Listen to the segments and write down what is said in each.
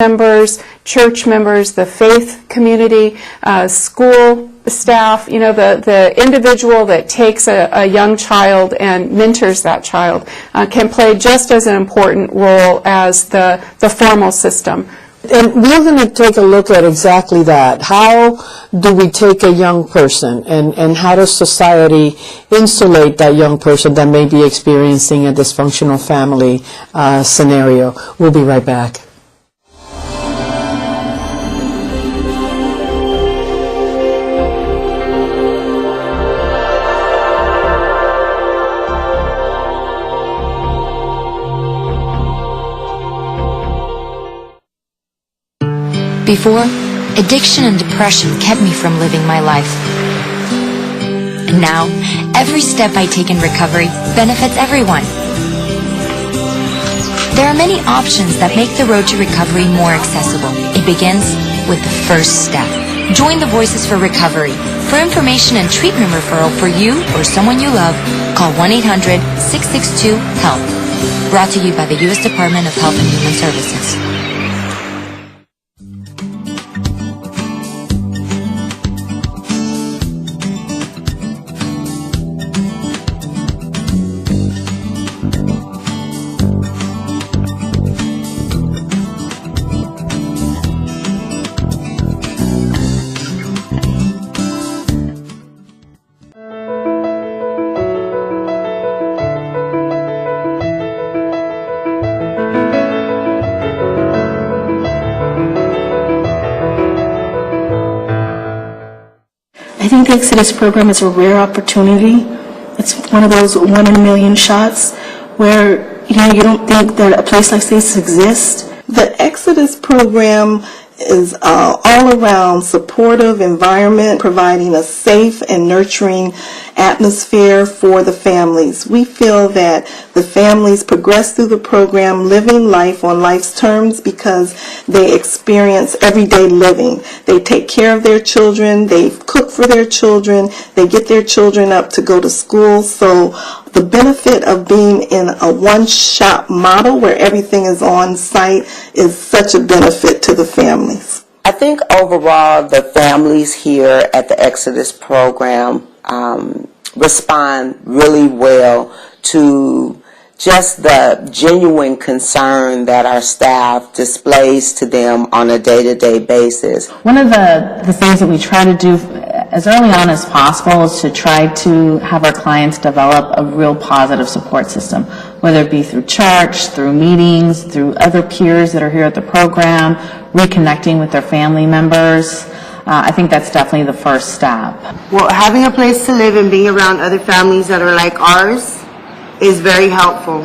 members, church members, the faith community, school staff, you know, the individual that takes a young child and mentors that child can play just as an important role as the formal system. And we're going to take a look at exactly that. How do we take a young person and how does society insulate that young person that may be experiencing a dysfunctional family scenario? We'll be right back. Before, addiction and depression kept me from living my life. And now, every step I take in recovery benefits everyone. There are many options that make the road to recovery more accessible. It begins with the first step. Join the Voices for Recovery. For information and treatment referral for you or someone you love, call 1-800-662-HELP. Brought to you by the U.S. Department of Health and Human Services. I think the Exodus program is a rare opportunity. It's one of those 1 in a million shots where you don't think that a place like this exists. The Exodus program is all around supportive environment, providing a safe and nurturing atmosphere for the families. We feel that the families progress through the program living life on life's terms because they experience everyday living. They take care of their children, they cook for their children, they get their children up to go to school. So the benefit of being in a one-shop model where everything is on site is such a benefit to the families. I think overall the families here at the Exodus program respond really well to just the genuine concern that our staff displays to them on a day-to-day basis. One of the things that we try to do as early on as possible is to try to have our clients develop a real positive support system, whether it be through church, through meetings, through other peers that are here at the program, reconnecting with their family members. I think that's definitely the first step. Well, having a place to live and being around other families that are like ours is very helpful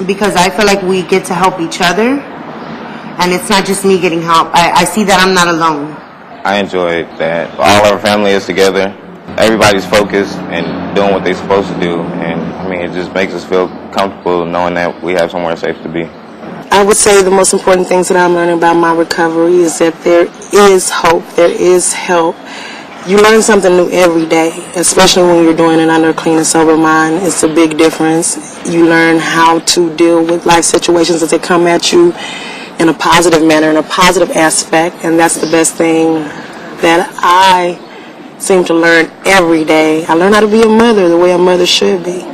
because I feel like we get to help each other and it's not just me getting help. I see that I'm not alone. I enjoy that all our family is together. Everybody's focused and doing what they're supposed to do, and I mean it just makes us feel comfortable knowing that we have somewhere safe to be. I would say the most important things that I'm learning about my recovery is that there is hope, there is help. You learn something new every day, especially when you're doing it under a clean and sober mind. It's a big difference. You learn how to deal with life situations as they come at you in a positive manner, in a positive aspect, and that's the best thing that I seem to learn every day. I learn how to be a mother the way a mother should be.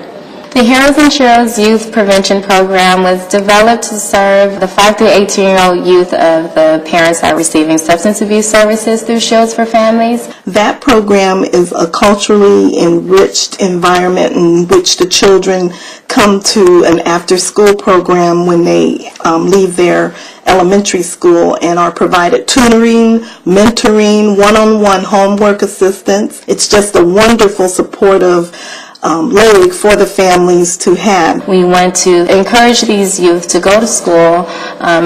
The Heroes and Sheroes Youth Prevention Program was developed to serve the 5 through 18-year-old youth of the parents that are receiving substance abuse services through Shields for Families. That program is a culturally enriched environment in which the children come to an after-school program when they leave their elementary school and are provided tutoring, mentoring, one-on-one homework assistance. It's just a wonderful supportive leg for the families to have. We want to encourage these youth to go to school,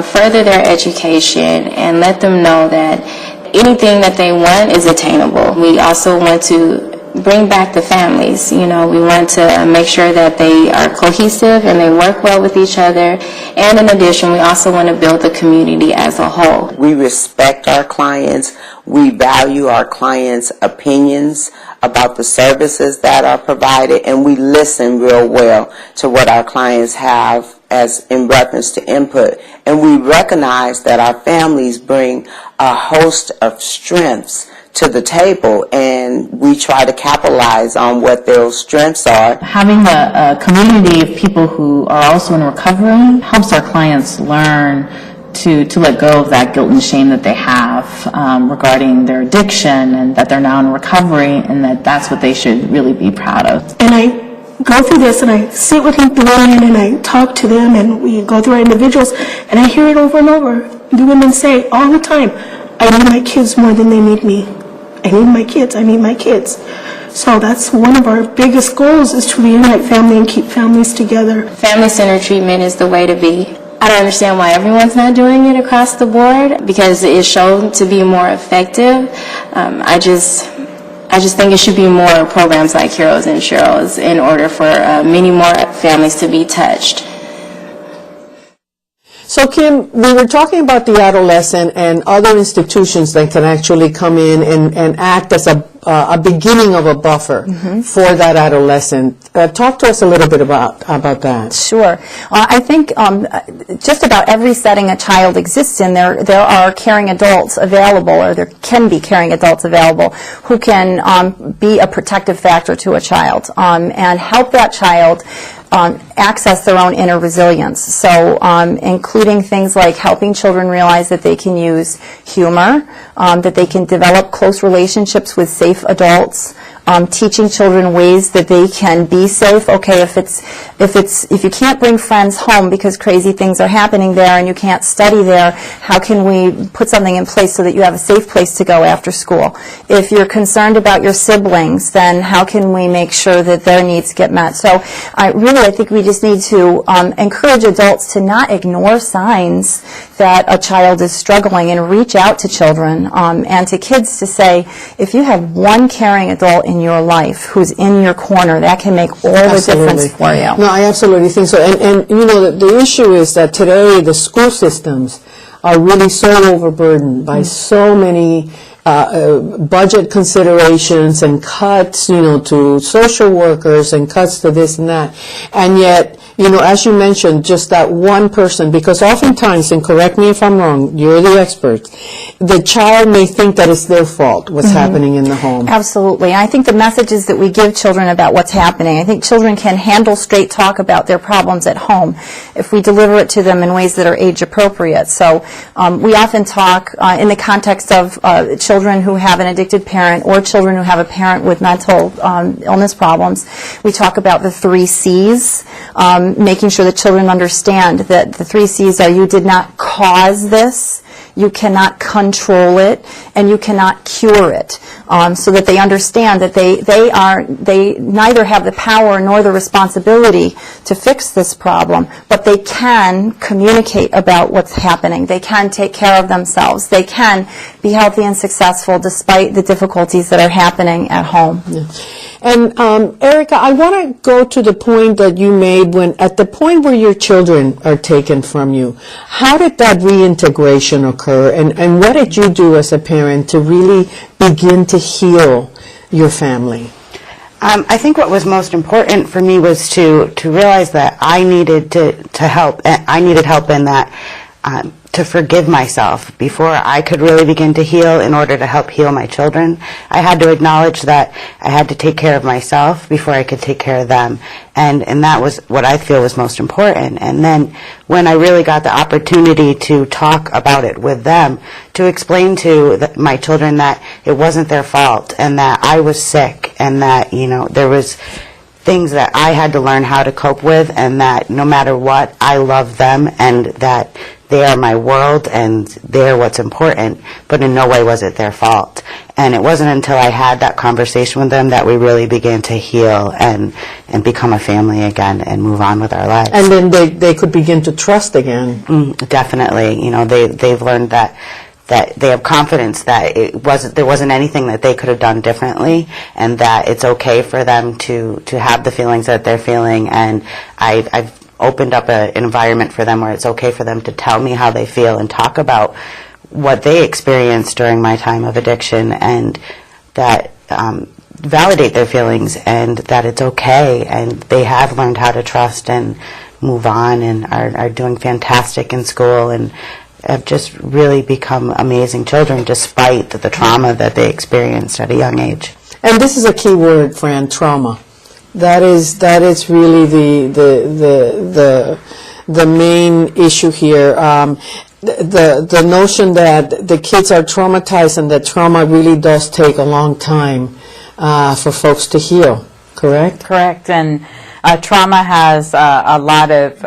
further their education, and let them know that anything that they want is attainable. We also want to bring back the families. We want to make sure that they are cohesive and they work well with each other. And in addition, we also want to build the community as a whole. We respect our clients. We value our clients' opinions about the services that are provided, and we listen real well to what our clients have as in reference to input, and we recognize that our families bring a host of strengths to the table, and we try to capitalize on what those strengths are. Having a community of people who are also in recovery helps our clients learn to let go of that guilt and shame that they have regarding their addiction, and that they're now in recovery, and that that's what they should really be proud of. And I go through this, and I sit with the women, and I talk to them, and we go through our individuals, and I hear it over and over. The women say all the time, I need my kids more than they need me. I need my kids, I need my kids. So that's one of our biggest goals, is to reunite family and keep families together. Family-centered treatment is the way to be. I don't understand why everyone's not doing it across the board, because it is shown to be more effective. I just think it should be more programs like Heroes and Sheroes in order for many more families to be touched. So Kim, we were talking about the adolescent and other institutions that can actually come in and act as a beginning of a buffer for that adolescent. Talk to us a little bit about that. Sure. I think just about every setting a child exists in, there are caring adults available, or there can be caring adults available, who can be a protective factor to a child and help that child access their own inner resilience. So including things like helping children realize that they can use humor, that they can develop close relationships with safe adults, teaching children ways that they can be safe. Okay, if you can't bring friends home because crazy things are happening there and you can't study there, how can we put something in place so that you have a safe place to go after school? If you're concerned about your siblings, then how can we make sure that their needs get met? So I think we just need to encourage adults to not ignore signs that a child is struggling, and reach out to children and to kids to say, if you have one caring adult in your life who's in your corner, that can make all the difference for you. No, I absolutely think so. And you know, the issue is that today the school systems are really so overburdened by so many budget considerations and cuts, you know, to social workers and cuts to this and that. And yet, you know, as you mentioned, just that one person, because oftentimes, and correct me if I'm wrong, you're the expert, the child may think that it's their fault what's happening in the home. Absolutely. I think the messages that we give children about what's happening, I think children can handle straight talk about their problems at home if we deliver it to them in ways that are age appropriate. So we often talk in the context of children who have an addicted parent, or children who have a parent with mental illness problems. We talk about the 3 C's, making sure that children understand that the 3 C's are: you did not cause this, you cannot control it, and you cannot cure it, so that they understand that they neither have the power nor the responsibility to fix this problem, but they can communicate about what's happening. They can take care of themselves. They can be healthy and successful despite the difficulties that are happening at home. Yeah. And Erica, I want to go to the point that you made at the point where your children are taken from you. How did that reintegration occur, and what did you do as a parent to really begin to heal your family? I think what was most important for me was to realize that I needed to help. I needed help in that to forgive myself before I could really begin to heal in order to help heal my children. I had to acknowledge that I had to take care of myself before I could take care of them. And that was what I feel was most important. And then when I really got the opportunity to talk about it with them, to explain to my children that it wasn't their fault, and that I was sick, and that, you know, there was things that I had to learn how to cope with, and that no matter what, I love them, and that they are my world, and they're what's important, but in no way was it their fault. And it wasn't until I had that conversation with them that we really began to heal and become a family again and move on with our lives. And then they could begin to trust again. Definitely. You know, they've learned that they have confidence that there wasn't anything that they could have done differently, and that it's okay for them to have the feelings that they're feeling. And I've opened up an environment for them where it's okay for them to tell me how they feel and talk about what they experienced during my time of addiction, and that validate their feelings, and that it's okay, and they have learned how to trust and move on and are doing fantastic in school and have just really become amazing children despite the trauma that they experienced at a young age. And this is a key word, Fran, trauma. That is really the main issue here. The notion that the kids are traumatized and that trauma really does take a long time for folks to heal, correct? Correct, and trauma has a lot of,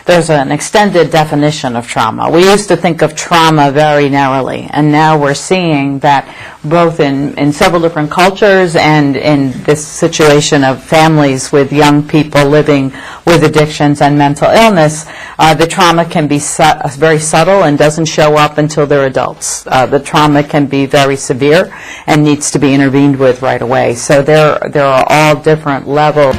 there's an extended definition of trauma. We used to think of trauma very narrowly, and now we're seeing that both in several different cultures and in this situation of families with young people living with addictions and mental illness, the trauma can be very subtle and doesn't show up until they're adults. The trauma can be very severe and needs to be intervened with right away. So there are all different levels.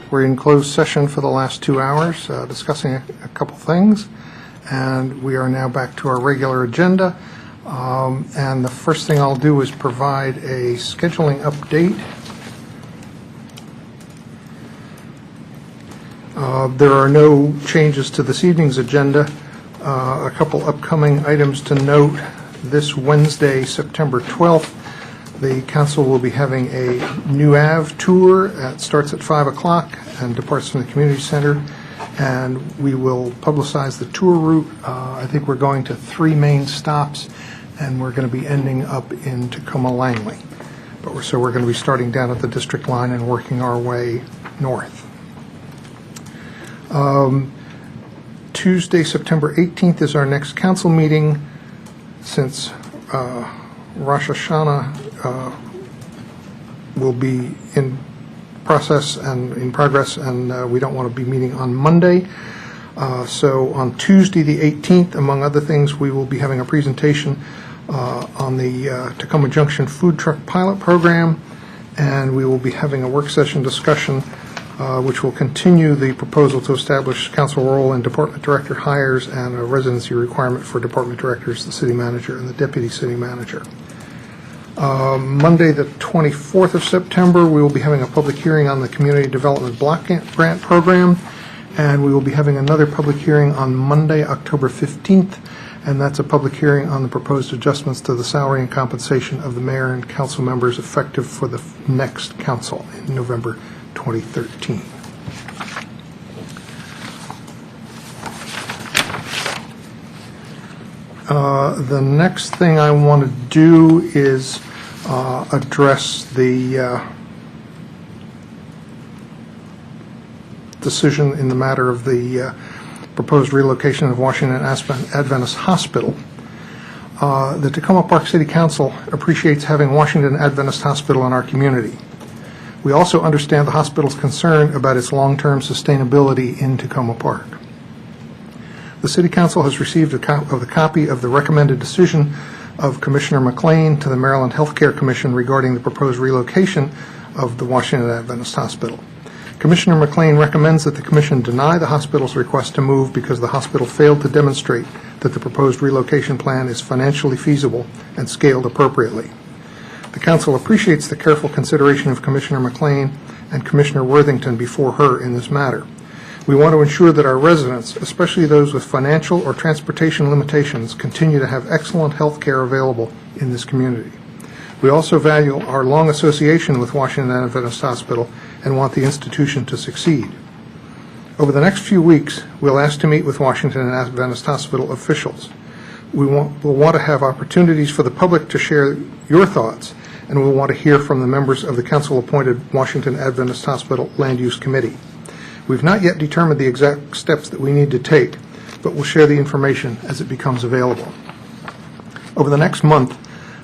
We're in closed session for the last 2 hours discussing a couple things. and we are now back to our regular agenda. And the first thing I'll do is provide a scheduling update. There are no changes to this evening's agenda. A couple upcoming items to note. This Wednesday, September 12th, the council will be having a New Ave tour. It starts at 5 o'clock and departs from the community center. And we will publicize the tour route. I think we're going to 3 main stops, and we're going to be ending up in Tacoma Langley. So we're going to be starting down at the district line and working our way north. Tuesday, September 18th is our next council meeting. Since Rosh Hashanah will be in progress, and we don't want to be meeting on Monday. So on Tuesday, the 18th, among other things, we will be having a presentation on the Tacoma Junction Food Truck Pilot Program, and we will be having a work session discussion which will continue the proposal to establish council role in department director hires and a residency requirement for department directors, the city manager, and the deputy city manager. Monday, the 24th of September, we will be having a public hearing on the Community Development Block Grant Program, and we will be having another public hearing on Monday, October 15th, and that's a public hearing on the proposed adjustments to the salary and compensation of the mayor and council members effective for the next council in November 2013. The next thing I want to do is address the decision in the matter of the proposed relocation of Washington Adventist Hospital. The Tacoma Park City Council appreciates having Washington Adventist Hospital in our community. We also understand the hospital's concern about its long-term sustainability in Tacoma Park. The City Council has received a copy of the recommended decision of Commissioner McLean to the Maryland Healthcare Commission regarding the proposed relocation of the Washington Adventist Hospital. Commissioner McLean recommends that the Commission deny the hospital's request to move because the hospital failed to demonstrate that the proposed relocation plan is financially feasible and scaled appropriately. The Council appreciates the careful consideration of Commissioner McLean and Commissioner Worthington before her in this matter. We want to ensure that our residents, especially those with financial or transportation limitations, continue to have excellent health care available in this community. We also value our long association with Washington Adventist Hospital and want the institution to succeed. Over the next few weeks, we'll ask to meet with Washington Adventist Hospital officials. We'll want to have opportunities for the public to share your thoughts, and we'll want to hear from the members of the council-appointed Washington Adventist Hospital Land Use Committee. We've not yet determined the exact steps that we need to take, but we'll share the information as it becomes available. Over the next month,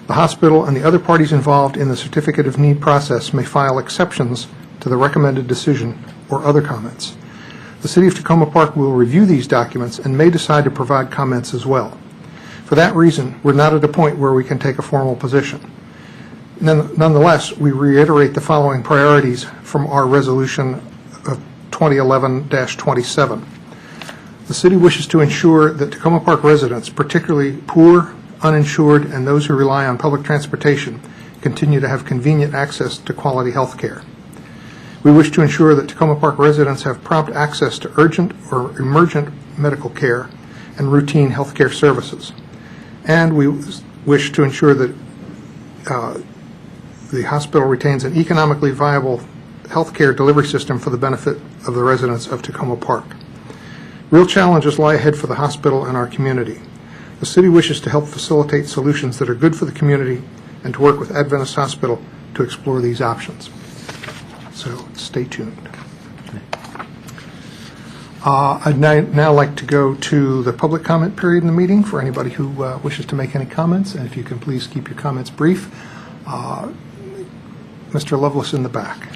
the hospital and the other parties involved in the Certificate of Need process may file exceptions to the recommended decision or other comments. The City of Tacoma Park will review these documents and may decide to provide comments as well. For that reason, we're not at a point where we can take a formal position. Nonetheless, we reiterate the following priorities from our resolution of 2011-27. The City wishes to ensure that Tacoma Park residents, particularly poor, uninsured, and those who rely on public transportation, continue to have convenient access to quality health care. We wish to ensure that Tacoma Park residents have prompt access to urgent or emergent medical care and routine health care services. And we wish to ensure that the hospital retains an economically viable health care delivery system for the benefit of the residents of Tacoma Park. Real challenges lie ahead for the hospital and our community. The City wishes to help facilitate solutions that are good for the community and to work with Adventist Hospital to explore these options. So stay tuned. I'd now like to go to the public comment period in the meeting for anybody who wishes to make any comments, and if you can please keep your comments brief. Mr. Lovelace in the back.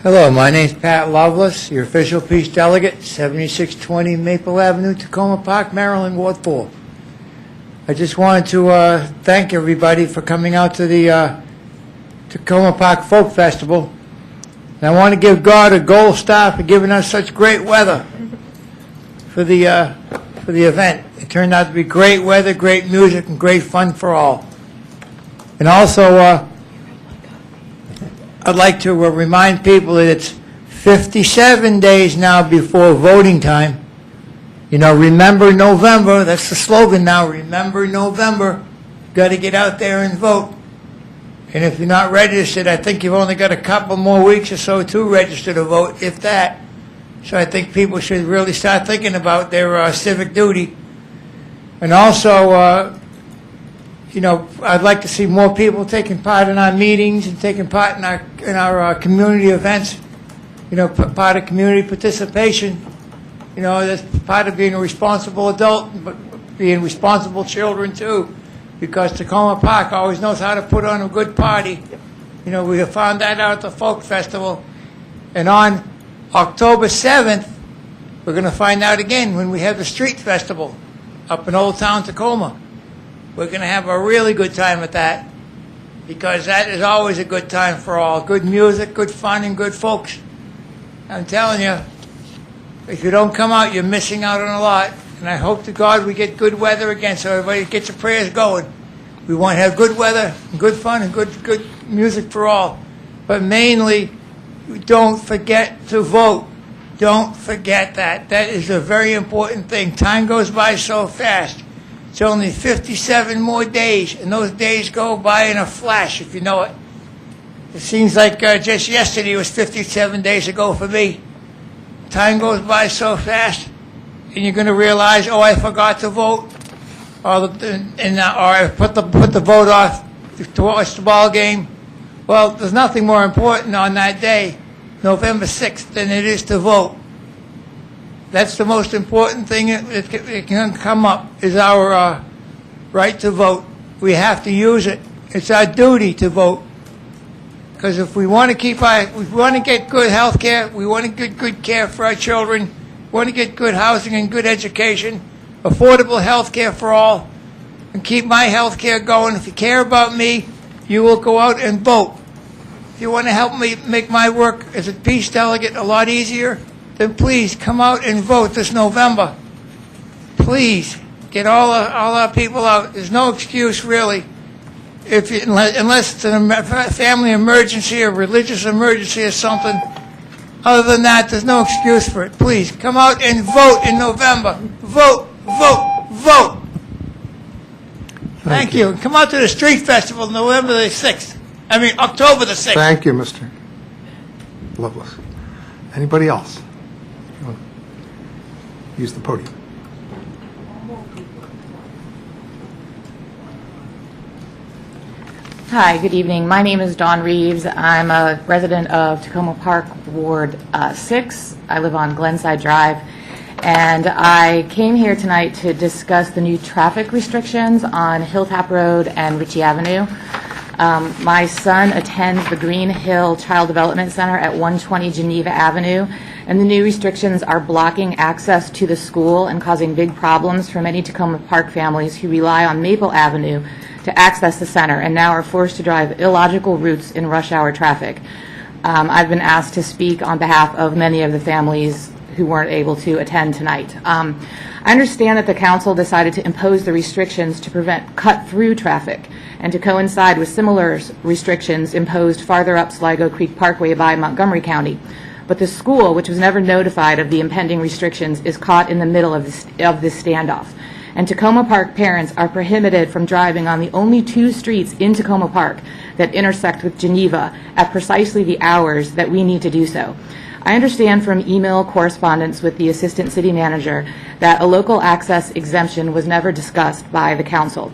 Hello, my name's Pat Lovelace, your official peace delegate, 7620 Maple Avenue, Tacoma Park, Maryland, Ward 4. I just wanted to thank everybody for coming out to the Tacoma Park Folk Festival. And I want to give God a gold star for giving us such great weather for the event. It turned out to be great weather, great music, and great fun for all. And also, I'd like to remind people that it's 57 days now before voting time. You know, remember November, that's the slogan now, remember November. Got to get out there and vote. And if you're not registered, I think you've only got a couple more weeks or so to register to vote, if that. So I think people should really start thinking about their civic duty. And also, you know, I'd like to see more people taking part in our meetings and taking part in our community events. You know, part of community participation. You know, that's part of being a responsible adult, but being responsible children too. Because Tacoma Park always knows how to put on a good party. You know, we found that out at the Folk Festival. And on October 7th, we're going to find out again when we have the Street Festival up in Old Town Tacoma. We're going to have a really good time at that, because that is always a good time for all. Good music, good fun, and good folks. I'm telling you, if you don't come out, you're missing out on a lot. And I hope to God we get good weather again, so everybody gets your prayers going. We want to have good weather, and good fun, and good music for all. But mainly, don't forget to vote. Don't forget that. That is a very important thing. Time goes by so fast. It's only 57 more days, and those days go by in a flash, if you know it. It seems like just yesterday was 57 days ago for me. Time goes by so fast, and you're going to realize, oh, I forgot to vote, or I put the vote off to watch the ball game. Well, there's nothing more important on that day, November 6th, than it is to vote. That's the most important thing that can come up, is our right to vote. We have to use it. It's our duty to vote. Because if we want to get good health care, we want to get good care for our children, we want to get good housing and good education, affordable health care for all, and keep my health care going. If you care about me, you will go out and vote. If you want to help me make my work as a peace delegate a lot easier, then please come out and vote this November. Please, get all our people out. There's no excuse, really. Unless it's a family emergency or religious emergency or something. Other than that, there's no excuse for it. Please, come out and vote in November. Vote, vote, vote. Thank you. Come out to the Street Festival October the 6th. Thank you, Mr. Loveless. Anybody else? You want to use the podium. Hi, good evening. My name is Dawn Reeves. I'm a resident of Tacoma Park, Ward 6. I live on Glenside Drive. And I came here tonight to discuss the new traffic restrictions on Hilltop Road and Ritchie Avenue. My son attends the Green Hill Child Development Center at 120 Geneva Avenue, and the new restrictions are blocking access to the school and causing big problems for many Tacoma Park families who rely on Maple Avenue to access the center and now are forced to drive illogical routes in rush hour traffic. I've been asked to speak on behalf of many of the families who weren't able to attend tonight. I understand that the council decided to impose the restrictions to prevent cut-through traffic and to coincide with similar restrictions imposed farther up Sligo Creek Parkway by Montgomery County. But the school, which was never notified of the impending restrictions, is caught in the middle of this standoff. And Tacoma Park parents are prohibited from driving on the only two streets in Tacoma Park that intersect with Geneva at precisely the hours that we need to do so. I understand from email correspondence with the Assistant City Manager that a local access exemption was never discussed by the council.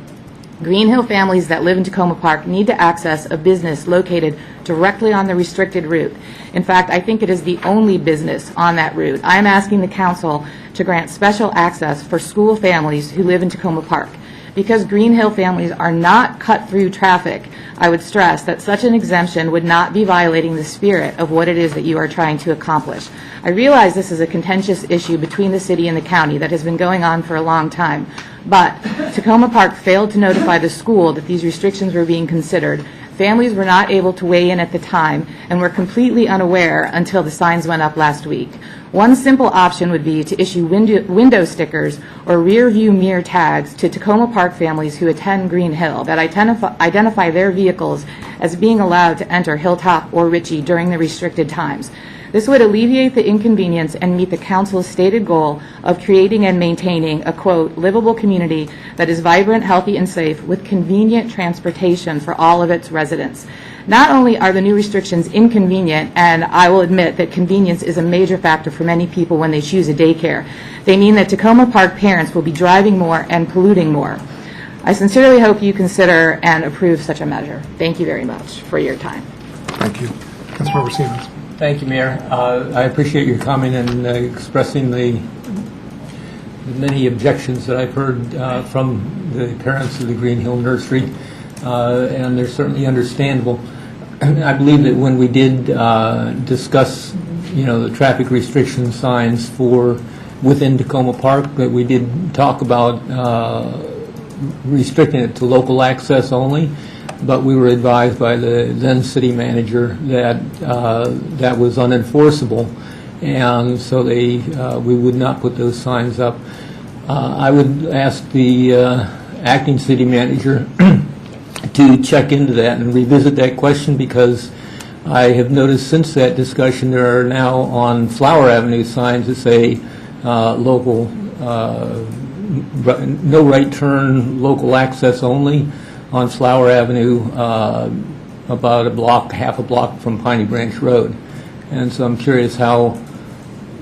Green Hill families that live in Tacoma Park need to access a business located directly on the restricted route. In fact, I think it is the only business on that route. I am asking the council to grant special access for school families who live in Tacoma Park. Because Green Hill families are not cut through traffic, I would stress that such an exemption would not be violating the spirit of what it is that you are trying to accomplish. I realize this is a contentious issue between the city and the county that has been going on for a long time, but Tacoma Park failed to notify the school that these restrictions were being considered. Families were not able to weigh in at the time and were completely unaware until the signs went up last week. One simple option would be to issue window stickers or rear view mirror tags to Tacoma Park families who attend Green Hill that identify their vehicles as being allowed to enter Hilltop or Ritchie during the restricted times. This would alleviate the inconvenience and meet the council's stated goal of creating and maintaining a, quote, livable community that is vibrant, healthy, and safe with convenient transportation for all of its residents. Not only are the new restrictions inconvenient, and I will admit that convenience is a major factor for many people when they choose a daycare, they mean that Tacoma Park parents will be driving more and polluting more. I sincerely hope you consider and approve such a measure. Thank you very much for your time. Thank you. Councilmember Siemens. Thank you, Mayor. I appreciate your comment and expressing the many objections that I've heard from the parents of the Green Hill Nursery, and they're certainly understandable. I believe that when we did discuss, the traffic restriction signs for within Tacoma Park, that we did talk about restricting it to local access only. But we were advised by the then city manager that that was unenforceable, and so we would not put those signs up. I would ask the acting city manager to check into that and revisit that question, because I have noticed since that discussion there are now on Flower Avenue signs that say local, no right turn, local access only, on Flower Avenue, about half a block from Piney Branch Road. And so I'm curious how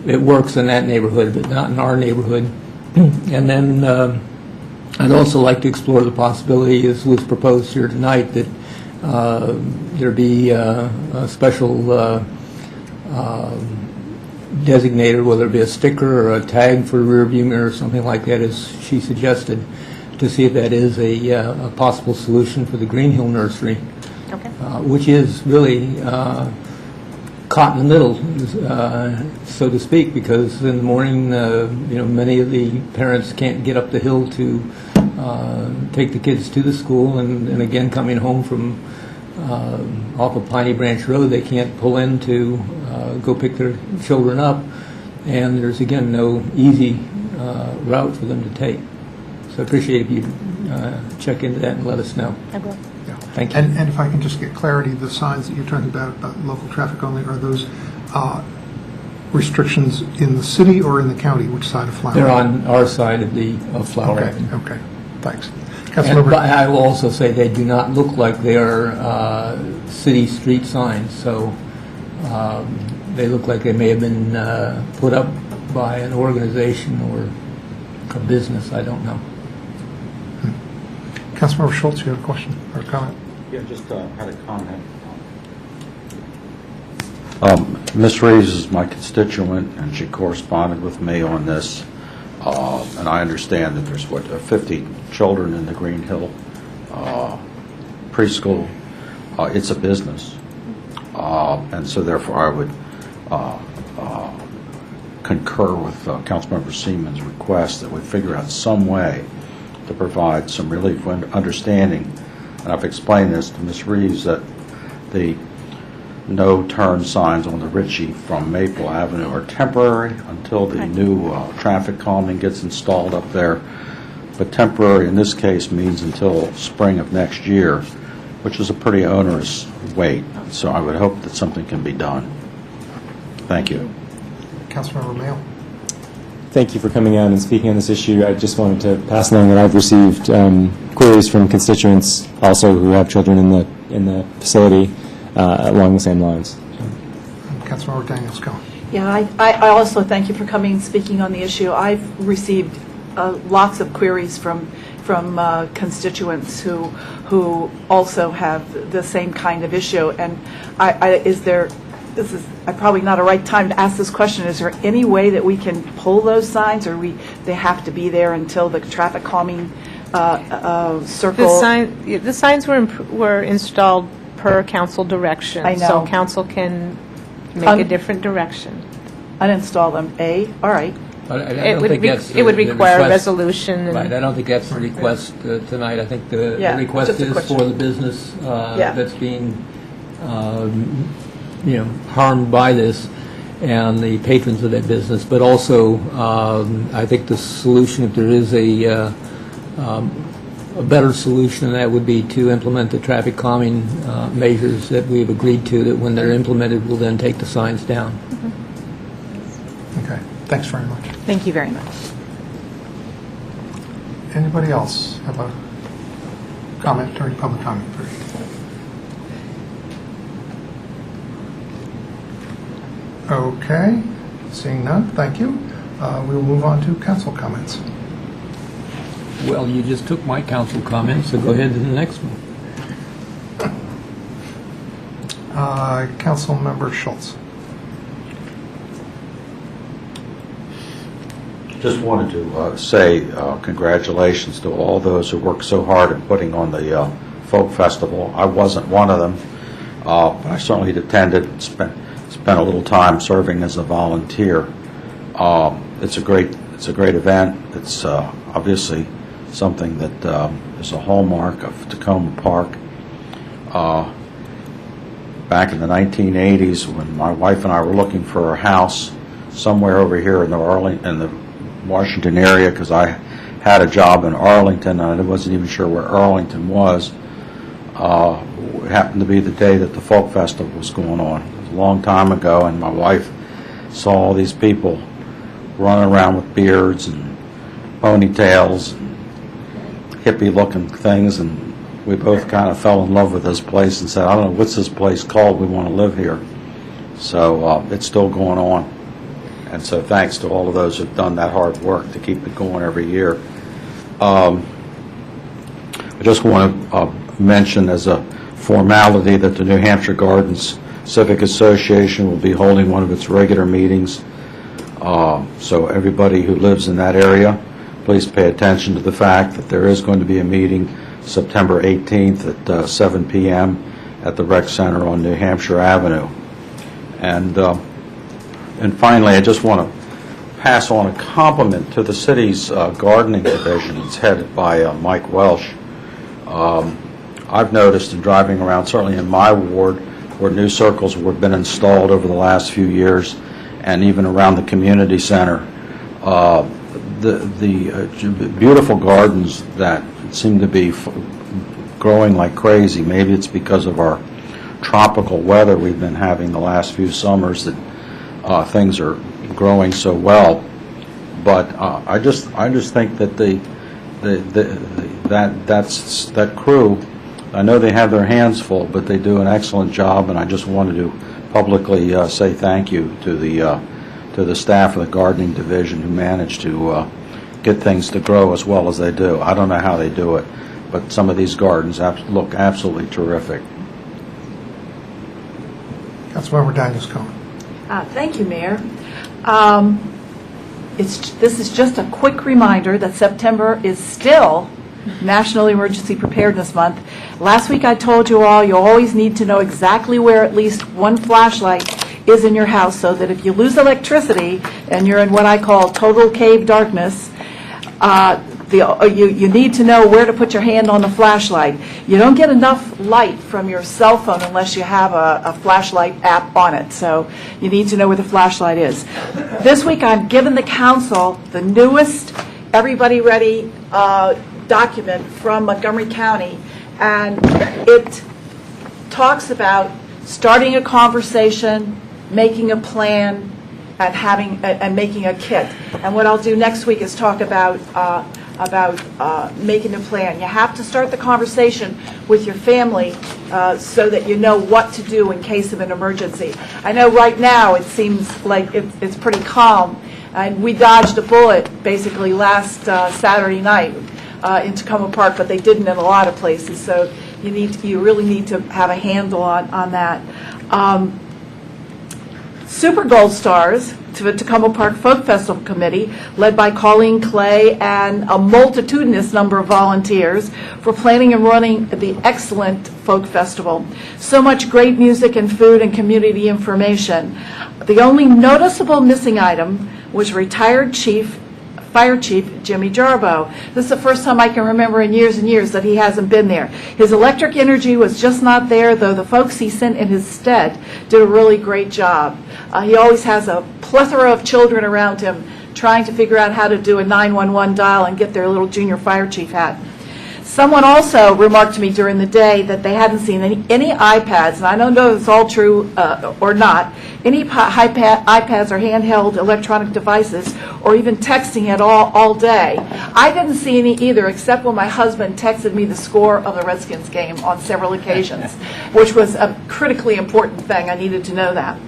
it works in that neighborhood, but not in our neighborhood. And then I'd also like to explore the possibility, as was proposed here tonight, that there be a special designator, whether it be a sticker or a tag for a rear view mirror or something like that, as she suggested, to see if that is a possible solution for the Green Hill Nursery, which is really caught in the middle, so to speak, because in the morning, many of the parents can't get up the hill to take the kids to the school, and again, coming home from off of Piney Branch Road, they can't pull in to go pick their children up, and there's, again, no easy route for them to take. So I appreciate if you check into that and let us know. I will. Yeah. Thank you. And if I can just get clarity, the signs that you're talking about local traffic only, are those restrictions in the city or in the county? Which side of Flower? They're on our side of Flower Okay, Avenue. okay, thanks. And Councilmember. I will also say they do not look like they are city street signs, so they look like they may have been put up by an organization or a business, I don't know. Councilmember Schultz, you have a question or a comment? Yeah, just had a comment. Ms. Reeves is my constituent, and she corresponded with me on this. And I understand that there's, 50 children in the Green Hill preschool. It's a business. And so therefore I would concur with Councilmember Siemens' request that we figure out some way to provide some relief when understanding, and I've explained this to Ms. Reeves, that the no turn signs on the Ritchie from Maple Avenue are temporary until the new traffic calming gets installed up there. But temporary in this case means until spring of next year, which is a pretty onerous wait. So I would hope that something can be done. Thank you. Councilmember Mayo. Thank you for coming out and speaking on this issue. I just wanted to pass along that I've received queries from constituents also who have children in the facility along the same lines. Councilmember Daniels, go. Yeah, I also thank you for coming and speaking on the issue. I've received lots of queries from constituents who also have the same kind of issue. And this is probably not a right time to ask this question. Is there any way that we can pull those signs, or they have to be there until the traffic calming circle? The signs were installed per council direction. I know. So council can make a different direction. Uninstall them. All right. It would require a resolution. and- Right, I don't think that's the request tonight. I think the Yeah, request just a is question. for the business Yeah. that's being, harmed by this and the patrons of that business. But also, I think the solution, if there is a better solution, and that would be to implement the traffic calming measures that we've agreed to, that when they're implemented, we'll then take the signs down. Okay, thanks very much. Thank you very much. Anybody else have a comment during public comment period? Okay, seeing none, thank you. We will move on to council comments. Well, you just took my council comments, so go ahead to the next one. Councilmember Schultz. Just wanted to say congratulations to all those who worked so hard in putting on the Folk Festival. I wasn't one of them, but I certainly attended and spent a little time serving as a volunteer. It's a great event. It's obviously something that is a hallmark of Tacoma Park. Back in the 1980s, when my wife and I were looking for a house somewhere over here in the Washington area, because I had a job in Arlington and I wasn't even sure where Arlington was. It happened to be the day that the Folk Festival was going on. It was a long time ago, and my wife saw all these people running around with beards and ponytails and hippie-looking things, and we both kind of fell in love with this place and said, I don't know, what's this place called? We want to live here. So it's still going on. And so thanks to all of those who've done that hard work to keep it going every year. I just want to mention as a formality that the New Hampshire Gardens Civic Association will be holding one of its regular meetings. So everybody who lives in that area, please pay attention to the fact that there is going to be a meeting September 18th at 7 p.m. at the Rec Center on New Hampshire Avenue. And finally, I just want to pass on a compliment to the city's gardening division. It's headed by Mike Welsh. I've noticed in driving around, certainly in my ward, where new circles have been installed over the last few years, and even around the community center, the beautiful gardens that seem to be growing like crazy. Maybe it's because of our tropical weather we've been having the last few summers that things are growing so well. But I just think that that crew, I know they have their hands full, but they do an excellent job, and I just wanted to publicly say thank you to the staff of the gardening division who managed to get things to grow as well as they do. I don't know how they do it, but some of these gardens look absolutely terrific. Councilmember Daniels-Cohen. Thank you, Mayor. This is just a quick reminder that September is still National Emergency Preparedness Month. Last week I told you all you always need to know exactly where at least one flashlight is in your house, so that if you lose electricity and you're in what I call total cave darkness, you need to know where to put your hand on the flashlight. You don't get enough light from your cell phone unless you have a flashlight app on it, so you need to know where the flashlight is. This week I'm giving the council the newest Everybody Ready document from Montgomery County, and it talks about starting a conversation, making a plan, and making a kit. And what I'll do next week is talk about making a plan. You have to start the conversation with your family so that you know what to do in case of an emergency. I know right now it seems like it's pretty calm, and we dodged a bullet basically last Saturday night in Tacoma Park, but they didn't in a lot of places. So you really need to have a handle on that. Super Gold Stars to the Tacoma Park Folk Festival Committee, led by Colleen Clay and a multitudinous number of volunteers, for planning and running the excellent folk festival. So much great music and food and community information. The only noticeable missing item was retired Fire Chief Jimmy Jarbo. This is the first time I can remember in years and years that he hasn't been there. His electric energy was just not there, though the folks he sent in his stead did a really great job. He always has a plethora of children around him trying to figure out how to do a 911 dial and get their little junior fire chief hat. Someone also remarked to me during the day that they hadn't seen any iPads, and I don't know if it's all true or not, any iPads or handheld electronic devices, or even texting at all day. I didn't see any either, except when my husband texted me the score of the Redskins game on several occasions, which was a critically important thing. I needed to know that.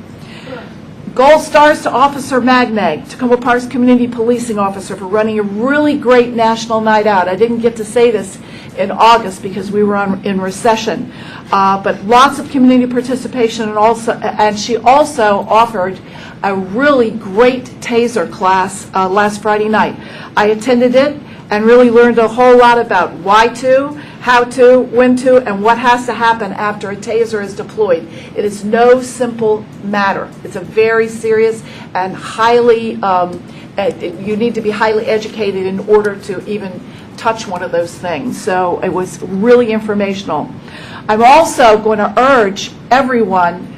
Gold stars to Officer Magnay, Tacoma Park's Community Policing Officer, for running a really great national night out. I didn't get to say this in August because we were in recession, but lots of community participation, and she also offered a really great taser class last Friday night. I attended it and really learned a whole lot about why to, how to, when to, and what has to happen after a taser is deployed. It is no simple matter. It's a very serious and highly, you need to be highly educated in order to even touch one of those things. So it was really informational. I'm also going to urge everyone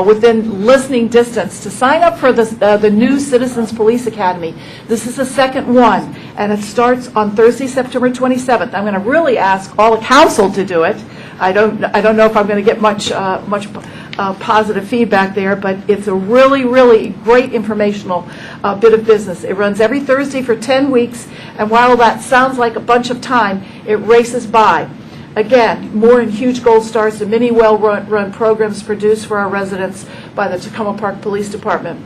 within listening distance to sign up for the new Citizens Police Academy. This is the second one, and it starts on Thursday, September 27th. I'm going to really ask all the council to do it. I don't know if I'm going to get much positive feedback there, but it's a really, really great informational bit of business. It runs every Thursday for 10 weeks, and while that sounds like a bunch of time, it races by. Again, more in huge gold stars and many well-run programs produced for our residents by the Tacoma Park Police Department.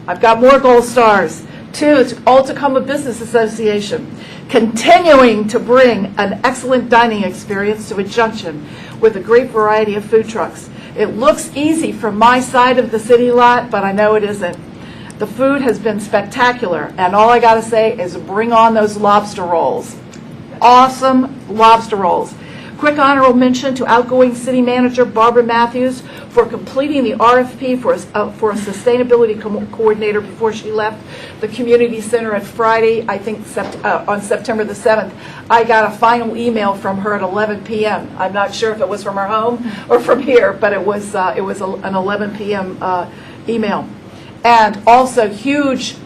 I've got more gold stars. 2, it's All Tacoma Business Association, continuing to bring an excellent dining experience to a junction with a great variety of food trucks. It looks easy from my side of the city lot, but I know it isn't. The food has been spectacular, and all I got to say is bring on those lobster rolls. Awesome lobster rolls. Quick honorable mention to outgoing City Manager Barbara Matthews for completing the RFP for a sustainability coordinator before she left the community center at Friday, I think on September the 7th. I got a final email from her at 11 p.m. I'm not sure if it was from her home or from here, but it was an 11 p.m. Email. And also huge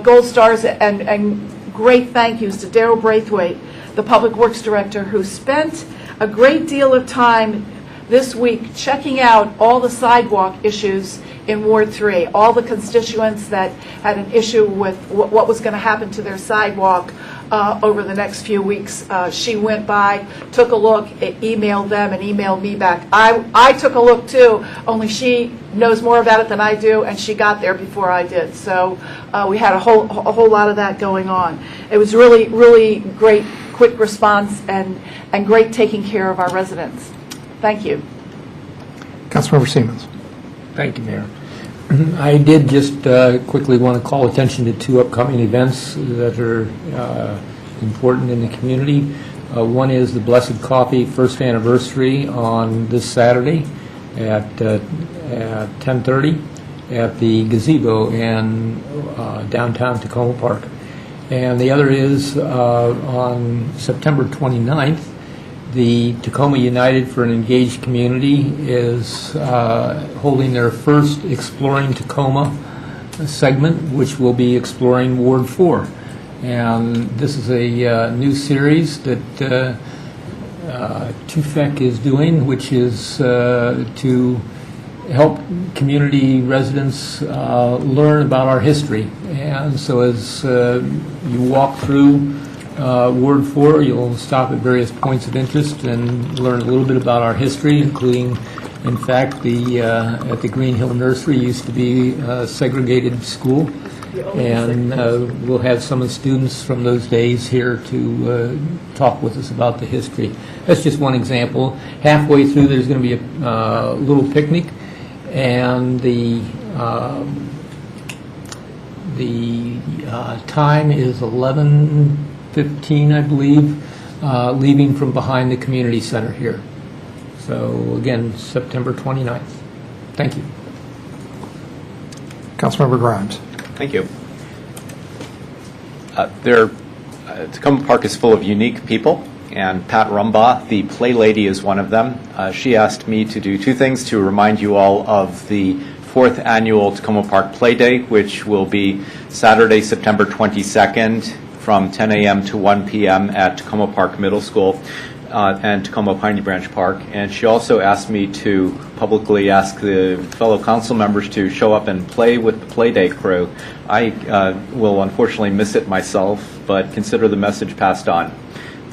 gold stars and great thank yous to Darryl Braithwaite, the Public Works Director, who spent a great deal of time this week checking out all the sidewalk issues in Ward 3, all the constituents that had an issue with what was going to happen to their sidewalk over the next few weeks. She went by, took a look, emailed them, and emailed me back. I took a look too, only she knows more about it than I do, and she got there before I did. So we had a whole lot of that going on. It was really, really great, quick response, and great taking care of our residents. Thank you. Councilmember Siemens. Thank you, Mayor. I did just quickly want to call attention to 2 upcoming events that are important in the community. One is the Blessed Coffee first anniversary on this Saturday at 10:30 at the gazebo in downtown Tacoma Park. And the other is on September 29th, the Tacoma United for an Engaged Community is holding their first Exploring Tacoma segment, which will be exploring Ward 4. And this is a new series that TUFEC is doing, which is to help community residents learn about our history. And so as you walk through Ward 4, you'll stop at various points of interest and learn a little bit about our history, including, in fact, at the Green Hill Nursery used to be a segregated school. And we'll have some of the students from those days here to talk with us about the history. That's just one example. Halfway through, there's going to be a little picnic, and the time is 11:15, I believe, leaving from behind the community center here. So again, September 29th. Thank you. Councilmember Grimes. Thank you. Tacoma Park is full of unique people, and Pat Rumbaugh, the Play Lady, is one of them. She asked me to do two things to remind you all of the 4th annual Tacoma Park Play Day, which will be Saturday, September 22nd from 10 a.m. to 1 p.m. at Tacoma Park Middle School and Tacoma Piney Branch Park. And she also asked me to publicly ask the fellow council members to show up and play with the Play Day crew. I will unfortunately miss it myself, but consider the message passed on.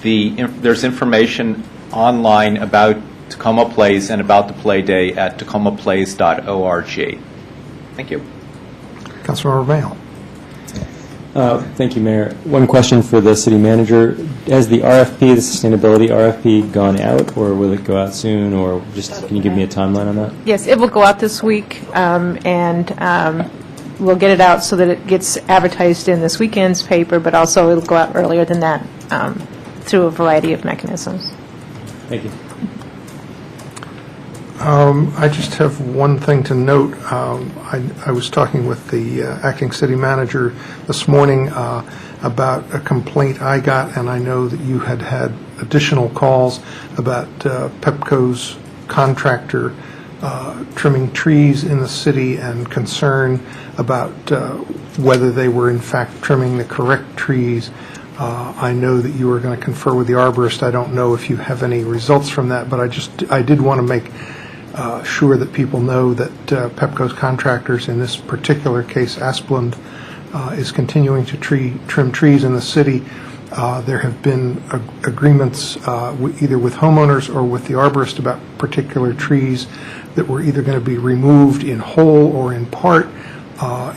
There's information online about Tacoma Plays and about the Play Day at tacomaplays.org. Thank you. Councilmember Mayo. Thank you, Mayor. One question for the city manager. Has the RFP, the sustainability RFP, gone out, or will it go out soon, or just can you give me a timeline on that? Yes, it will go out this week, and we'll get it out so that it gets advertised in this weekend's paper, but also it'll go out earlier than that through a variety of mechanisms. Thank you. I just have one thing to note. I was talking with the acting city manager this morning about a complaint I got, and I know that you had had additional calls about Pepco's contractor trimming trees in the city and concern about whether they were in fact trimming the correct trees. I know that you were going to confer with the arborist. I don't know if you have any results from that, but I did want to make sure that people know that Pepco's contractors, in this particular case, Asplund, is continuing to trim trees in the city. There have been agreements either with homeowners or with the arborist about particular trees that were either going to be removed in whole or in part.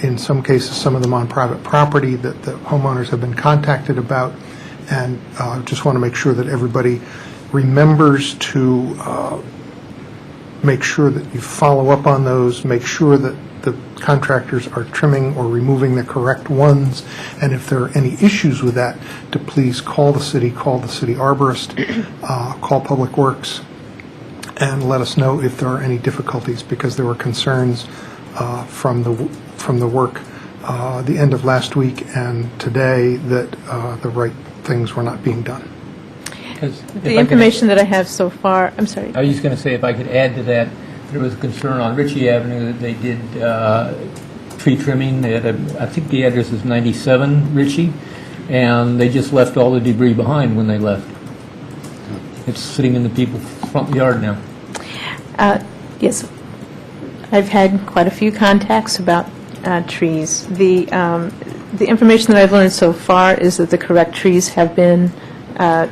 In some cases, some of them on private property that the homeowners have been contacted about. And just want to make sure that everybody remembers to make sure that you follow up on those, make sure that the contractors are trimming or removing the correct ones, and if there are any issues with that, to please call the city arborist, call Public Works, and let us know if there are any difficulties, because there were concerns from the work the end of last week and today that the right things were not being done. The information that I have so far, I'm sorry. I was just going to say, if I could add to that, there was a concern on Ritchie Avenue that they did tree trimming. They had I think the address is 97 Ritchie, and they just left all the debris behind when they left. It's sitting in the people's front yard now. Yes, I've had quite a few contacts about trees. The information that I've learned so far is that the correct trees have been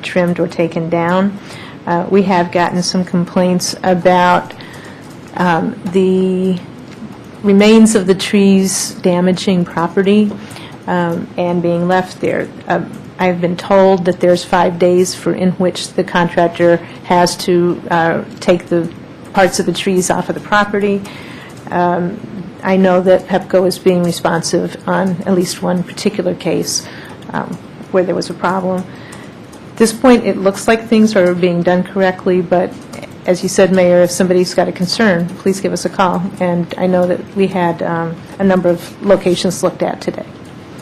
trimmed or taken down. We have gotten some complaints about the remains of the trees damaging property and being left there. I've been told that there's 5 days in which the contractor has to take the parts of the trees off of the property. I know that Pepco is being responsive on at least one particular case where there was a problem. At this point, it looks like things are being done correctly, but as you said, Mayor, if somebody's got a concern, please give us a call. And I know that we had a number of locations looked at today.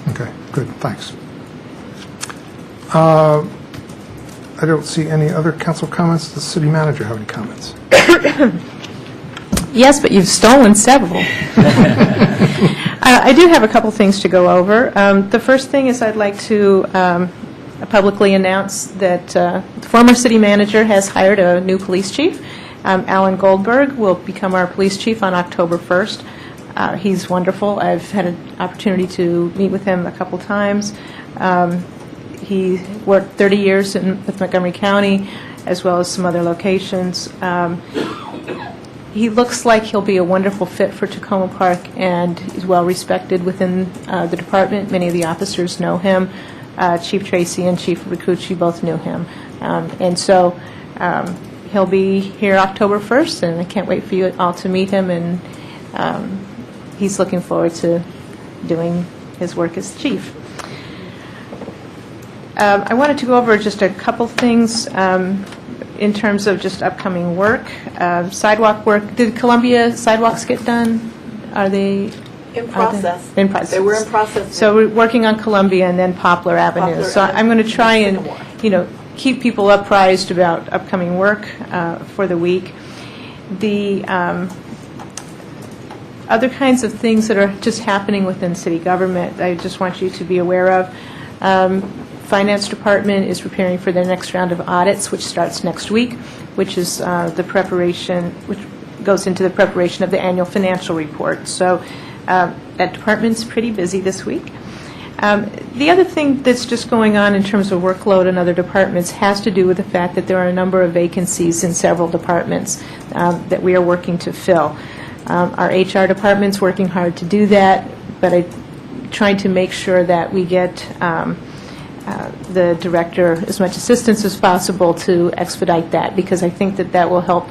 Okay, good, thanks. I don't see any other council comments. Does the city manager have any comments? Yes, but you've stolen several. I do have a couple things to go over. The first thing is I'd like to publicly announce that the former city manager has hired a new police chief. Alan Goldberg will become our police chief on October 1st. He's wonderful. I've had an opportunity to meet with him a couple times. He worked 30 years with Montgomery County, as well as some other locations. He looks like he'll be a wonderful fit for Tacoma Park, and he's well respected within the department. Many of the officers know him. Chief Tracy and Chief Ricucci both knew him. And so he'll be here October 1st, and I can't wait for you all to meet him, and he's looking forward to doing his work as chief. I wanted to go over just a couple things in terms of just upcoming work. Sidewalk work. Did Columbia sidewalks get done? Are they In process. In process. They were in process. So we're working on Columbia and then Poplar Avenue. Poplar So I'm going to try and, keep people apprised about upcoming work for the week. The other kinds of things that are just happening within city government, I just want you to be aware of. Finance Department is preparing for their next round of audits, which starts next week, which is the preparation, which goes into the preparation of the annual financial report. So that department's pretty busy this week. The other thing that's just going on in terms of workload in other departments has to do with the fact that there are a number of vacancies in several departments that we are working to fill. Our HR department's working hard to do that, but I'm trying to make sure that we get the director as much assistance as possible to expedite that, because I think that that will help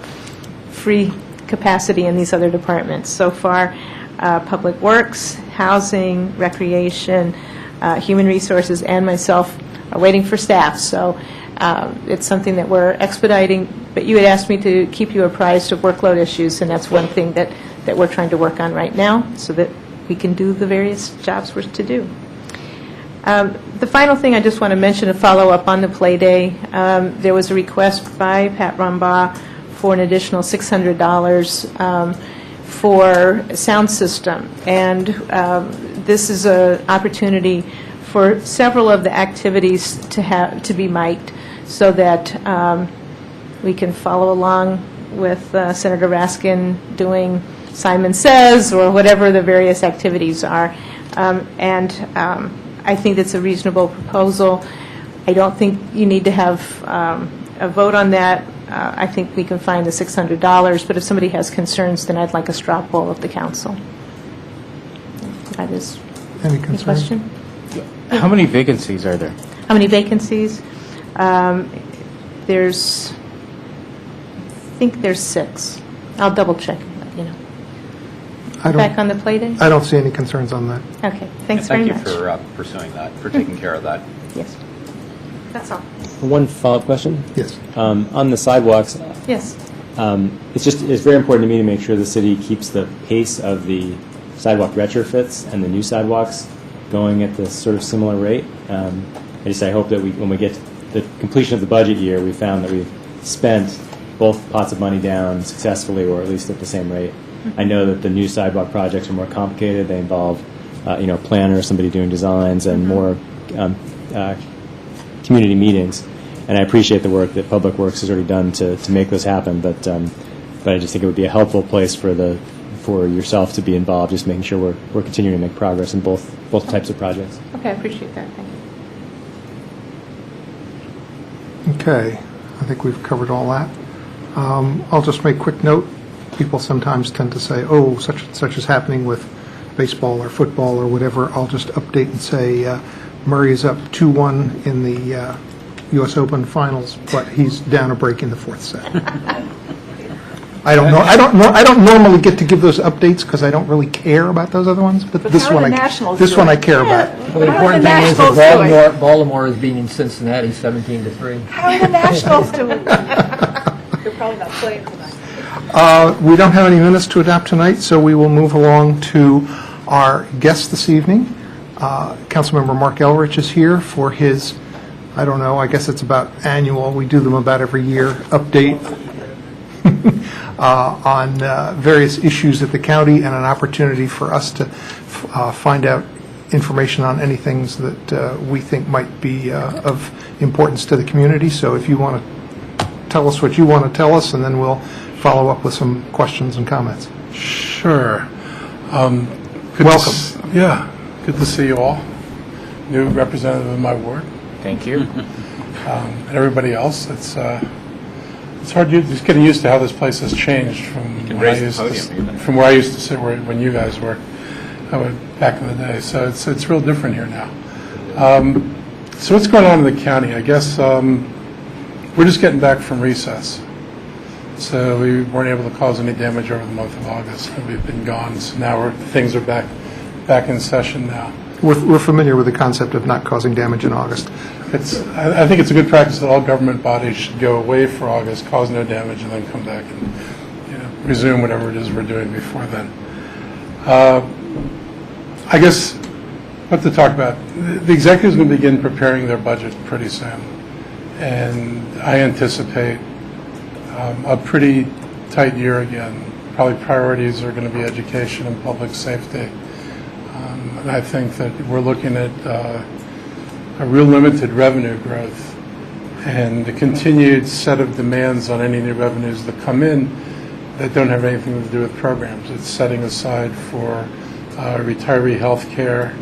free capacity in these other departments. So far, Public Works, Housing, Recreation, Human Resources, and myself are waiting for staff. So it's something that we're expediting. But you had asked me to keep you apprised of workload issues, and that's one thing that we're trying to work on right now so that we can do the various jobs we're to do. The final thing I just want to mention, a follow-up on the Play Day. There was a request by Pat Rumbaugh for an additional $600 for sound system. And this is an opportunity for several of the activities to be mic'd so that we can follow along with Senator Raskin doing Simon Says or whatever the various activities are. I think it's a reasonable proposal. I don't think you need to have a vote on that. I think we can find the $600, but if somebody has concerns, then I'd like a straw poll of the council. That is Any the concerns? question. How many vacancies are there? How many vacancies? There's, I think there's 6. I'll double check, you know. Back on the Play Day? I don't see any concerns on that. Okay, thanks very much. Thank you for pursuing that, for taking care of that. Yes. That's all. One follow-up question? Yes. On the sidewalks, Yes. it's very important to me to make sure the city keeps the pace of the sidewalk retrofits and the new sidewalks going at this sort of similar rate. I hope that when we get to the completion of the budget year, we found that we've spent both pots of money down successfully, or at least at the same rate. I know that the new sidewalk projects are more complicated. They involve, a planner, somebody doing designs, and more community meetings. And I appreciate the work that Public Works has already done to make those happen. But I just think it would be a helpful place for yourself to be involved, just making sure we're continuing to make progress in both types of projects. Okay, I appreciate that. Thank you. Okay, I think we've covered all that. I'll just make quick note. People sometimes tend to say, oh, such and such is happening with baseball or football or whatever. I'll just update and say Murray is up 2-1 in the U.S. Open finals, but he's down a break in the fourth set. I don't know. I don't normally get to give those updates because I don't really care about those other ones. But this how are one, the Nationals this one I doing? care about. Well, the important thing is that Baltimore is beating Cincinnati 17-3. How are the Nationals doing? They're probably not playing tonight. We don't have any minutes to adopt tonight, so we will move along to our guest this evening. Councilmember Mark Elrich is here for his, I don't know, I guess it's about annual, we do them about every year, update on various issues at the county and an opportunity for us to find out information on any things that we think might be of importance to the community. So if you want to tell us what you want to tell us, and then we'll follow up with some questions and comments. Sure. Welcome. Good to see you all. New representative of my ward. Thank you. And everybody else. It's hard just getting used to how this place has changed from where I used to sit when you guys were back in the day. So it's real different here now. So what's going on in the county? I guess we're just getting back from recess. So we weren't able to cause any damage over the month of August. We've been gone, so now things are back in session now. We're familiar with the concept of not causing damage in August. I think it's a good practice that all government bodies should go away for August, cause no damage, and then come back and resume whatever it is we're doing before then. I guess what to talk about. The executive's going to begin preparing their budget pretty soon, and I anticipate a pretty tight year again. Probably priorities are going to be education and public safety. And I think that we're looking at a real limited revenue growth and the continued set of demands on any new revenues that come in that don't have anything to do with programs. It's setting aside for retiree health care.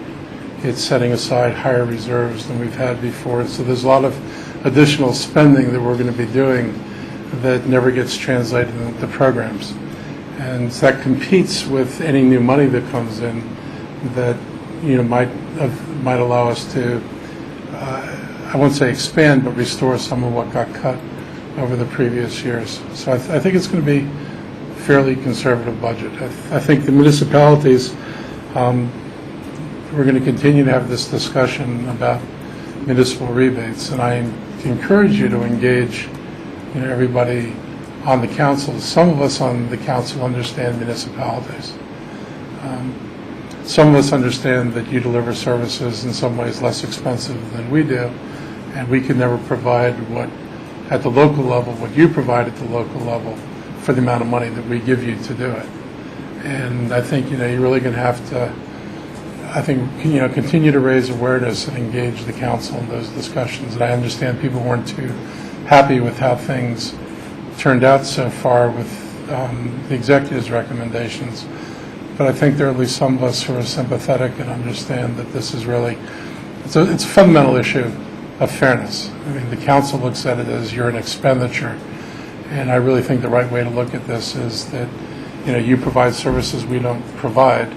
It's setting aside higher reserves than we've had before. So there's a lot of additional spending that we're going to be doing that never gets translated into programs. And so that competes with any new money that comes in that might allow us to, I won't say expand, but restore some of what got cut over the previous years. So I think it's going to be a fairly conservative budget. I think the municipalities, we're going to continue to have this discussion about municipal rebates, and I encourage you to engage everybody on the council. Some of us on the council understand municipalities. Some of us understand that you deliver services in some ways less expensive than we do, and we can never provide at the local level, what you provide at the local level for the amount of money that we give you to do it. And I think, you're really going to have to, continue to raise awareness and engage the council in those discussions. And I understand people weren't too happy with how things turned out so far with the executive's recommendations. But I think there are at least some of us who are sympathetic and understand that this is really, it's a fundamental issue of fairness. I mean, the council looks at it as you're an expenditure. And I really think the right way to look at this is that, you provide services we don't provide.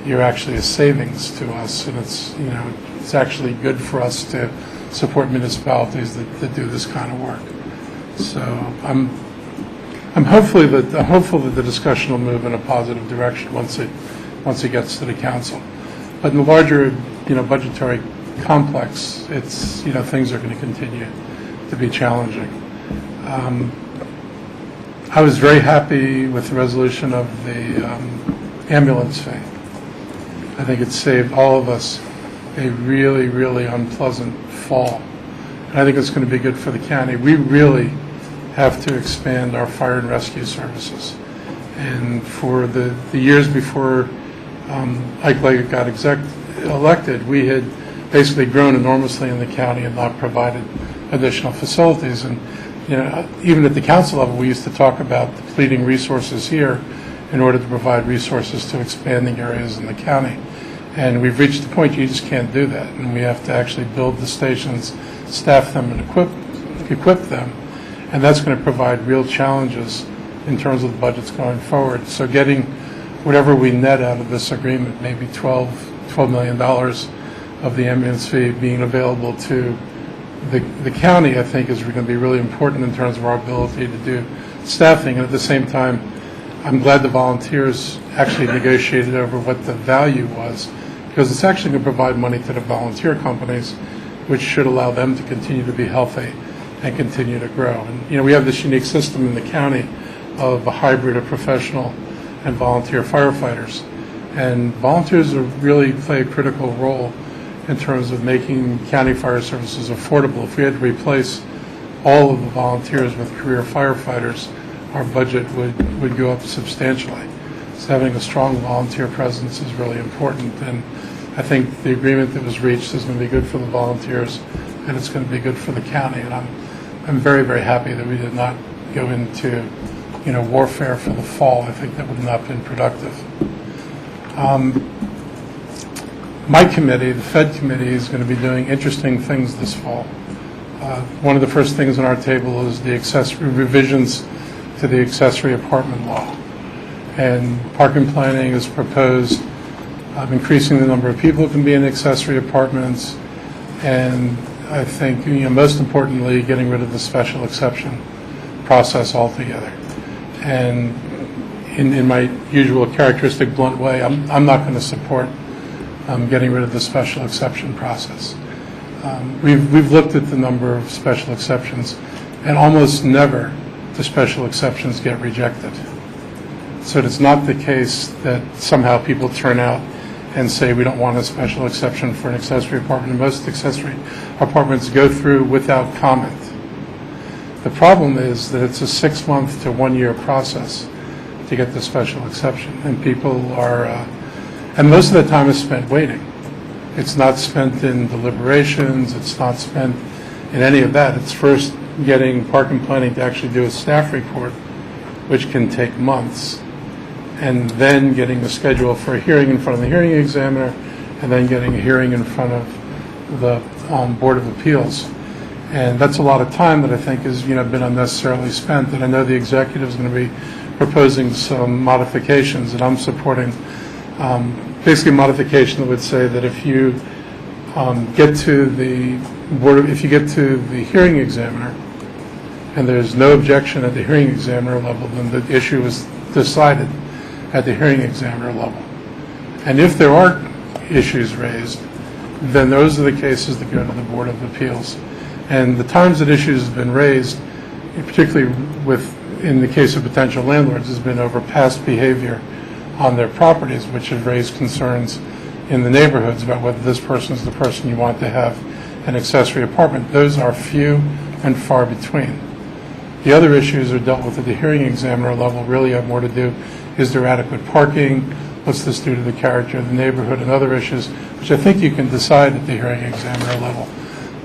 You're actually a savings to us, and it's actually good for us to support municipalities that do this kind of work. So I'm hopeful that the discussion will move in a positive direction once it gets to the council. But in the larger budgetary complex, it's things are going to continue to be challenging. I was very happy with the resolution of the ambulance fee. I think it saved all of us a really, really unpleasant fall. And I think it's going to be good for the county. We really have to expand our fire and rescue services. And for the years before Ike Leggett got elected, we had basically grown enormously in the county and not provided additional facilities. And even at the council level, we used to talk about depleting resources here in order to provide resources to expanding areas in the county. And we've reached the point you just can't do that. And we have to actually build the stations, staff them, and equip them. And that's going to provide real challenges in terms of the budgets going forward. So getting whatever we net out of this agreement, maybe $12 million of the ambulance fee being available to the county, I think is going to be really important in terms of our ability to do staffing. And at the same time, I'm glad the volunteers actually negotiated over what the value was, because it's actually going to provide money to the volunteer companies, which should allow them to continue to be healthy and continue to grow. And we have this unique system in the county of a hybrid of professional and volunteer firefighters. And volunteers really play a critical role in terms of making county fire services affordable. If we had to replace all of the volunteers with career firefighters, our budget would go up substantially. So having a strong volunteer presence is really important. And I think the agreement that was reached is going to be good for the volunteers, and it's going to be good for the county. And I'm very, very happy that we did not go into warfare for the fall. I think that would not have been productive. My committee, the Fed committee, is going to be doing interesting things this fall. One of the first things on our table is the revisions to the accessory apartment law. And Park and Planning has proposed increasing the number of people who can be in accessory apartments, and I think, most importantly, getting rid of the special exception process altogether. And in my usual characteristic blunt way, I'm not going to support getting rid of the special exception process. We've looked at the number of special exceptions, and almost never do special exceptions get rejected. So it's not the case that somehow people turn out and say we don't want a special exception for an accessory apartment. And most accessory apartments go through without comment. The problem is that it's a 6-month to 1-year process to get the special exception, and people are, and most of the time is spent waiting. It's not spent in deliberations, it's not spent in any of that. It's first getting Park and Planning to actually do a staff report, which can take months, and then getting the schedule for a hearing in front of the hearing examiner, and then getting a hearing in front of the Board of Appeals. And that's a lot of time that I think has been unnecessarily spent. And I know the executive is going to be proposing some modifications, and I'm supporting basically a modification that would say that if you get to the hearing examiner and there's no objection at the hearing examiner level, then the issue is decided at the hearing examiner level. And if there are issues raised, then those are the cases that go to the Board of Appeals. And the times that issues have been raised, particularly in the case of potential landlords, has been over past behavior on their properties, which have raised concerns in the neighborhoods about whether this person is the person you want to have an accessory apartment. Those are few and far between. The other issues are dealt with at the hearing examiner level, really have more to do, is there adequate parking, what's this do to the character of the neighborhood, and other issues, which I think you can decide at the hearing examiner level.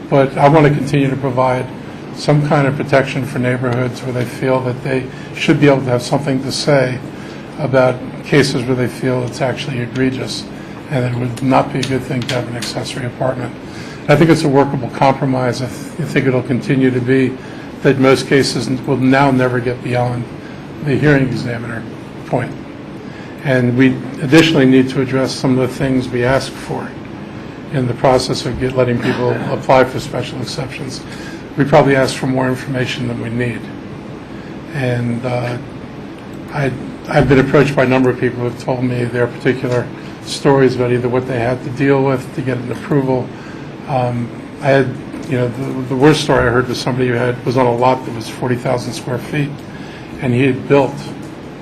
But I want to continue to provide some kind of protection for neighborhoods where they feel that they should be able to have something to say about cases where they feel it's actually egregious and it would not be a good thing to have an accessory apartment. I think it's a workable compromise. I think it'll continue to be that most cases will now never get beyond the hearing examiner point. And we additionally need to address some of the things we ask for in the process of letting people apply for special exceptions. We probably ask for more information than we need. And I've been approached by a number of people who have told me their particular stories about either what they had to deal with to get an approval. I had, the worst story I heard was somebody who was on a lot that was 40,000 square feet, and he had built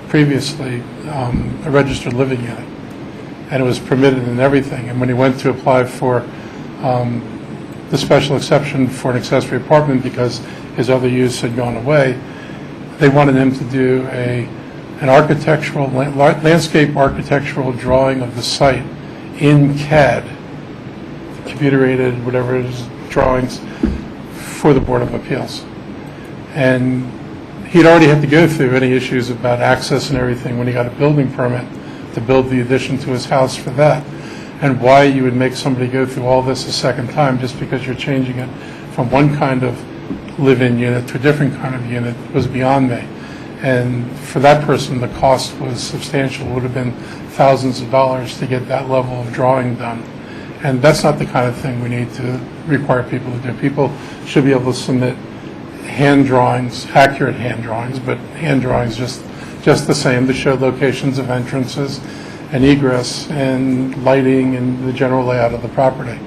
previously a registered living unit, and it was permitted and everything. And when he went to apply for the special exception for an accessory apartment because his other use had gone away, they wanted him to do an architectural, landscape architectural drawing of the site in CAD, computer-aided, whatever it is, drawings for the Board of Appeals. And he'd already had to go through any issues about access and everything when he got a building permit to build the addition to his house for that. And why you would make somebody go through all this a second time just because you're changing it from one kind of live-in unit to a different kind of unit was beyond me. And for that person, the cost was substantial. It would have been thousands of dollars to get that level of drawing done. And that's not the kind of thing we need to require people to do. People should be able to submit hand drawings, accurate hand drawings, but hand drawings just the same to show locations of entrances and egress and lighting and the general layout of the property.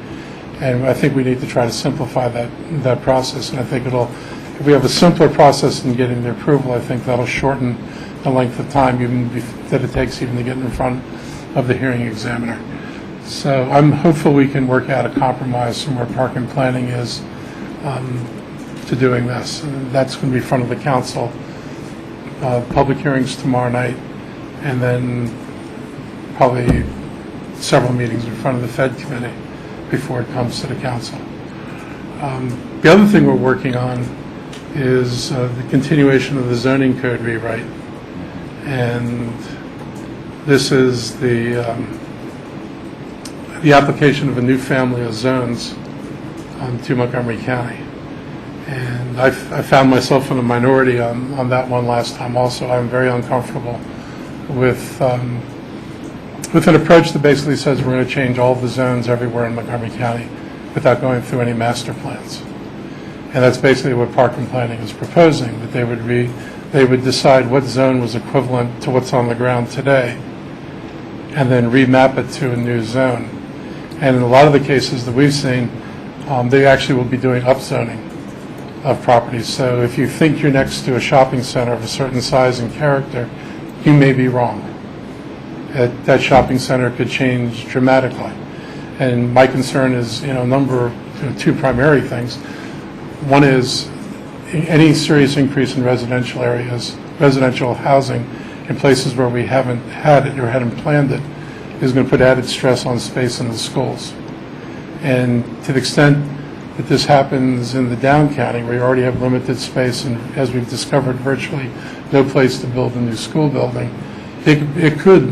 And I think we need to try to simplify that process. And I think if we have a simpler process in getting the approval, I think that'll shorten the length of time that it takes even to get in front of the hearing examiner. So I'm hopeful we can work out a compromise from where Park and Planning is to doing this. And that's going to be in front of the council. Public hearings tomorrow night, and then probably several meetings in front of the Fed committee before it comes to the council. The other thing we're working on is the continuation of the zoning code rewrite. And this is the application of a new family of zones to Montgomery County. And I found myself in a minority on that one last time also. I'm very uncomfortable with an approach that basically says we're going to change all the zones everywhere in Montgomery County without going through any master plans. And that's basically what Park and Planning is proposing, that they would decide what zone was equivalent to what's on the ground today and then remap it to a new zone. And in a lot of the cases that we've seen, they actually will be doing upzoning of properties. So if you think you're next to a shopping center of a certain size and character, you may be wrong. that shopping center could change dramatically. And my concern is, two primary things. One is any serious increase in residential areas, residential housing in places where we haven't had it or hadn't planned it, is going to put added stress on space in the schools. And to the extent that this happens in the down county, where you already have limited space and, as we've discovered, virtually no place to build a new school building, it could,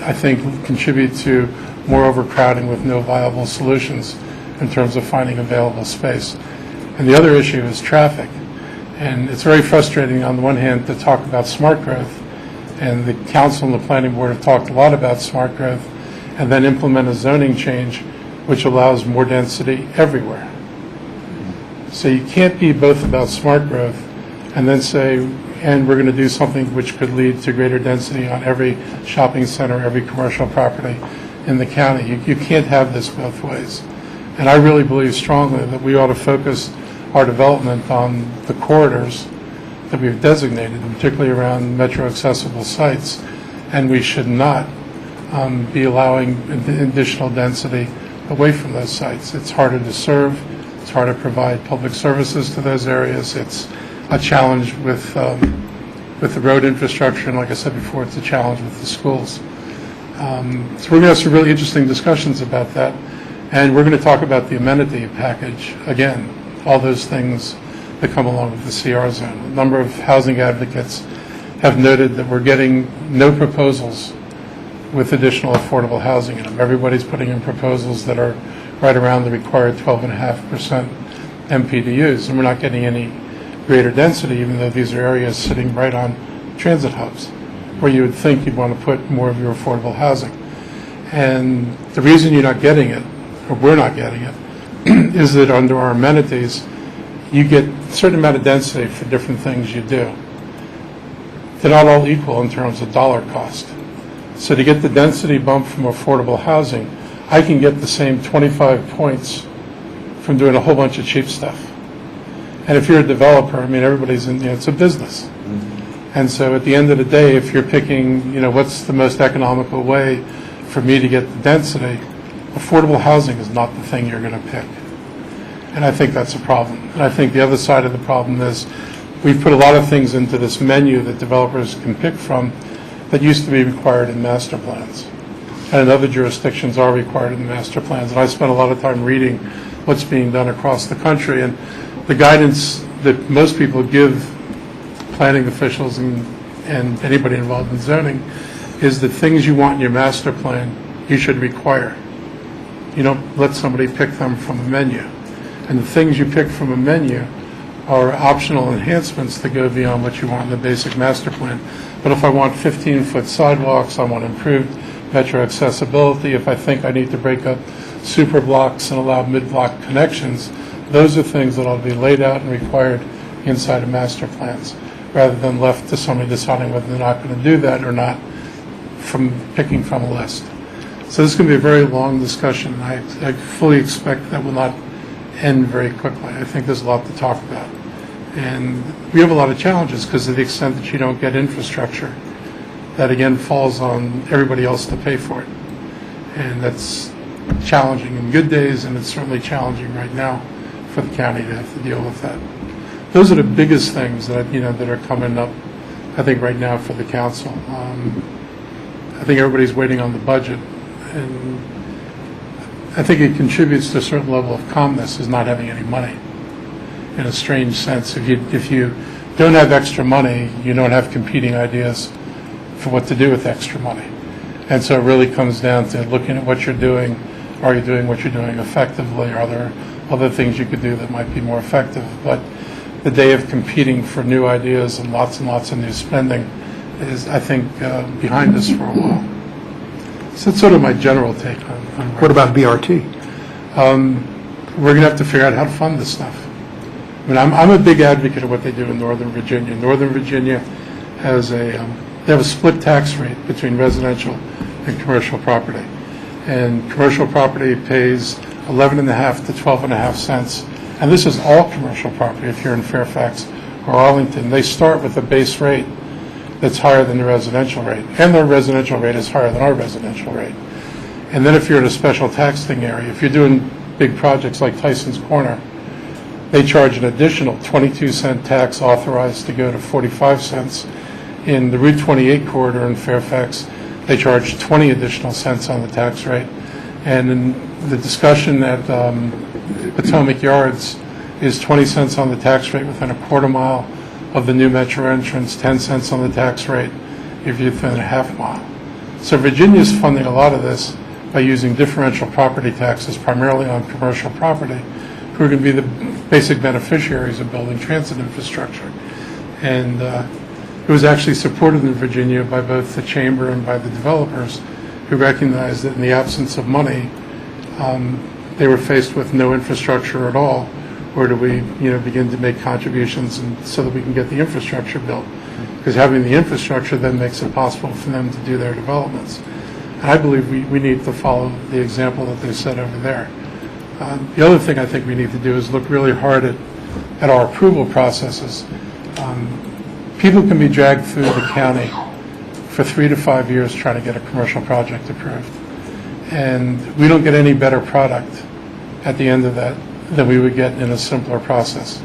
I think, contribute to more overcrowding with no viable solutions in terms of finding available space. And the other issue is traffic. And it's very frustrating, on the one hand, to talk about smart growth, and the council and the planning board have talked a lot about smart growth, and then implement a zoning change which allows more density everywhere. So you can't be both about smart growth and then say, and we're going to do something which could lead to greater density on every shopping center, every commercial property in the county. You can't have this both ways. And I really believe strongly that we ought to focus our development on the corridors that we've designated, particularly around metro accessible sites, and we should not be allowing additional density away from those sites. It's harder to serve, it's harder to provide public services to those areas, it's a challenge with the road infrastructure, and like I said before, it's a challenge with the schools. So we're going to have some really interesting discussions about that, and we're going to talk about the amenity package again, all those things that come along with the CR zone. A number of housing advocates have noted that we're getting no proposals with additional affordable housing in them. Everybody's putting in proposals that are right around the required 12.5% MPDUs, and we're not getting any greater density, even though these are areas sitting right on transit hubs, where you would think you'd want to put more of your affordable housing. And the reason you're not getting it, or we're not getting it, is that under our amenities, you get a certain amount of density for different things you do. They're not all equal in terms of dollar cost. So to get the density bump from affordable housing, I can get the same 25 points from doing a whole bunch of cheap stuff. And if you're a developer, I mean, everybody's in, it's a business. And so at the end of the day, if you're picking, what's the most economical way for me to get the density, affordable housing is not the thing you're going to pick. And I think that's a problem. And I think the other side of the problem is we've put a lot of things into this menu that developers can pick from that used to be required in master plans. And in other jurisdictions are required in master plans. And I spent a lot of time reading what's being done across the country. And the guidance that most people give planning officials and anybody involved in zoning is that things you want in your master plan, you should require. You don't let somebody pick them from a menu. And the things you pick from a menu are optional enhancements that go beyond what you want in the basic master plan. But if I want 15-foot sidewalks, I want improved metro accessibility, if I think I need to break up super blocks and allow mid-block connections, those are things that ought to be laid out and required inside of master plans, rather than left to somebody deciding whether they're not going to do that or not from picking from a list. So this is going to be a very long discussion. I fully expect that will not end very quickly. I think there's a lot to talk about. And we have a lot of challenges because of the extent that you don't get infrastructure, that again falls on everybody else to pay for it. And that's challenging in good days, and it's certainly challenging right now for the county to have to deal with that. Those are the biggest things that that are coming up, I think, right now for the council. I think everybody's waiting on the budget, and I think it contributes to a certain level of calmness is not having any money. In a strange sense, if you don't have extra money, you don't have competing ideas for what to do with extra money. And so it really comes down to looking at what you're doing. Are you doing what you're doing effectively? Are there other things you could do that might be more effective? But the day of competing for new ideas and lots of new spending is, I think, behind us for a while. So that's sort of my general take on what about BRT? We're going to have to figure out how to fund this stuff. I mean, I'm a big advocate of what they do in Northern Virginia. Northern Virginia has they have a split tax rate between residential and commercial property. And commercial property pays 11.5 to 12.5 cents. And this is all commercial property if you're in Fairfax or Arlington. They start with a base rate that's higher than the residential rate, and their residential rate is higher than our residential rate. And then if you're in a special taxing area, if you're doing big projects like Tyson's Corner, they charge an additional 22-cent tax authorized to go to 45 cents. In the Route 28 corridor in Fairfax, they charge 20 additional cents on the tax rate. And in the discussion at Potomac Yards is 20 cents on the tax rate within a quarter mile of the new metro entrance, 10 cents on the tax rate if you're within a half mile. So Virginia's funding a lot of this by using differential property taxes, primarily on commercial property, who are going to be the basic beneficiaries of building transit infrastructure. And it was actually supported in Virginia by both the chamber and by the developers, who recognized that in the absence of money, they were faced with no infrastructure at all. Where do we, begin to make contributions so that we can get the infrastructure built? Because having the infrastructure then makes it possible for them to do their developments. And I believe we need to follow the example that they set over there. The other thing I think we need to do is look really hard at our approval processes. People can be dragged through the county for 3 to 5 years trying to get a commercial project approved. And we don't get any better product at the end of that than we would get in a simpler process.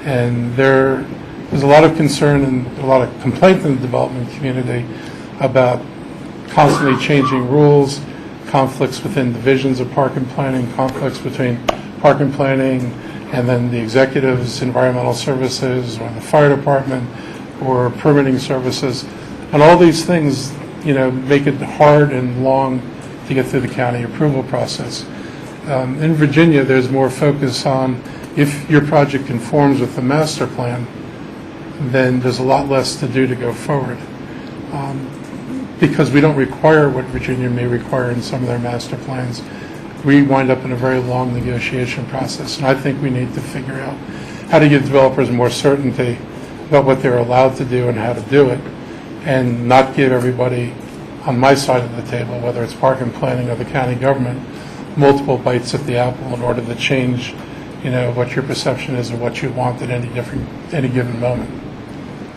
And there's a lot of concern and a lot of complaint in the development community about constantly changing rules, conflicts within divisions of park and planning, conflicts between park and planning and then the executives, environmental services, or the fire department, or permitting services. And all these things, make it hard and long to get through the county approval process. In Virginia, there's more focus on if your project conforms with the master plan, then there's a lot less to do to go forward. Because we don't require what Virginia may require in some of their master plans, we wind up in a very long negotiation process. And I think we need to figure out how to give developers more certainty about what they're allowed to do and how to do it, and not give everybody on my side of the table, whether it's park and planning or the county government, multiple bites at the apple in order to change, what your perception is of what you want at any given moment.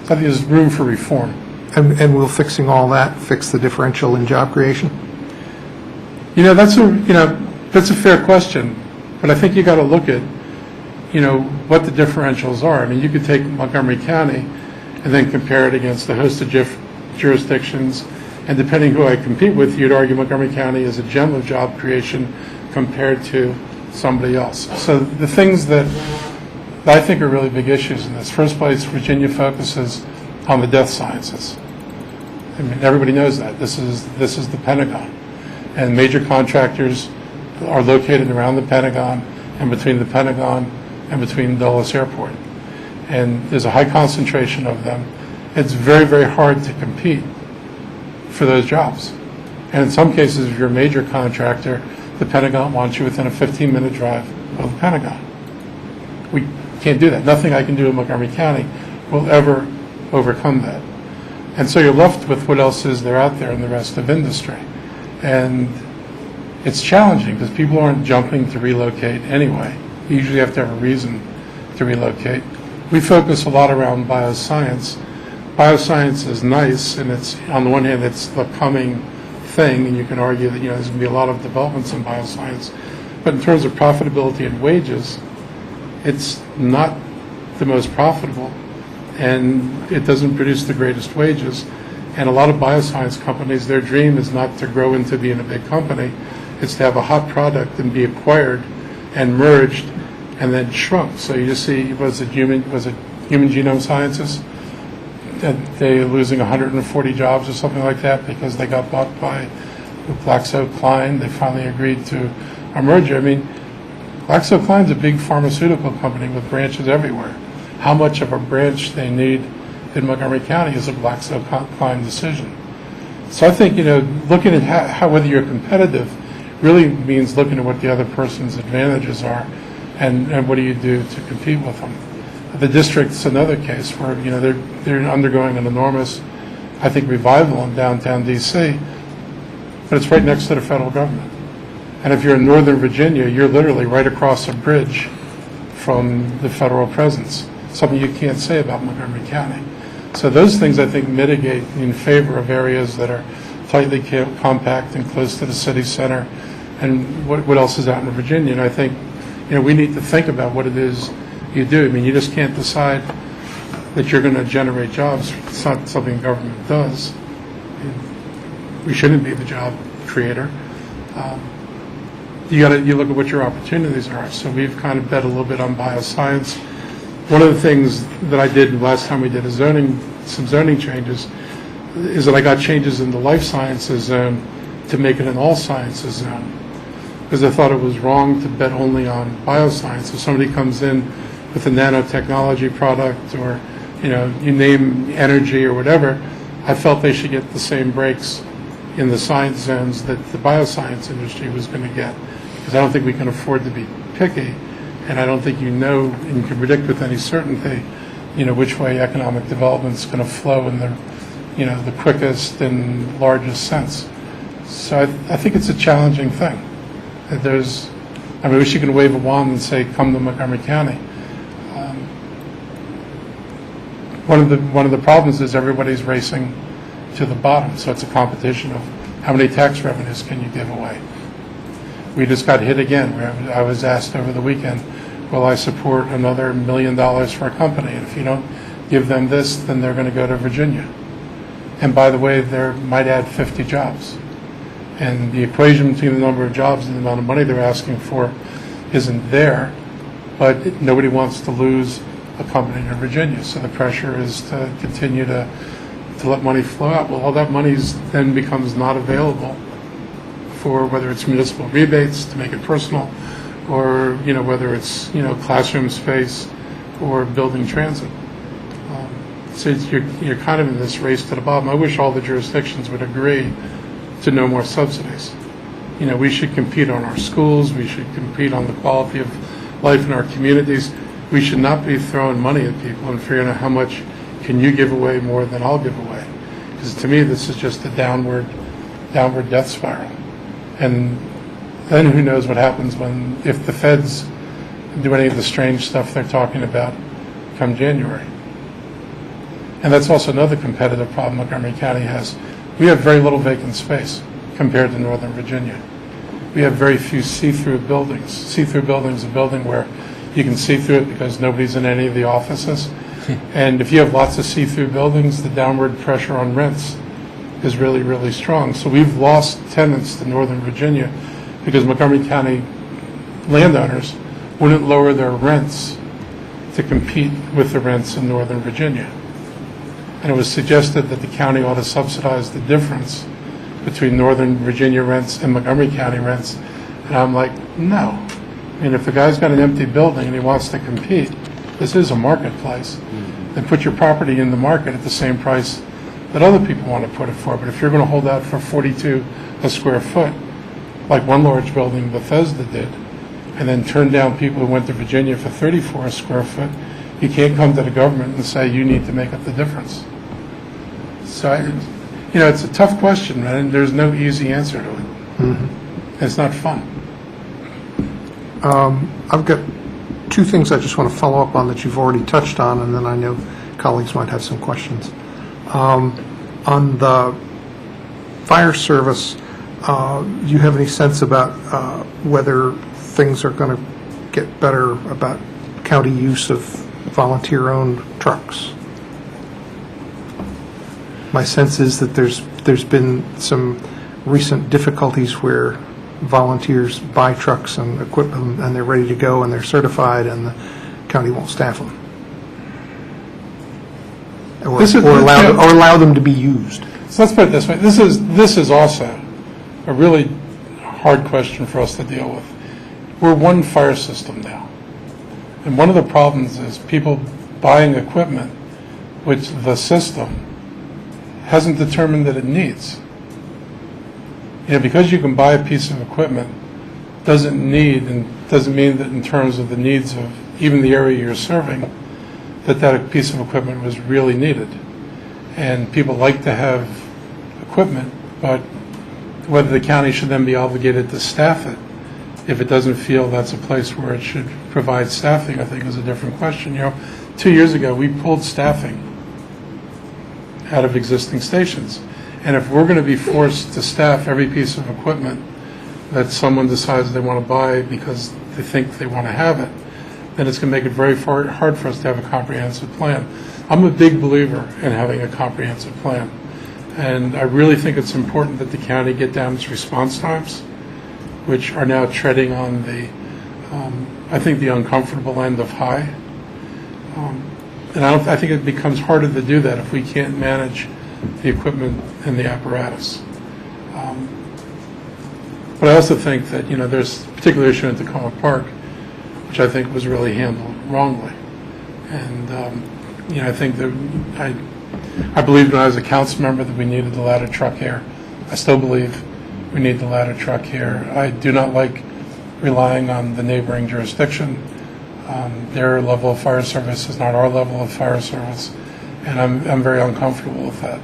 So I think there's room for reform. And will fixing all that fix the differential in job creation? That's a fair question, but I think you got to look at, what the differentials are. I mean, you could take Montgomery County and then compare it against a host of jurisdictions, and depending who I compete with, you'd argue Montgomery County is a gem of job creation compared to somebody else. So the things that I think are really big issues in this. First place, Virginia focuses on the death sciences. I mean, everybody knows that. This is the Pentagon. And major contractors are located around the Pentagon and between the Pentagon and between Dulles Airport. And there's a high concentration of them. It's very, very hard to compete for those jobs. And in some cases, if you're a major contractor, the Pentagon wants you within a 15-minute drive of the Pentagon. We can't do that. Nothing I can do in Montgomery County will ever overcome that. And so you're left with what else is there out there in the rest of industry. And it's challenging because people aren't jumping to relocate anyway. You usually have to have a reason to relocate. We focus a lot around bioscience. Bioscience is nice, and it's, on the one hand, it's the coming thing, and you can argue that there's going to be a lot of developments in bioscience. But in terms of profitability and wages, it's not the most profitable, and it doesn't produce the greatest wages. And a lot of bioscience companies, their dream is not to grow into being a big company. It's to have a hot product and be acquired and merged and then shrunk. So you just see, was it Human Genome Sciences? They're losing 140 jobs or something like that because they got bought by GlaxoSmithKline. They finally agreed to a merger. I mean, GlaxoSmithKline's a big pharmaceutical company with branches everywhere. How much of a branch they need in Montgomery County is a GlaxoSmithKline decision. So I think, looking at how whether you're competitive really means looking at what the other person's advantages are and what do you do to compete with them. The district's another case where, they're undergoing an enormous, I think, revival in downtown D.C., but it's right next to the federal government. And if you're in Northern Virginia, you're literally right across a bridge from the federal presence, something you can't say about Montgomery County. So those things, I think, mitigate in favor of areas that are tightly compact and close to the city center. And what else is out in Virginia? And I think, we need to think about what it is you do. I mean, you just can't decide that you're going to generate jobs. It's not something government does. We shouldn't be the job creator. You look at what your opportunities are. So we've kind of bet a little bit on bioscience. One of the things that I did last time we did some zoning changes is that I got changes in the life sciences zone to make it an all sciences zone. Because I thought it was wrong to bet only on bioscience. If somebody comes in with a nanotechnology product or, you name energy or whatever, I felt they should get the same breaks in the science zones that the bioscience industry was going to get. Because I don't think we can afford to be picky, and I don't think and can predict with any certainty, which way economic development is going to flow in the quickest and largest sense. So I think it's a challenging thing. I wish you could wave a wand and say, come to Montgomery County. One of the problems is everybody's racing to the bottom, so it's a competition of how many tax revenues can you give away. We just got hit again. I was asked over the weekend, will I support another $1 million for a company? And if you don't give them this, then they're going to go to Virginia. And by the way, they might add 50 jobs. And the equation between the number of jobs and the amount of money they're asking for isn't there, but nobody wants to lose a company in Virginia. So the pressure is to continue to let money flow out. Well, all that money then becomes not available for whether it's municipal rebates to make it personal, or whether it's classroom space or building transit. So you're kind of in this race to the bottom. I wish all the jurisdictions would agree to no more subsidies. We should compete on our schools. We should compete on the quality of life in our communities. We should not be throwing money at people and figuring out how much can you give away more than I'll give away. Because to me, this is just a downward death spiral. And then who knows what happens if the feds do any of the strange stuff they're talking about come January. And that's also another competitive problem Montgomery County has. We have very little vacant space compared to Northern Virginia. We have very few see-through buildings. See-through building is a building where you can see through it because nobody's in any of the offices. And if you have lots of see-through buildings, the downward pressure on rents is really, really strong. So we've lost tenants to Northern Virginia because Montgomery County landowners wouldn't lower their rents to compete with the rents in Northern Virginia. And it was suggested that the county ought to subsidize the difference between Northern Virginia rents and Montgomery County rents. And I'm like, no. I mean, if the guy's got an empty building and he wants to compete, this is a marketplace. Then put your property in the market at the same price that other people want to put it for. But if you're going to hold out for 42 a square foot, like one large building Bethesda did, and then turn down people who went to Virginia for 34 a square foot, you can't come to the government and say you need to make up the difference. So, it's a tough question, man, and there's no easy answer to it. Mm-hmm. It's not fun. I've got two things I just want to follow up on that you've already touched on, and then I know colleagues might have some questions. On the fire service, do you have any sense about whether things are going to get better about county use of volunteer-owned trucks? My sense is that there's been some recent difficulties where volunteers buy trucks and equip them, and they're ready to go, and they're certified, and the county won't staff them. Or allow them to be used. So let's put it this way. This is also a really hard question for us to deal with. We're one fire system now. And one of the problems is people buying equipment which the system hasn't determined that it needs. Because you can buy a piece of equipment doesn't mean that in terms of the needs of even the area you're serving, that piece of equipment was really needed. And people like to have equipment, but whether the county should then be obligated to staff it, if it doesn't feel that's a place where it should provide staffing, I think is a different question. 2 years ago, we pulled staffing out of existing stations. And if we're going to be forced to staff every piece of equipment that someone decides they want to buy because they think they want to have it, then it's going to make it very hard for us to have a comprehensive plan. I'm a big believer in having a comprehensive plan. And I really think it's important that the county get down its response times, which are now treading on the, I think, the uncomfortable end of high. And I think it becomes harder to do that if we can't manage the equipment and the apparatus. But I also think that, there's a particular issue in Tacoma Park, which I think was really handled wrongly. And, I think that I believed when I was a council member that we needed the ladder truck here. I still believe we need the ladder truck here. I do not like relying on the neighboring jurisdiction. Their level of fire service is not our level of fire service, and I'm very uncomfortable with that.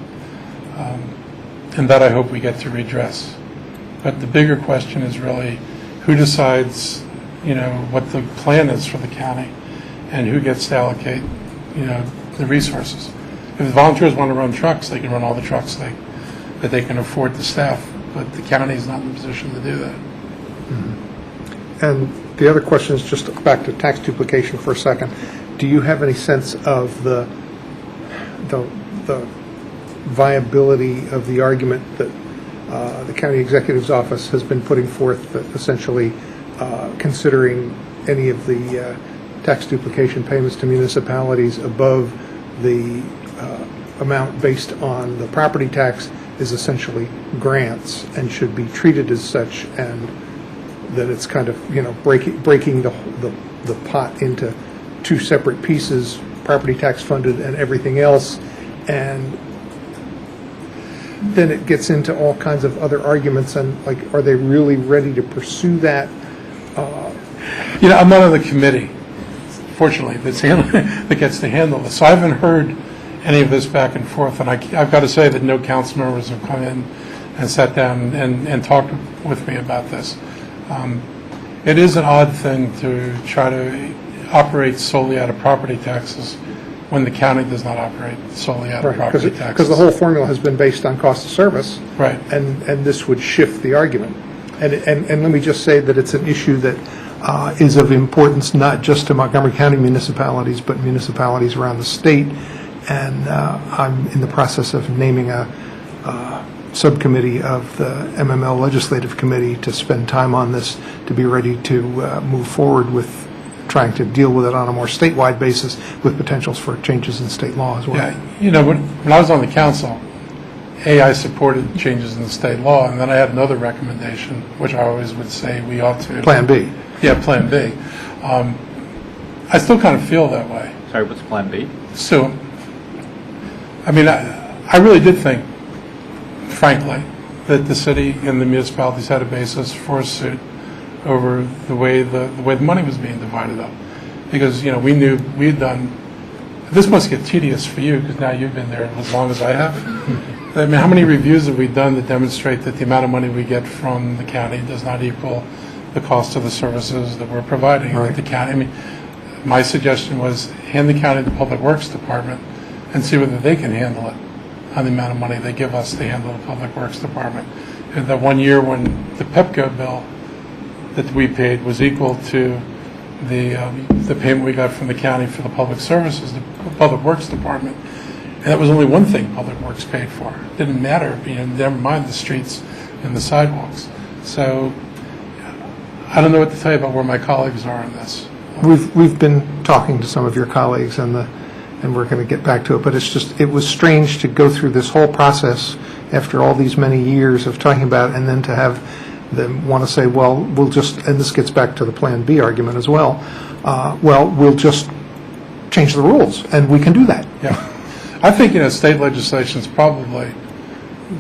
And that I hope we get to redress. But the bigger question is really who decides, what the plan is for the county and who gets to allocate, the resources. If the volunteers want to run trucks, they can run all the trucks that they can afford to staff, but the county is not in a position to do that. Mm-hmm. And the other question is just back to tax duplication for a second. Do you have any sense of the viability of the argument that the county executive's office has been putting forth, that essentially considering any of the tax duplication payments to municipalities above the amount based on the property tax is essentially grants and should be treated as such, and that it's kind of, breaking the pot into two separate pieces, property tax funded and everything else, and then it gets into all kinds of other arguments, and are they really ready to pursue that? I'm not on the committee, fortunately, that gets to handle this. So I haven't heard any of this back and forth, and I've got to say that no council members have come in and sat down and talked with me about this. It is an odd thing to try to operate solely out of property taxes when the county does not operate solely out of property taxes. Because the whole formula has been based on cost of service. Right. And this would shift the argument. And let me just say that it's an issue that is of importance not just to Montgomery County municipalities, but municipalities around the state. And I'm in the process of naming a subcommittee of the MML Legislative Committee to spend time on this, to be ready to move forward with trying to deal with it on a more statewide basis with potentials for changes in state law as well. Yeah, when I was on the council, I supported changes in the state law, and then I had another recommendation, which I always would say we ought to. Plan B. Yeah, Plan B. I still kind of feel that way. Sorry, what's Plan B? So, I really did think, frankly, that the city and the municipalities had a basis for a suit over the way the money was being divided up, because we knew we had done. This must get tedious for you because now you've been there as long as I have. How many reviews have we done that demonstrate that the amount of money we get from the county does not equal the cost of the services that we're providing? Right. The county. My suggestion was hand the county the Public Works Department and see whether they can handle it on the amount of money they give us to handle the Public Works Department. And that 1 year when the PEPCO bill that we paid was equal to the payment we got from the county for the public services, the Public Works Department. And that was only one thing Public Works paid for. It didn't matter, never mind the streets and the sidewalks. So I don't know what to tell you about where my colleagues are on this. We've been talking to some of your colleagues, and we're going to get back to it, but it was strange to go through this whole process after all these many years of talking about it, and then to have them want to say, well, we'll just, and this gets back to the Plan B argument as well, we'll just change the rules, and we can do that. Yeah. I think, state legislation is probably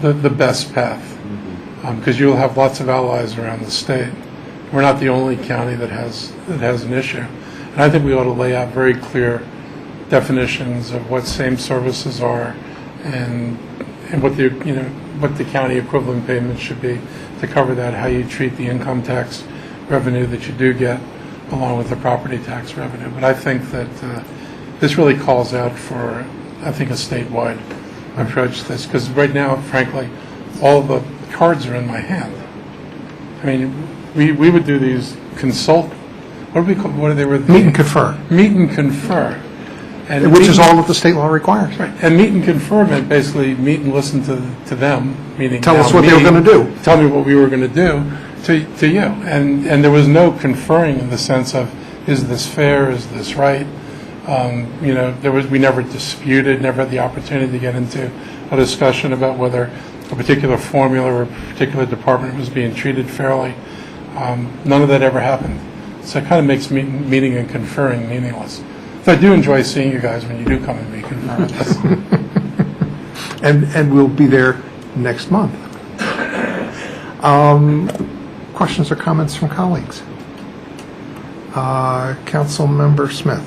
the best path, because you'll have lots of allies around the state. We're not the only county that has an issue. And I think we ought to lay out very clear definitions of what same services are and what the county equivalent payments should be to cover that, how you treat the income tax revenue that you do get along with the property tax revenue. But I think that this really calls out for, a statewide approach this, because right now, frankly, all the cards are in my hand. I mean, we would do these what do we call, what are they? Meet and confer. Meet and confer. And Which is all that the state law requires. Right. And meet and confer meant basically meet and listen to them, meaning Tell us what they were going to do. Tell me what we were going to do to you. And there was no conferring in the sense of, is this fair, is this right? We never disputed, never had the opportunity to get into a discussion about whether a particular formula or a particular department was being treated fairly. None of that ever happened. So it kind of makes meeting and conferring meaningless. So I do enjoy seeing you guys when you do come and meet and confer with us. And we'll be there next month. Questions or comments from colleagues? Councilmember Smith.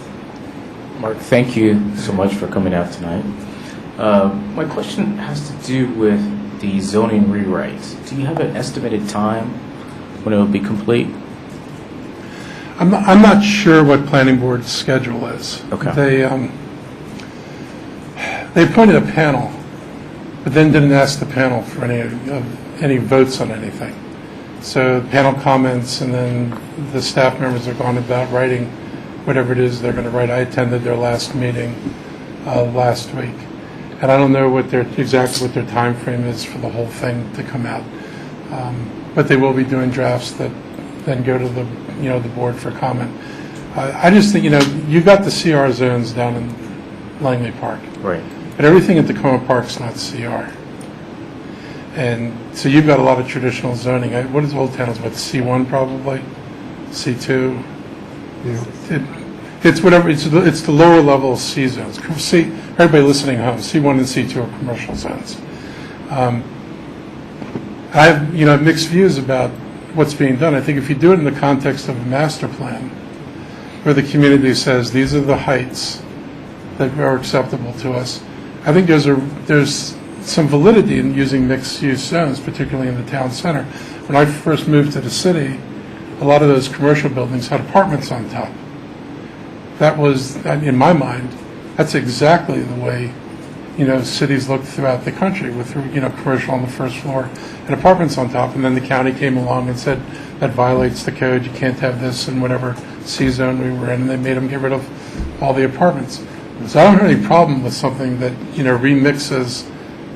Mark, thank you so much for coming out tonight. My question has to do with the zoning rewrites. Do you have an estimated time when it will be complete? I'm not sure what planning board's schedule is. Okay. They appointed a panel, but then didn't ask the panel for any votes on anything. So panel comments, and then the staff members are going about writing whatever it is they're going to write. I attended their last meeting last week, and I don't know exactly what their time frame is for the whole thing to come out. But they will be doing drafts that then go to the board for comment. I just think you've got the CR zones down in Langley Park, right? But everything at Tacoma Park's not CR, and so you've got a lot of traditional zoning. What is Old Town? What, C1 probably, C2? It's whatever. It's the lower level C zones. Everybody listening home, C1 and C2 are commercial zones. I have mixed views about what's being done. I think if you do it in the context of a master plan, where the community says these are the heights that are acceptable to us, I think there's some validity in using mixed-use zones, particularly in the town center. When I first moved to the city, a lot of those commercial buildings had apartments on top. That was, in my mind, that's exactly the way cities look throughout the country, with commercial on the first floor and apartments on top. And then the county came along and said that violates the code. You can't have this in whatever C zone we were in, and they made them get rid of all the apartments. So I don't have any problem with something that remixes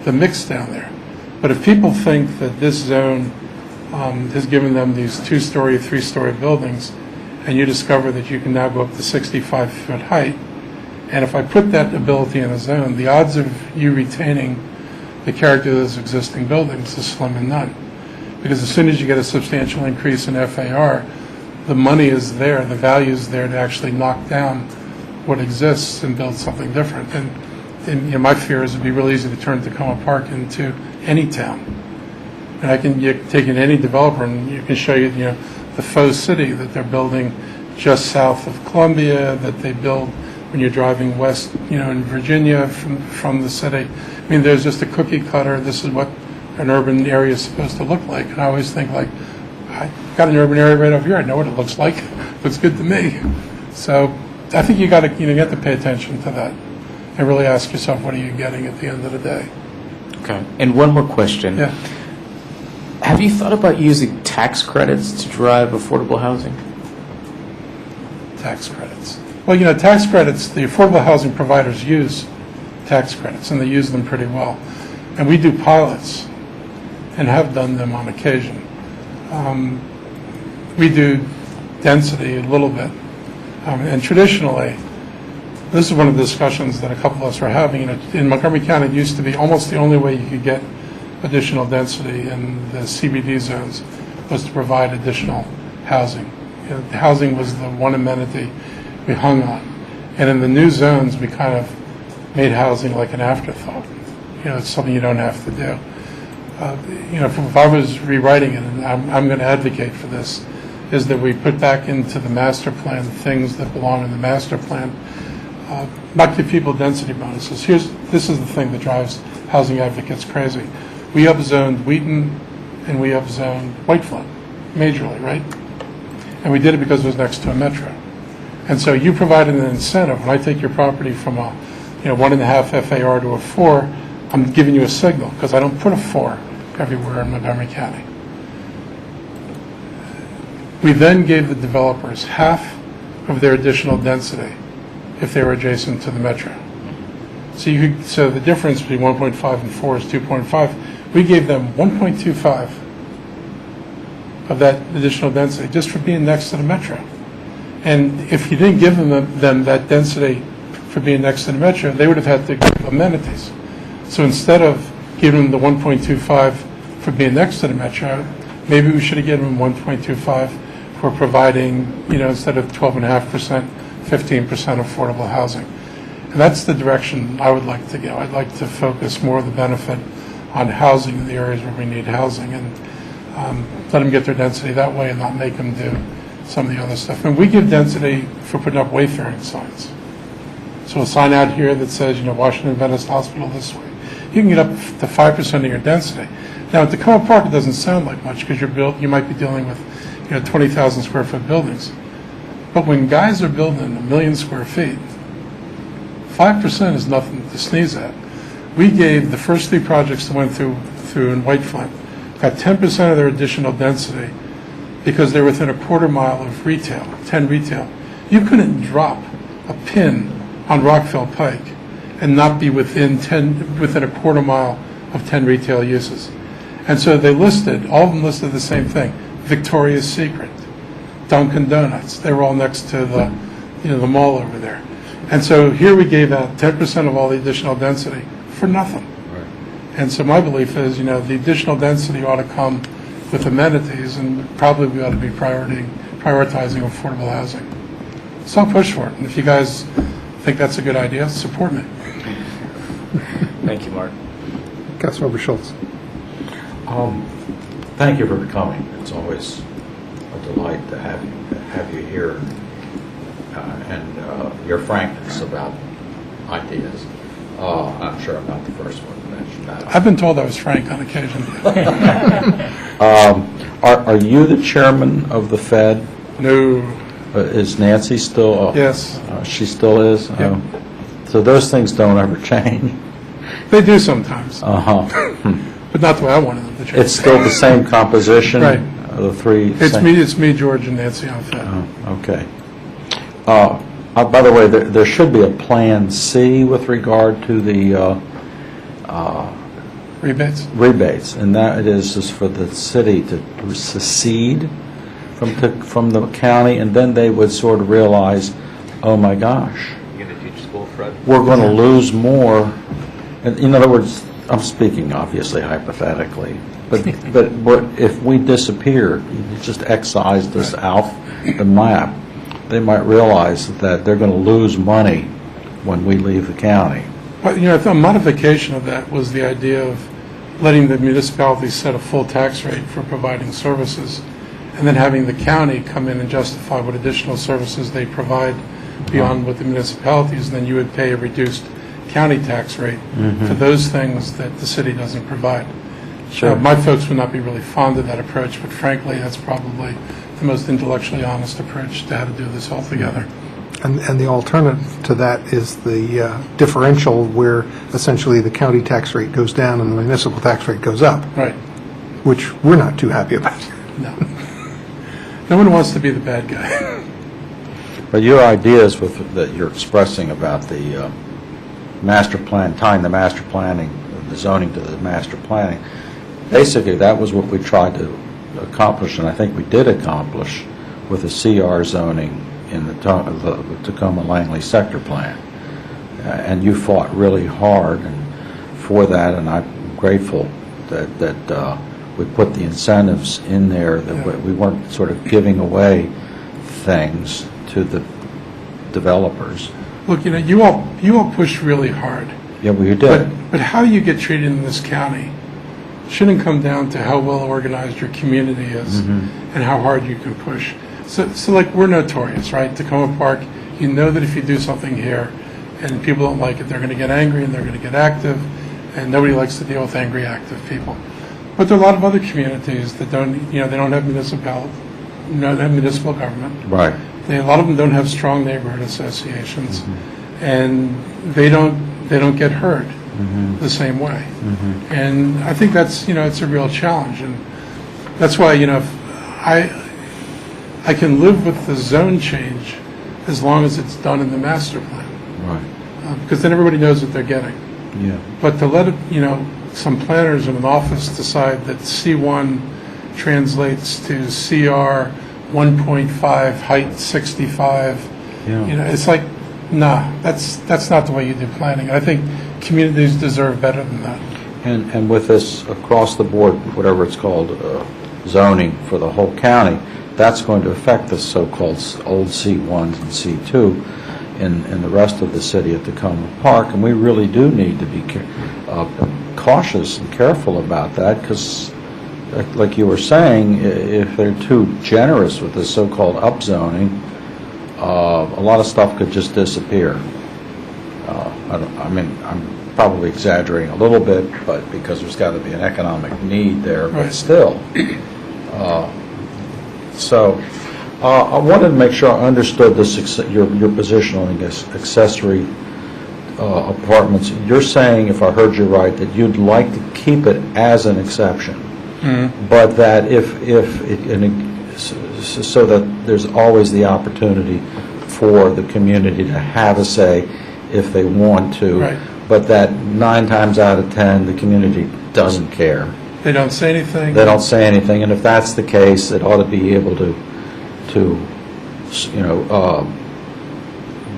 the mix down there. But if people think that this zone has given them these 2-story, 3-story buildings, and you discover that you can now go up to 65-foot height, and if I put that ability in a zone, the odds of you retaining the character of those existing buildings is slim and none. Because as soon as you get a substantial increase in FAR, the money is there, the value is there to actually knock down what exists and build something different. And my fear is it'd be really easy to turn Tacoma Park into any town. And you can take in any developer and you can show you, the faux city that they're building just south of Columbia, that they build when you're driving west, in Virginia from the city. I mean, there's just a cookie cutter. This is what an urban area is supposed to look like. And I always think, I got an urban area right over here. I know what it looks like. Looks good to me. So I think you got to pay attention to that and really ask yourself, what are you getting at the end of the day? Okay. And one more question. Yeah. Have you thought about using tax credits to drive affordable housing? Tax credits. Well, tax credits, the affordable housing providers use tax credits, and they use them pretty well. And we do pilots and have done them on occasion. We do density a little bit. And traditionally, this is one of the discussions that a couple of us were having. In Montgomery County, it used to be almost the only way you could get additional density in the CBD zones was to provide additional housing. Housing was the one amenity we hung on. And in the new zones, we kind of made housing like an afterthought. It's something you don't have to do. If I was rewriting it, and I'm going to advocate for this, is that we put back into the master plan things that belong in the master plan. Not give people density bonuses. This is the thing that drives housing advocates crazy. We upzoned Wheaton and we upzoned Whiteflint, majorly, right? And we did it because it was next to a metro. And so you provided an incentive. When I take your property from a 1.5 FAR to a 4, I'm giving you a signal, because I don't put a 4 everywhere in Montgomery County. We then gave the developers half of their additional density if they were adjacent to the metro. So the difference between 1.5 and 4 is 2.5. We gave them 1.25 of that additional density just for being next to the metro. And if you didn't give them that density for being next to the metro, they would have had to give amenities. So instead of giving them the 1.25 for being next to the metro, maybe we should have given them 1.25 for providing, instead of 12.5%, 15% affordable housing. And that's the direction I would like to go. I'd like to focus more of the benefit on housing in the areas where we need housing, and let them get their density that way and not make them do some of the other stuff. And we give density for putting up wayfaring signs. So a sign out here that says, Washington Adventist Hospital this way. You can get up to 5% of your density. Now at Tacoma Park, it doesn't sound like much because you might be dealing with 20,000 square foot buildings. But when guys are building 1 million square feet, 5% is nothing to sneeze at. We gave the first 3 projects that went through in White Flint, got 10% of their additional density because they're within a quarter mile of retail, 10 retail. You couldn't drop a pin on Rockville Pike and not be within a quarter mile of 10 retail uses. And so they all of them listed the same thing. Victoria's Secret, Dunkin' Donuts, they were all next to the mall over there. And so here we gave out 10% of all the additional density for nothing. Right. And so my belief is, the additional density ought to come with amenities, and probably we ought to be prioritizing affordable housing. So I'll push for it. And if you guys think that's a good idea, support me. Thank you, Mark. Councilmember Schultz. Thank you for coming. It's always a delight to have you here, and your frankness about ideas. I'm sure I'm not the first one to mention that. I've been told I was frank on occasion. Are you the chairman of the Fed? No. Is Nancy still? Yes. She still is? Yep. So those things don't ever change? They do sometimes. Uh-huh. But not the way I wanted them to change. It's still the same composition? Right. The 3? It's me, George, and Nancy on Fed. Okay. By the way, there should be a Plan C with regard to the rebates, and that is for the city to secede from the county, and then they would sort of realize, oh my gosh, You going to teach school, Fred? we're going to lose more. And in other words, I'm speaking obviously hypothetically, but if we disappear, you just excise this off the map, they might realize that they're going to lose money when we leave the county. But, a modification of that was the idea of letting the municipalities set a full tax rate for providing services, and then having the county come in and justify what additional services they provide beyond what the municipalities, and then you would pay a reduced county tax rate for those things that the city doesn't provide. Sure. My folks would not be really fond of that approach, but frankly, that's probably the most intellectually honest approach to how to do this altogether. And the alternative to that is the differential where essentially the county tax rate goes down and the municipal tax rate goes up. Right. Which we're not too happy about. No. No one wants to be the bad guy. But your ideas that you're expressing about the master plan, tying the master planning, the zoning to the master planning, basically that was what we tried to accomplish, and I think we did accomplish with the CR zoning in the Tacoma-Langley sector plan. And you fought really hard for that, and I'm grateful that we put the incentives in there, that we weren't sort of giving away things to the developers. Look, you all pushed really hard. Yeah, well, you did. But how you get treated in this county shouldn't come down to how well organized your community is and how hard you can push. So like, we're notorious, right? Tacoma Park, you know that if you do something here and people don't like it, they're going to get angry and they're going to get active, and nobody likes to deal with angry, active people. But there are a lot of other communities that don't, they don't have municipal government. Right. A lot of them don't have strong neighborhood associations, and they don't get heard. the same way. And I think that's, it's a real challenge. And that's why, I can live with the zone change as long as it's done in the master plan. Right. Because then everybody knows what they're getting. Yeah. But to let it, some planners in an office decide that C1 translates to CR 1.5, height 65, it's like, nah, that's not the way you do planning. I think communities deserve better than that. And with this across the board, whatever it's called, zoning for the whole county, that's going to affect the so-called old C1s and C2 in the rest of the city at Tacoma Park, and we really do need to be cautious and careful about that, because like you were saying, if they're too generous with this so-called upzoning, a lot of stuff could just disappear. I'm probably exaggerating a little bit, but because there's got to be an economic need there, but still. I wanted to make sure I understood this, your position on accessory apartments. You're saying, if I heard you right, that you'd like to keep it as an exception, but that so that there's always the opportunity for the community to have a say if they want to, but that 9 times out of 10 the community doesn't care. They don't say anything. They don't say anything, and if that's the case, it ought to be able to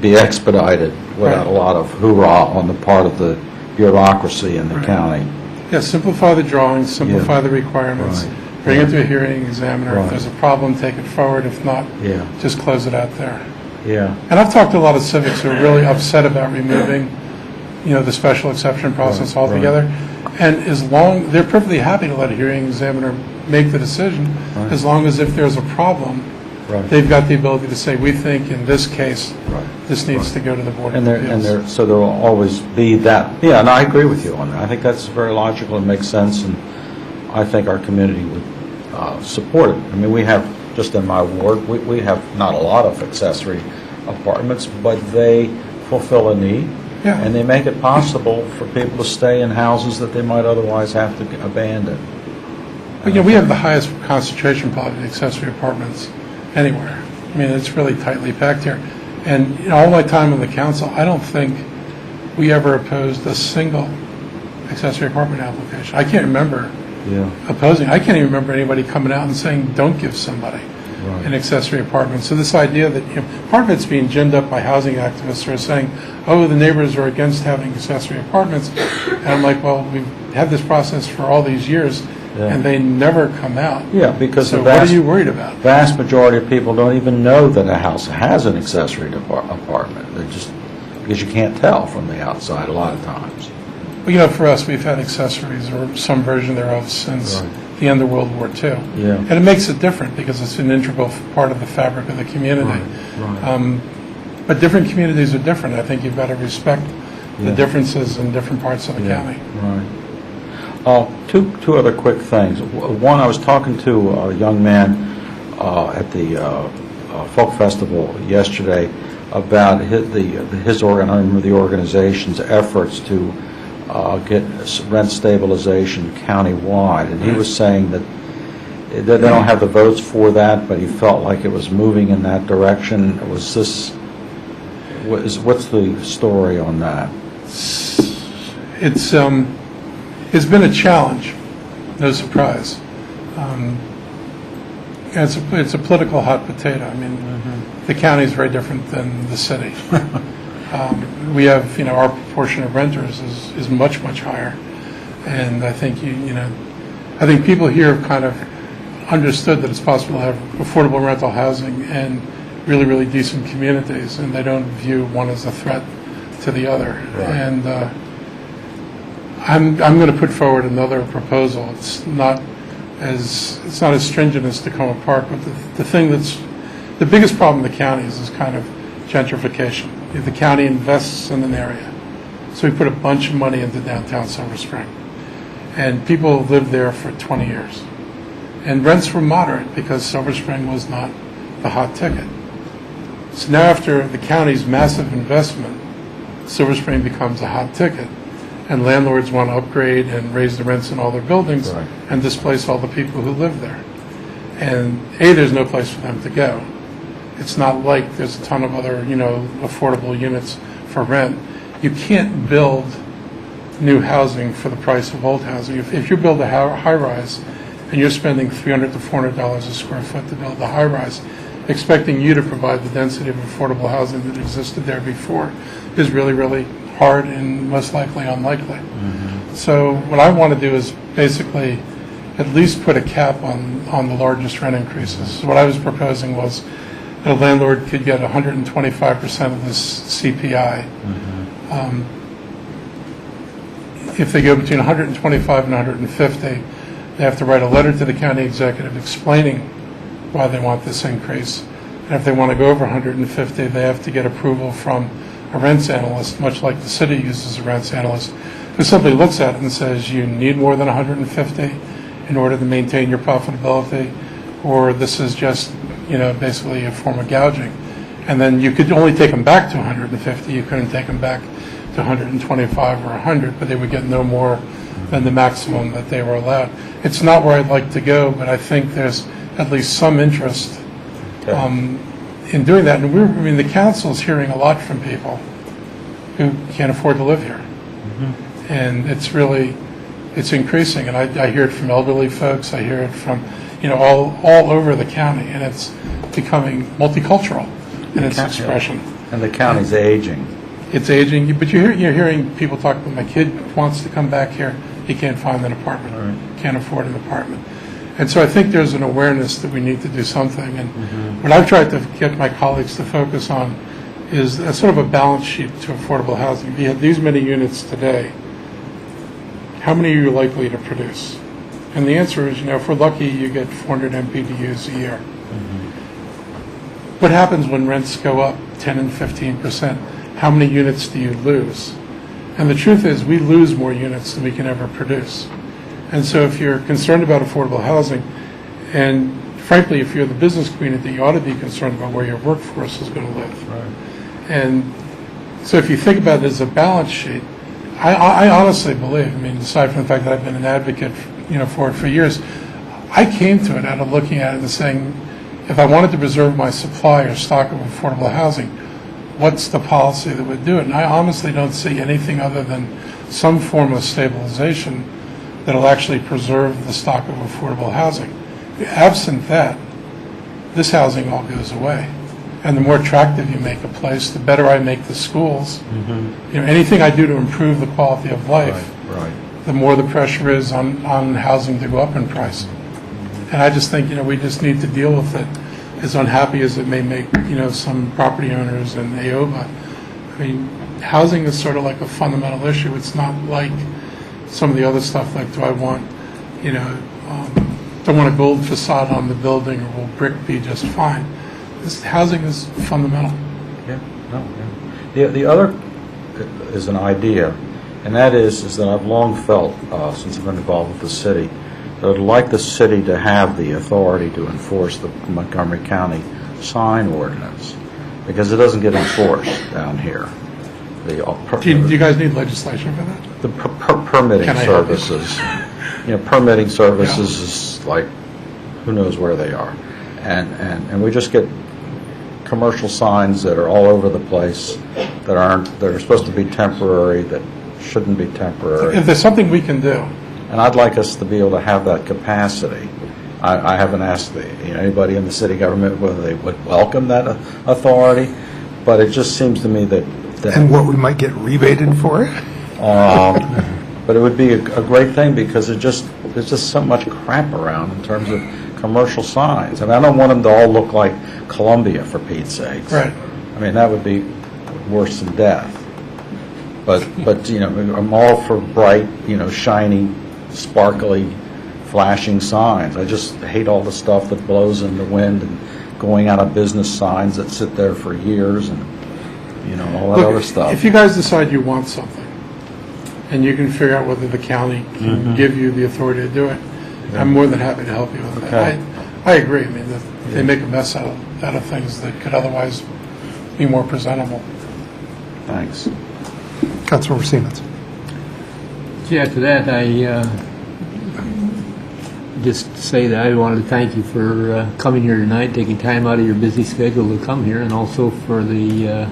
be expedited without a lot of hoorah on the part of the bureaucracy in the county. Yeah, simplify the drawings, simplify the requirements, bring it to a hearing examiner. If there's a problem, take it forward. If not, just close it out there. Yeah. And I've talked to a lot of civics who are really upset about removing, the special exception process altogether. And they're perfectly happy to let a hearing examiner make the decision, as long as if there's a problem, they've got the ability to say, we think in this case, this needs to go to the Board of Appeals. So there will always be that. Yeah, and I agree with you on that. I think that's very logical and makes sense, and I think our community would support it. I mean, we have, just in my ward, we have not a lot of accessory apartments, but they fulfill a need. Yeah. And they make it possible for people to stay in houses that they might otherwise have to abandon. But, we have the highest concentration probably of accessory apartments anywhere. I mean, it's really tightly packed here. And all my time on the council, I don't think we ever opposed a single accessory apartment application. I can't remember opposing. I can't even remember anybody coming out and saying, don't give somebody an accessory apartment. So this idea that, part of it's being ginned up by housing activists who are saying, oh, the neighbors are against having accessory apartments. And I'm like, well, we've had this process for all these years, and they never come out. Yeah, because so what are you worried about? The vast majority of people don't even know that a house has an accessory apartment. They're just, because you can't tell from the outside a lot of times. Well, for us, we've had accessories or some version thereof since the end of World War II. Yeah. And it makes it different because it's an integral part of the fabric of the community. But different communities are different. I think you've got to respect the differences in different parts of the county. Right. Two other quick things. One, I was talking to a young man at the Folk Festival yesterday about his organization's efforts to get rent stabilization countywide, and he was saying that they don't have the votes for that, but he felt like it was moving in that direction. What's the story on that? It's been a challenge, no surprise. It's a political hot potato. I mean, the county is very different than the city. We have, our proportion of renters is much, much higher. And I think, I think people here have kind of understood that it's possible to have affordable rental housing and really, really decent communities, and they don't view one as a threat to the other. And I'm going to put forward another proposal. It's not as stringent as Tacoma Park, but the biggest problem in the county is kind of gentrification. If the county invests in an area, so we put a bunch of money into downtown Silver Spring, and people lived there for 20 years, and rents were moderate because Silver Spring was not the hot ticket. So now after the county's massive investment, Silver Spring becomes a hot ticket, and landlords want to upgrade and raise the rents in all their buildings Right. and displace all the people who live there. And there's no place for them to go. It's not like there's a ton of other, affordable units for rent. You can't build new housing for the price of old housing. If you build a high-rise and you're spending $300 to $400 a square foot to build a high-rise, expecting you to provide the density of affordable housing that existed there before is really, really hard and most likely unlikely. So what I want to do is basically at least put a cap on the largest rent increases. So what I was proposing was that a landlord could get 125% of this CPI. If they go between 125 and 150, they have to write a letter to the county executive explaining why they want this increase. And if they want to go over 150, they have to get approval from a rents analyst, much like the city uses a rents analyst, who simply looks at it and says, you need more than 150 in order to maintain your profitability, or this is just, basically a form of gouging. And then you could only take them back to 150. You couldn't take them back to 125 or 100, but they would get no more than the maximum that they were allowed. It's not where I'd like to go, but I think there's at least some interest in doing that. And the council's hearing a lot from people who can't afford to live here. And it's increasing. And I hear it from elderly folks. I hear it from, all over the county. And it's becoming multicultural in its expression. And the county's aging. It's aging, but you're hearing people talk about, my kid wants to come back here, he can't find an apartment, can't afford an apartment. And so I think there's an awareness that we need to do something. And what I've tried to get my colleagues to focus on is a sort of a balance sheet to affordable housing. If you have these many units today, how many are you likely to produce? And the answer is, if we're lucky, you get 400 MPDUs a year. What happens when rents go up 10 and 15%? How many units do you lose? And the truth is, we lose more units than we can ever produce. And so if you're concerned about affordable housing, and frankly, if you're the business community, you ought to be concerned about where your workforce is going to live. And so if you think about it as a balance sheet, I honestly believe, aside from the fact that I've been an advocate for it for years, I came to it out of looking at it and saying, if I wanted to preserve my supply or stock of affordable housing, what's the policy that would do it? And I honestly don't see anything other than some form of stabilization that will actually preserve the stock of affordable housing. Absent that, this housing all goes away. And the more attractive you make a place, the better I make the schools. Anything I do to improve the quality of life, the more the pressure is on housing to go up in price. And I just think, we just need to deal with it, as unhappy as it may make, some property owners in Aoba. Housing is sort of like a fundamental issue. It's not like some of the other stuff, like do I want, don't want a gold facade on the building, or will brick be just fine? This housing is fundamental. The other is an idea, and that is that I've long felt, since I've been involved with the city, that I'd like the city to have the authority to enforce the Montgomery County sign ordinance, because it doesn't get enforced down here. Do you guys need legislation for that? The permitting services. Permitting services is like, who knows where they are. And we just get commercial signs that are all over the place that are supposed to be temporary, that shouldn't be temporary. If there's something we can do. And I'd like us to be able to have that capacity. I haven't asked anybody in the city government whether they would welcome that authority, but it just seems to me that and what we might get rebated for it? But it would be a great thing, because there's just so much crap around in terms of commercial signs. I don't want them to all look like Columbia, for Pete's sakes. Right. That would be worse than death. But I'm all for bright, shiny, sparkly, flashing signs. I just hate all the stuff that blows in the wind and going out of business signs that sit there for years and all that other stuff. If you guys decide you want something, and you can figure out whether the county can give you the authority to do it, I'm more than happy to help you with that. I agree. They make a mess out of things that could otherwise be more presentable. Thanks. Councilmember Siemens. Yeah, to that, I just say that I wanted to thank you for coming here tonight, taking time out of your busy schedule to come here, and also for the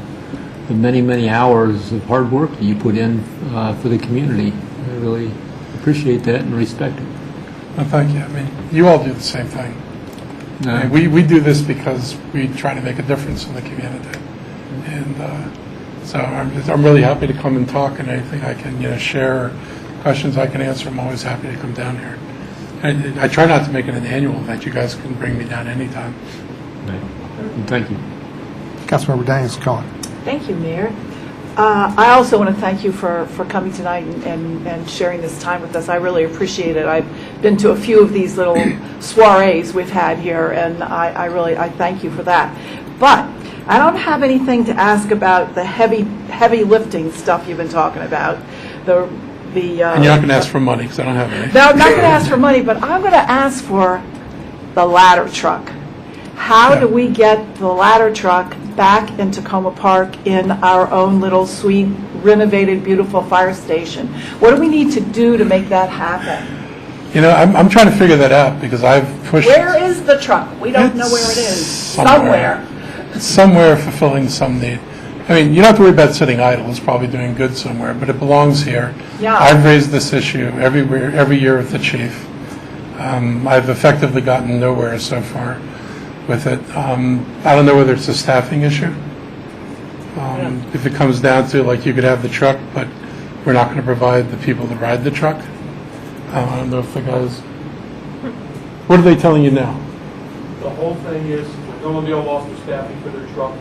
many, many hours of hard work that you put in for the community. I really appreciate that and respect it. Well, thank you. I mean, you all do the same thing. I mean, we do this because we try to make a difference in the community. And so I'm really happy to come and talk, and anything I can share, questions I can answer, I'm always happy to come down here. And I try not to make it an annual event. You guys can bring me down anytime. Thank you. Councilmember Daniels Cohen. Thank you, Mayor. I also want to thank you for coming tonight and sharing this time with us. I really appreciate it. I've been to a few of these little soirees we've had here, and I thank you for that. But I don't have anything to ask about the heavy lifting stuff you've been talking about. And you're not going to ask for money, because I don't have any. No, I'm not going to ask for money, but I'm going to ask for the ladder truck. How do we get the ladder truck back in Tacoma Park in our own little sweet, renovated, beautiful fire station? What do we need to do to make that happen? I'm trying to figure that out, because I've pushed. Where is the truck? We don't know where it is. Somewhere. It's somewhere fulfilling some need. I mean, you don't have to worry about sitting idle. It's probably doing good somewhere, but it belongs here. Yeah. I've raised this issue every year with the chief. I've effectively gotten nowhere so far with it. I don't know whether it's a staffing issue. If it comes down to, like, you could have the truck, but we're not going to provide the people that ride the truck. I don't know if the guys... What are they telling you now? The whole thing is, Illinois lost their staffing for their truck.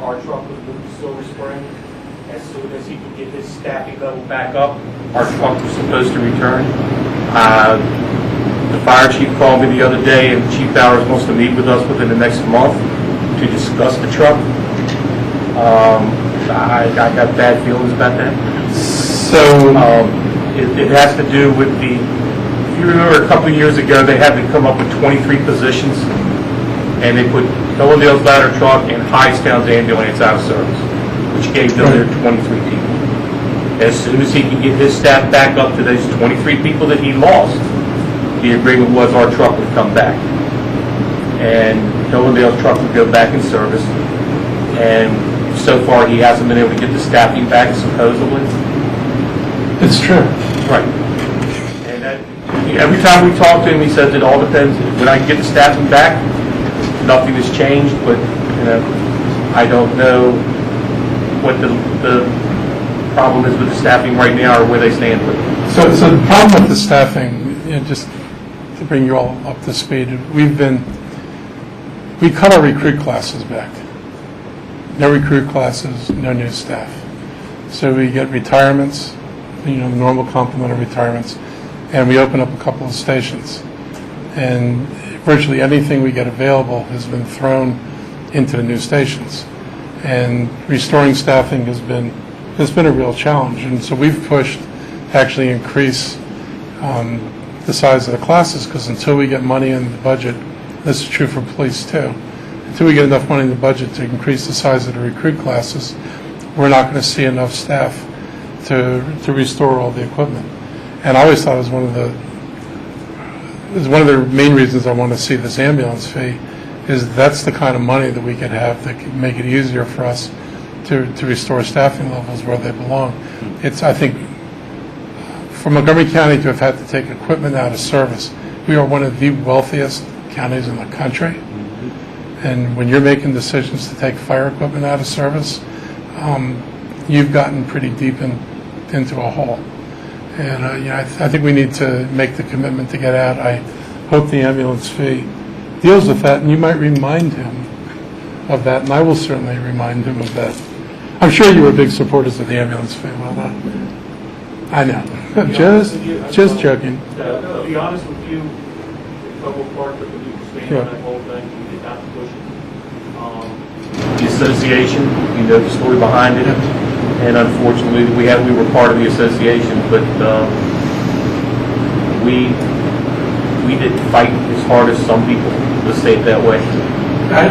Our truck was moved to Silver Spring. As soon as he could get his staffing level back up, our truck was supposed to return. The fire chief called me the other day, and Chief Bowers wants to meet with us within the next month to discuss the truck. I got bad feelings about that. So it has to do with if you remember a couple of years ago, they had to come up with 23 positions, and they put Hillendale's ladder truck and Hightstown's ambulance out of service, which gave them their 23 people. As soon as he can get his staff back up to those 23 people that he lost, the agreement was our truck would come back. And Hillendale's truck would go back in service. And so far, he hasn't been able to get the staffing back, supposedly. It's true. Right. And every time we talk to him, he says it all depends. When I can get the staffing back, nothing has changed, but I don't know what the problem is with the staffing right now or where they stand with it. So the problem with the staffing, just to bring you all up to speed, we cut our recruit classes back. No recruit classes, no new staff. So we get retirements, the normal complement of retirements, and we open up a couple of stations. And virtually anything we get available has been thrown into the new stations. And restoring staffing has been a real challenge. And so we've pushed to actually increase the size of the classes, because until we get money in the budget, this is true for police too, until we get enough money in the budget to increase the size of the recruit classes, we're not going to see enough staff to restore all the equipment. And I always thought it was one of the main reasons I want to see this ambulance fee, is that's the kind of money that we could have that could make it easier for us to restore staffing levels where they belong. It's, I think, for Montgomery County to have had to take equipment out of service, we are one of the wealthiest counties in the country. And when you're making decisions to take fire equipment out of service, you've gotten pretty deep into a hole. And I think we need to make the commitment to get out. I hope the ambulance fee deals with that, and you might remind him of that, and I will certainly remind him of that. I'm sure you were big supporters of the ambulance fee. Well, I know. Just joking. To be honest with you, Tacoma Park, if we stand on that whole thing, we did not push it. The association, you know the story behind it, and unfortunately, we were part of the association, but we didn't fight as hard as some people. Let's say it that way. I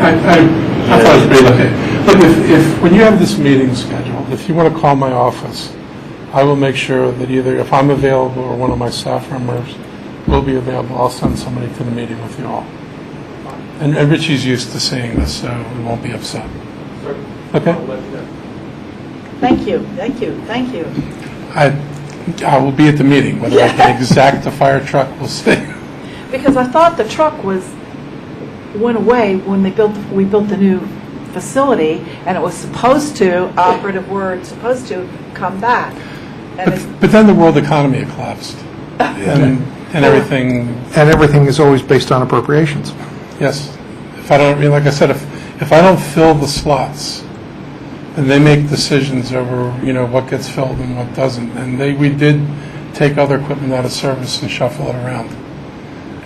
thought it was pretty okay. Look, if when you have this meeting scheduled, if you want to call my office, I will make sure that either if I'm available or one of my staff members will be available, I'll send somebody to the meeting with you all. And Richie's used to seeing this, so we won't be upset. Okay? Thank you, thank you, thank you. I will be at the meeting. Whether I can exact the fire truck, we'll see. Because I thought the truck went away when we built the new facility, and it was supposed to, operative word, supposed to come back. But then the world economy had collapsed. And everything. And everything is always based on appropriations. Yes. If I don't, like I said, if I don't fill the slots, and they make decisions over, what gets filled and what doesn't. And we did take other equipment out of service and shuffle it around.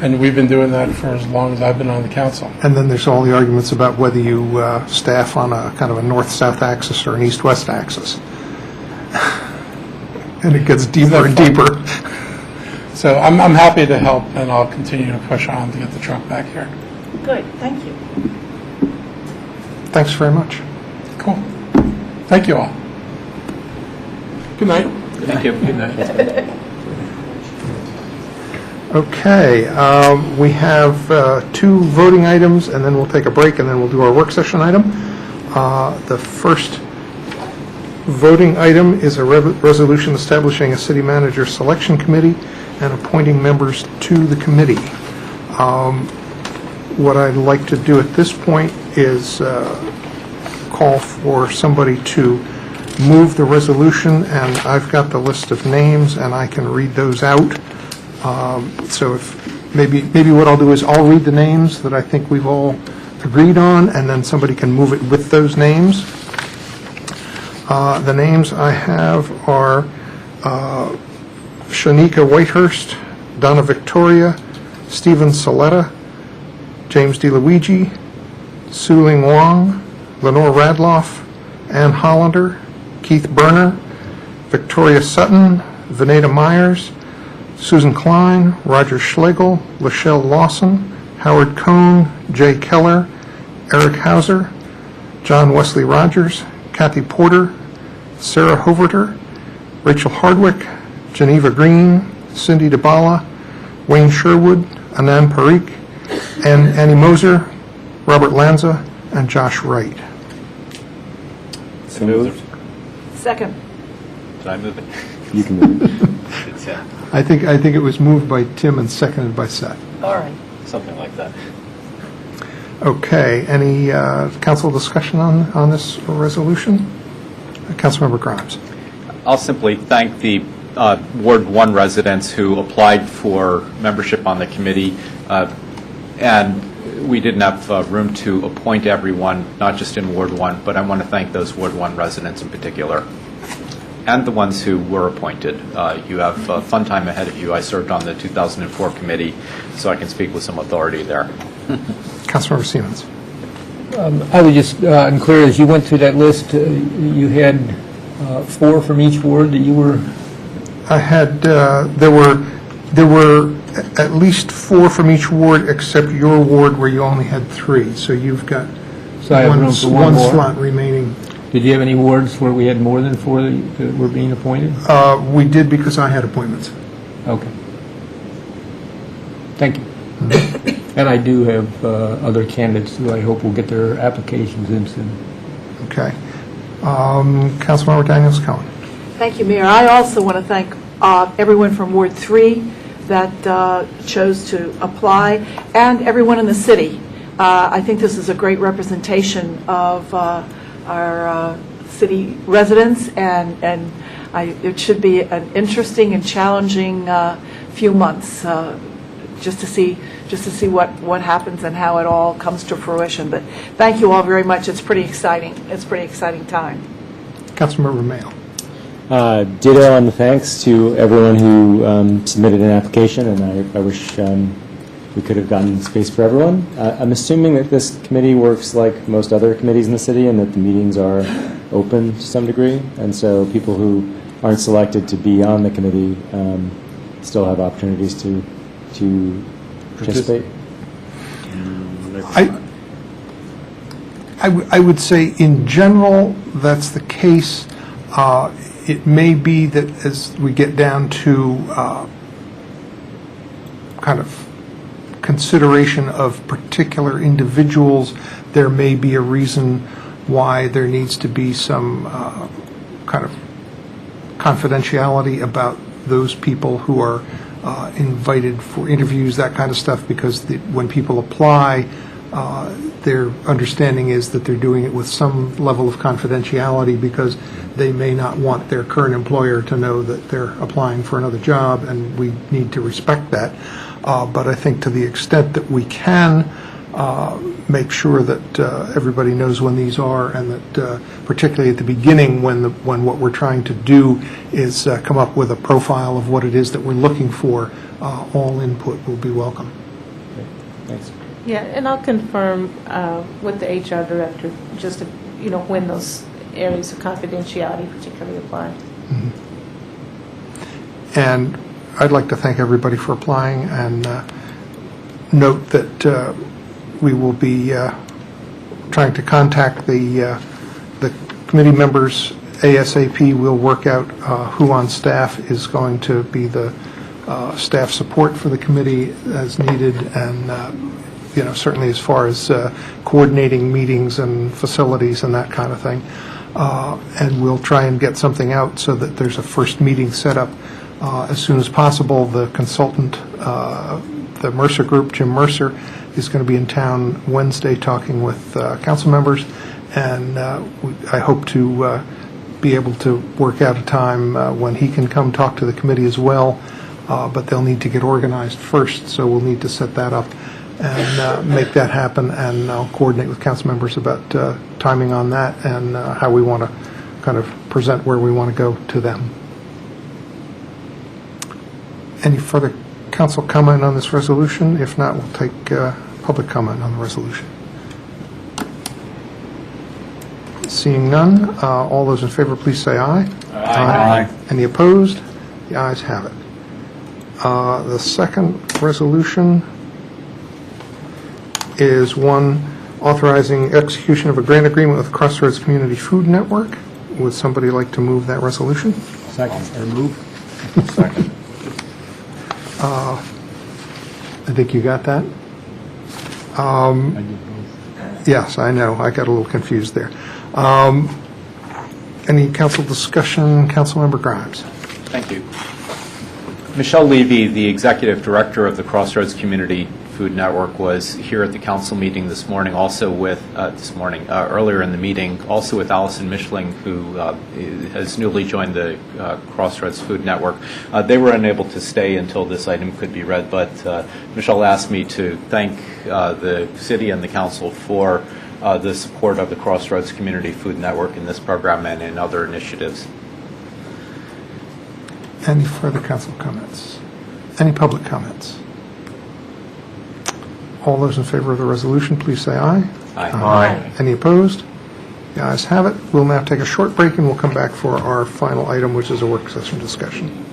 And we've been doing that for as long as I've been on the council. And then there's all the arguments about whether you staff on a kind of a north-south axis or an east-west axis. And it gets deeper and deeper. So I'm happy to help, and I'll continue to push on to get the truck back here. Good, thank you. Thanks very much. Cool. Thank you all. Good night. Thank you. Good night. Okay, we have 2 voting items, and then we'll take a break, and then we'll do our work session item. The first voting item is a resolution establishing a city manager selection committee and appointing members to the committee. What I'd like to do at this point is call for somebody to move the resolution, and I've got the list of names, and I can read those out. So if maybe what I'll do is I'll read the names that I think we've all agreed on, and then somebody can move it with those names. The names I have are Shanika Whitehurst, Donna Victoria, Stephen Saletta, James DeLuigi, Su-Ling Wong, Lenore Radloff, Ann Hollander, Keith Berner, Victoria Sutton, Veneta Myers, Susan Klein, Roger Schlegel, Lachelle Lawson, Howard Cohn, Jay Keller, Eric Hauser, John Wesley Rogers, Kathy Porter, Sarah Hoverter, Rachel Hardwick, Geneva Green, Cindy DeBala, Wayne Sherwood, Anand Parikh, and Annie Moser, Robert Lanza, and Josh Wright. So moved. Second. Did I move it? You can move it. I think it was moved by Tim and seconded by Seth. All right. Something like that. Okay, any council discussion on this resolution? Councilmember Grimes. I'll simply thank the Ward 1 residents who applied for membership on the committee, and we didn't have room to appoint everyone, not just in Ward 1, but I want to thank those Ward 1 residents in particular, and the ones who were appointed. You have a fun time ahead of you. I served on the 2004 committee, so I can speak with some authority there. Councilmember Siemens. I was just unclear, as you went through that list, you had 4 from each ward that you were... I had, there were at least 4 from each ward except your ward where you only had 3. So you've got So I have room for one one more. slot remaining. Did you have any wards where we had more than 4 that were being appointed? We did because I had appointments. Okay. Thank you. And I do have other candidates who I hope will get their applications in soon. Okay. Councilmember Daniels Cohen. Thank you, Mayor. I also want to thank everyone from Ward 3 that chose to apply, and everyone in the city. I think this is a great representation of our city residents, and it should be an interesting and challenging few months just to see what happens and how it all comes to fruition. But thank you all very much. It's pretty exciting. It's a pretty exciting time. Councilmember Mayo. Ditto on the thanks to everyone who submitted an application, and I wish we could have gotten space for everyone. I'm assuming that this committee works like most other committees in the city and that the meetings are open to some degree, and so people who aren't selected to be on the committee still have opportunities to participate. I would say in general that's the case. it may be that as we get down to kind of consideration of particular individuals, there may be a reason why there needs to be some kind of confidentiality about those people who are invited for interviews, that kind of stuff, because when people apply, their understanding is that they're doing it with some level of confidentiality because they may not want their current employer to know that they're applying for another job, and we need to respect that. But I think to the extent that we can make sure that everybody knows when these are, and that particularly at the beginning when what we're trying to do is come up with a profile of what it is that we're looking for, all input will be welcome. Thanks. Yeah, and I'll confirm with the HR director just to, when those areas of confidentiality particularly apply. Mm-hmm. And I'd like to thank everybody for applying, and note that we will be trying to contact the committee members ASAP. We'll work out who on staff is going to be the staff support for the committee as needed, and certainly as far as coordinating meetings and facilities and that kind of thing. And we'll try and get something out so that there's a first meeting set up as soon as possible. The consultant, the Mercer Group, Jim Mercer, is going to be in town Wednesday talking with council members, and I hope to be able to work out a time when he can come talk to the committee as well, but they'll need to get organized first, so we'll need to set that up and make that happen, and I'll coordinate with council members about timing on that and how we want to kind of present where we want to go to them. Any further council comment on this resolution? If not, we'll take public comment on the resolution. Seeing none, all those in favor, please say aye. Aye. Any opposed? The ayes have it. The second resolution is one authorizing execution of a grant agreement with Crossroads Community Food Network. Would somebody like to move that resolution? Second. Or move. Second. I think you got that? Yes, I know. I got a little confused there. Any council discussion? Councilmember Grimes. Thank you. Michelle Levy, the executive director of the Crossroads Community Food Network, was here at the council meeting this morning, also with, earlier in the meeting, also with Allison Mischling, who has newly joined the Crossroads Food Network. They were unable to stay until this item could be read, but Michelle asked me to thank the city and the council for the support of the Crossroads Community Food Network in this program and in other initiatives. Any further council comments? Any public comments? All those in favor of the resolution, please say aye. Aye. Aye. Any opposed? The ayes have it. We'll now take a short break, and we'll come back for our final item, which is a work session discussion.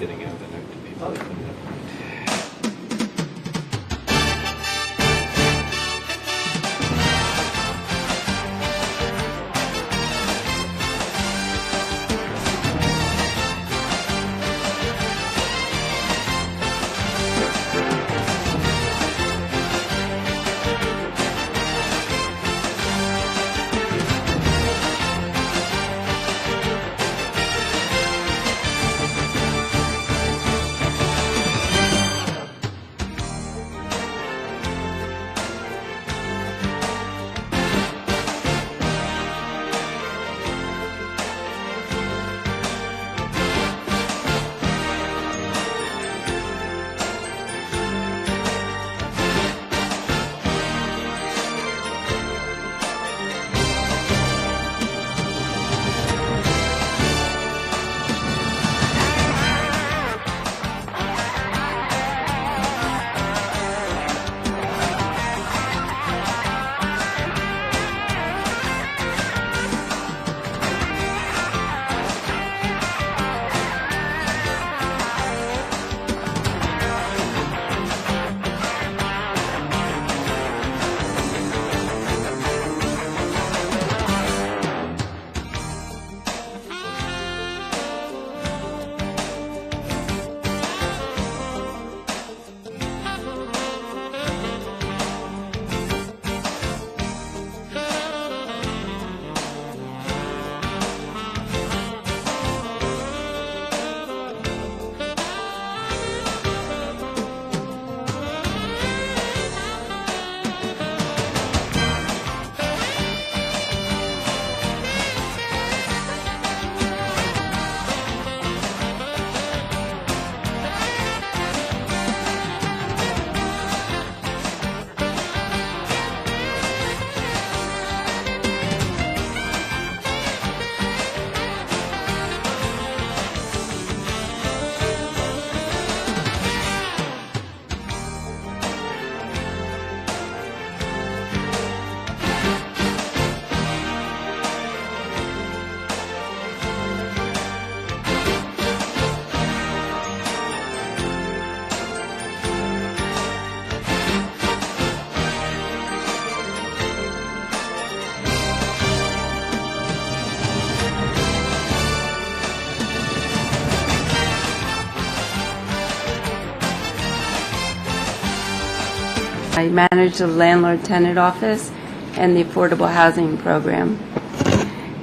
I manage the landlord-tenant office and the affordable housing program.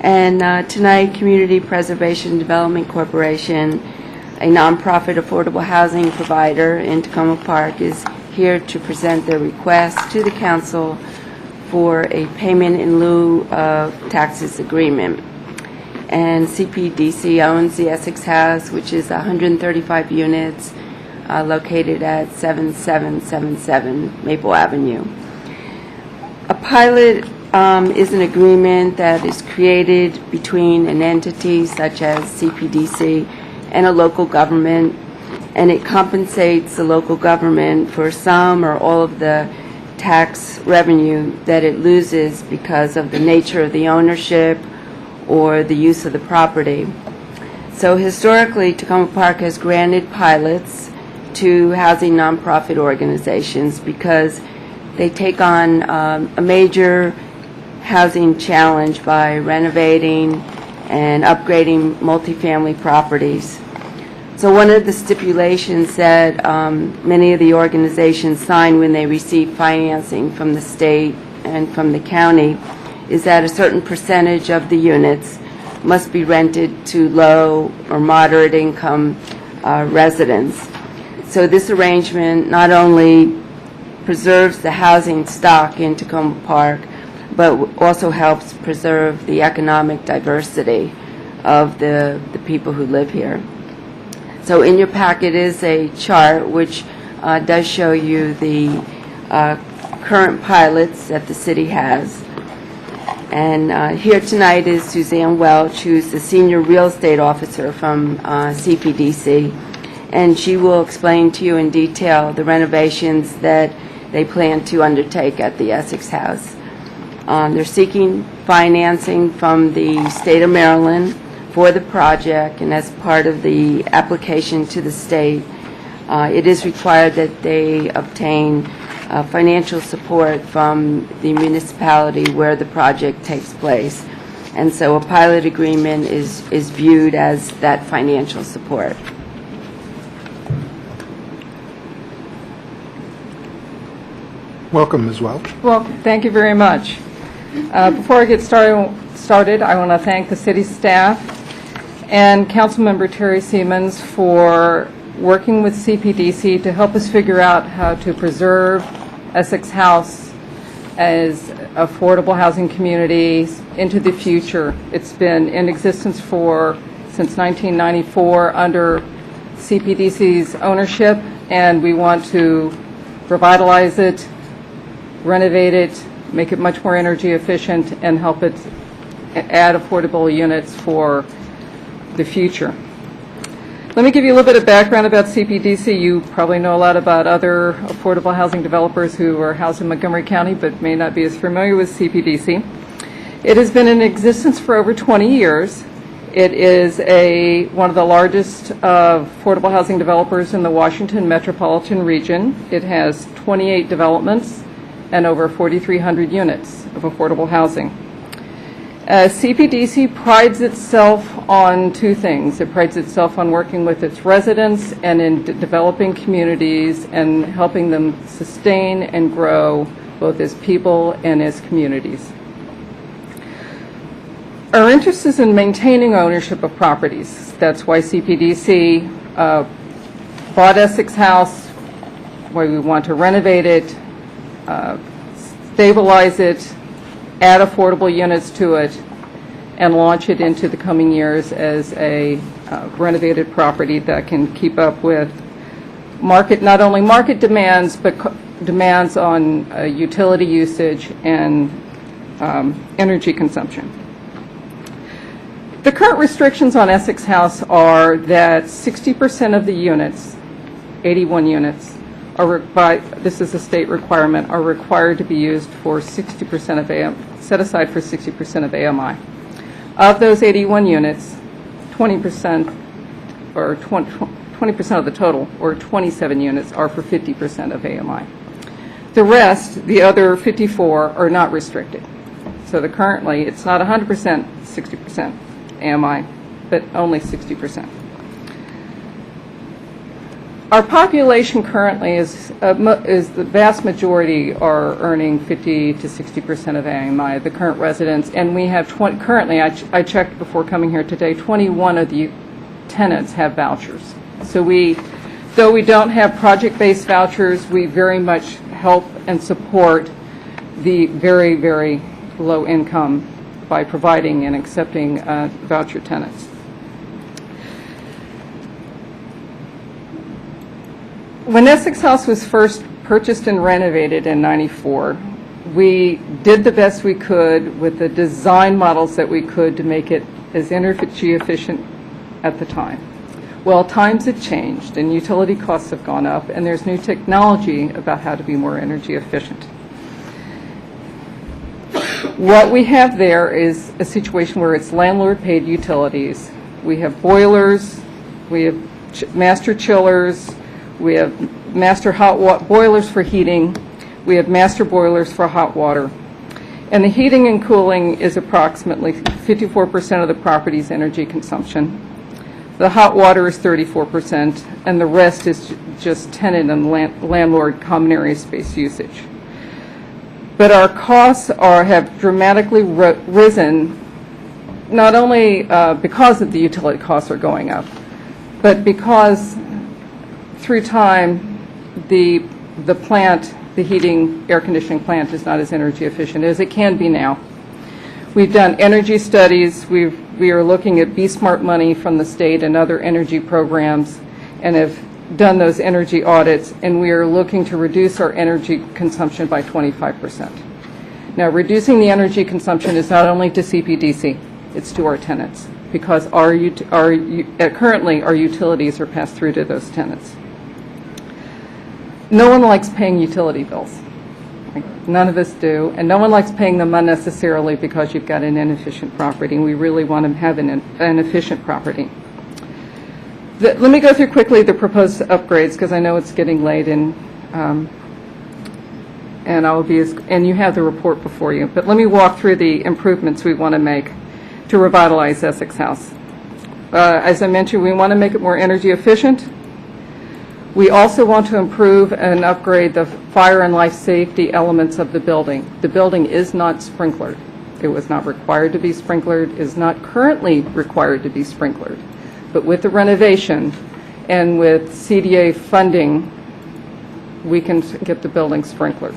And tonight, Community Preservation Development Corporation, a nonprofit affordable housing provider in Tacoma Park, is here to present their request to the council for a payment in lieu of taxes agreement. And CPDC owns the Essex House, which is 135 units located at 7777 Maple Avenue. A pilot is an agreement that is created between an entity such as CPDC and a local government, and it compensates the local government for some or all of the tax revenue that it loses because of the nature of the ownership or the use of the property. So historically, Tacoma Park has granted pilots to housing nonprofit organizations because they take on a major housing challenge by renovating and upgrading multifamily properties. So one of the stipulations that many of the organizations sign when they receive financing from the state and from the county is that a certain percentage of the units must be rented to low or moderate income residents. So this arrangement not only preserves the housing stock in Tacoma Park, but also helps preserve the economic diversity of the people who live here. So in your packet is a chart which does show you the current pilots that the city has. And here tonight is Suzanne Welch, who's the Senior Real Estate Officer from CPDC, and she will explain to you in detail the renovations that they plan to undertake at the Essex House. They're seeking financing from the state of Maryland for the project, and as part of the application to the state, it is required that they obtain financial support from the municipality where the project takes place. And so a pilot agreement is viewed as that financial support. Welcome, Ms. Welch. Well, thank you very much. Before I get started, I want to thank the city staff and Councilmember Terry Siemens for working with CPDC to help us figure out how to preserve Essex House as affordable housing community into the future. It's been in existence since 1994 under CPDC's ownership, and we want to revitalize it, renovate it, make it much more energy efficient, and help it add affordable units for the future. Let me give you a little bit of background about CPDC. You probably know a lot about other affordable housing developers who are housed in Montgomery County but may not be as familiar with CPDC. It has been in existence for over 20 years. It is one of the largest affordable housing developers in the Washington metropolitan region. It has 28 developments and over 4,300 units of affordable housing. CPDC prides itself on two things. It prides itself on working with its residents and in developing communities and helping them sustain and grow both as people and as communities. Our interest is in maintaining ownership of properties. That's why CPDC bought Essex House, why we want to renovate it, stabilize it, add affordable units to it, and launch it into the coming years as a renovated property that can keep up with not only market demands, but demands on utility usage and energy consumption. The current restrictions on Essex House are that 60% of the units, 81 units, this is a state requirement, are required to be used for 60% of set aside for 60% of AMI. Of those 81 units, 20% or 20% of the total, or 27 units, are for 50% of AMI. The rest, the other 54, are not restricted. So currently, it's not 100%, 60% AMI, but only 60%. Our population currently is the vast majority are earning 50 to 60% of AMI, the current residents, and we have currently, I checked before coming here today, 21 of the tenants have vouchers. So though we don't have project-based vouchers, we very much help and support the very, very low income by providing and accepting voucher tenants. When Essex House was first purchased and renovated in '94, we did the best we could with the design models that we could to make it as energy efficient at the time. Well, times have changed and utility costs have gone up, and there's new technology about how to be more energy efficient. What we have there is a situation where it's landlord-paid utilities. We have boilers, we have master chillers, we have master boilers for heating, we have master boilers for hot water. And the heating and cooling is approximately 54% of the property's energy consumption. The hot water is 34%, and the rest is just tenant and landlord common area space usage. But our costs have dramatically risen, not only because of the utility costs are going up, but because through time the plant, the heating, air conditioning plant is not as energy efficient as it can be now. We've done energy studies. We are looking at B-Smart money from the state and other energy programs and have done those energy audits, and we are looking to reduce our energy consumption by 25%. Now, reducing the energy consumption is not only to CPDC, it's to our tenants, because currently our utilities are passed through to those tenants. No one likes paying utility bills. None of us do, and no one likes paying them unnecessarily because you've got an inefficient property, and we really want to have an efficient property. Let me go through quickly the proposed upgrades, because I know it's getting late, and you have the report before you. But let me walk through the improvements we want to make to revitalize Essex House. As I mentioned, we want to make it more energy efficient. We also want to improve and upgrade the fire and life safety elements of the building. The building is not sprinklered. It was not required to be sprinklered, is not currently required to be sprinklered. But with the renovation and with CDA funding, we can get the building sprinklered.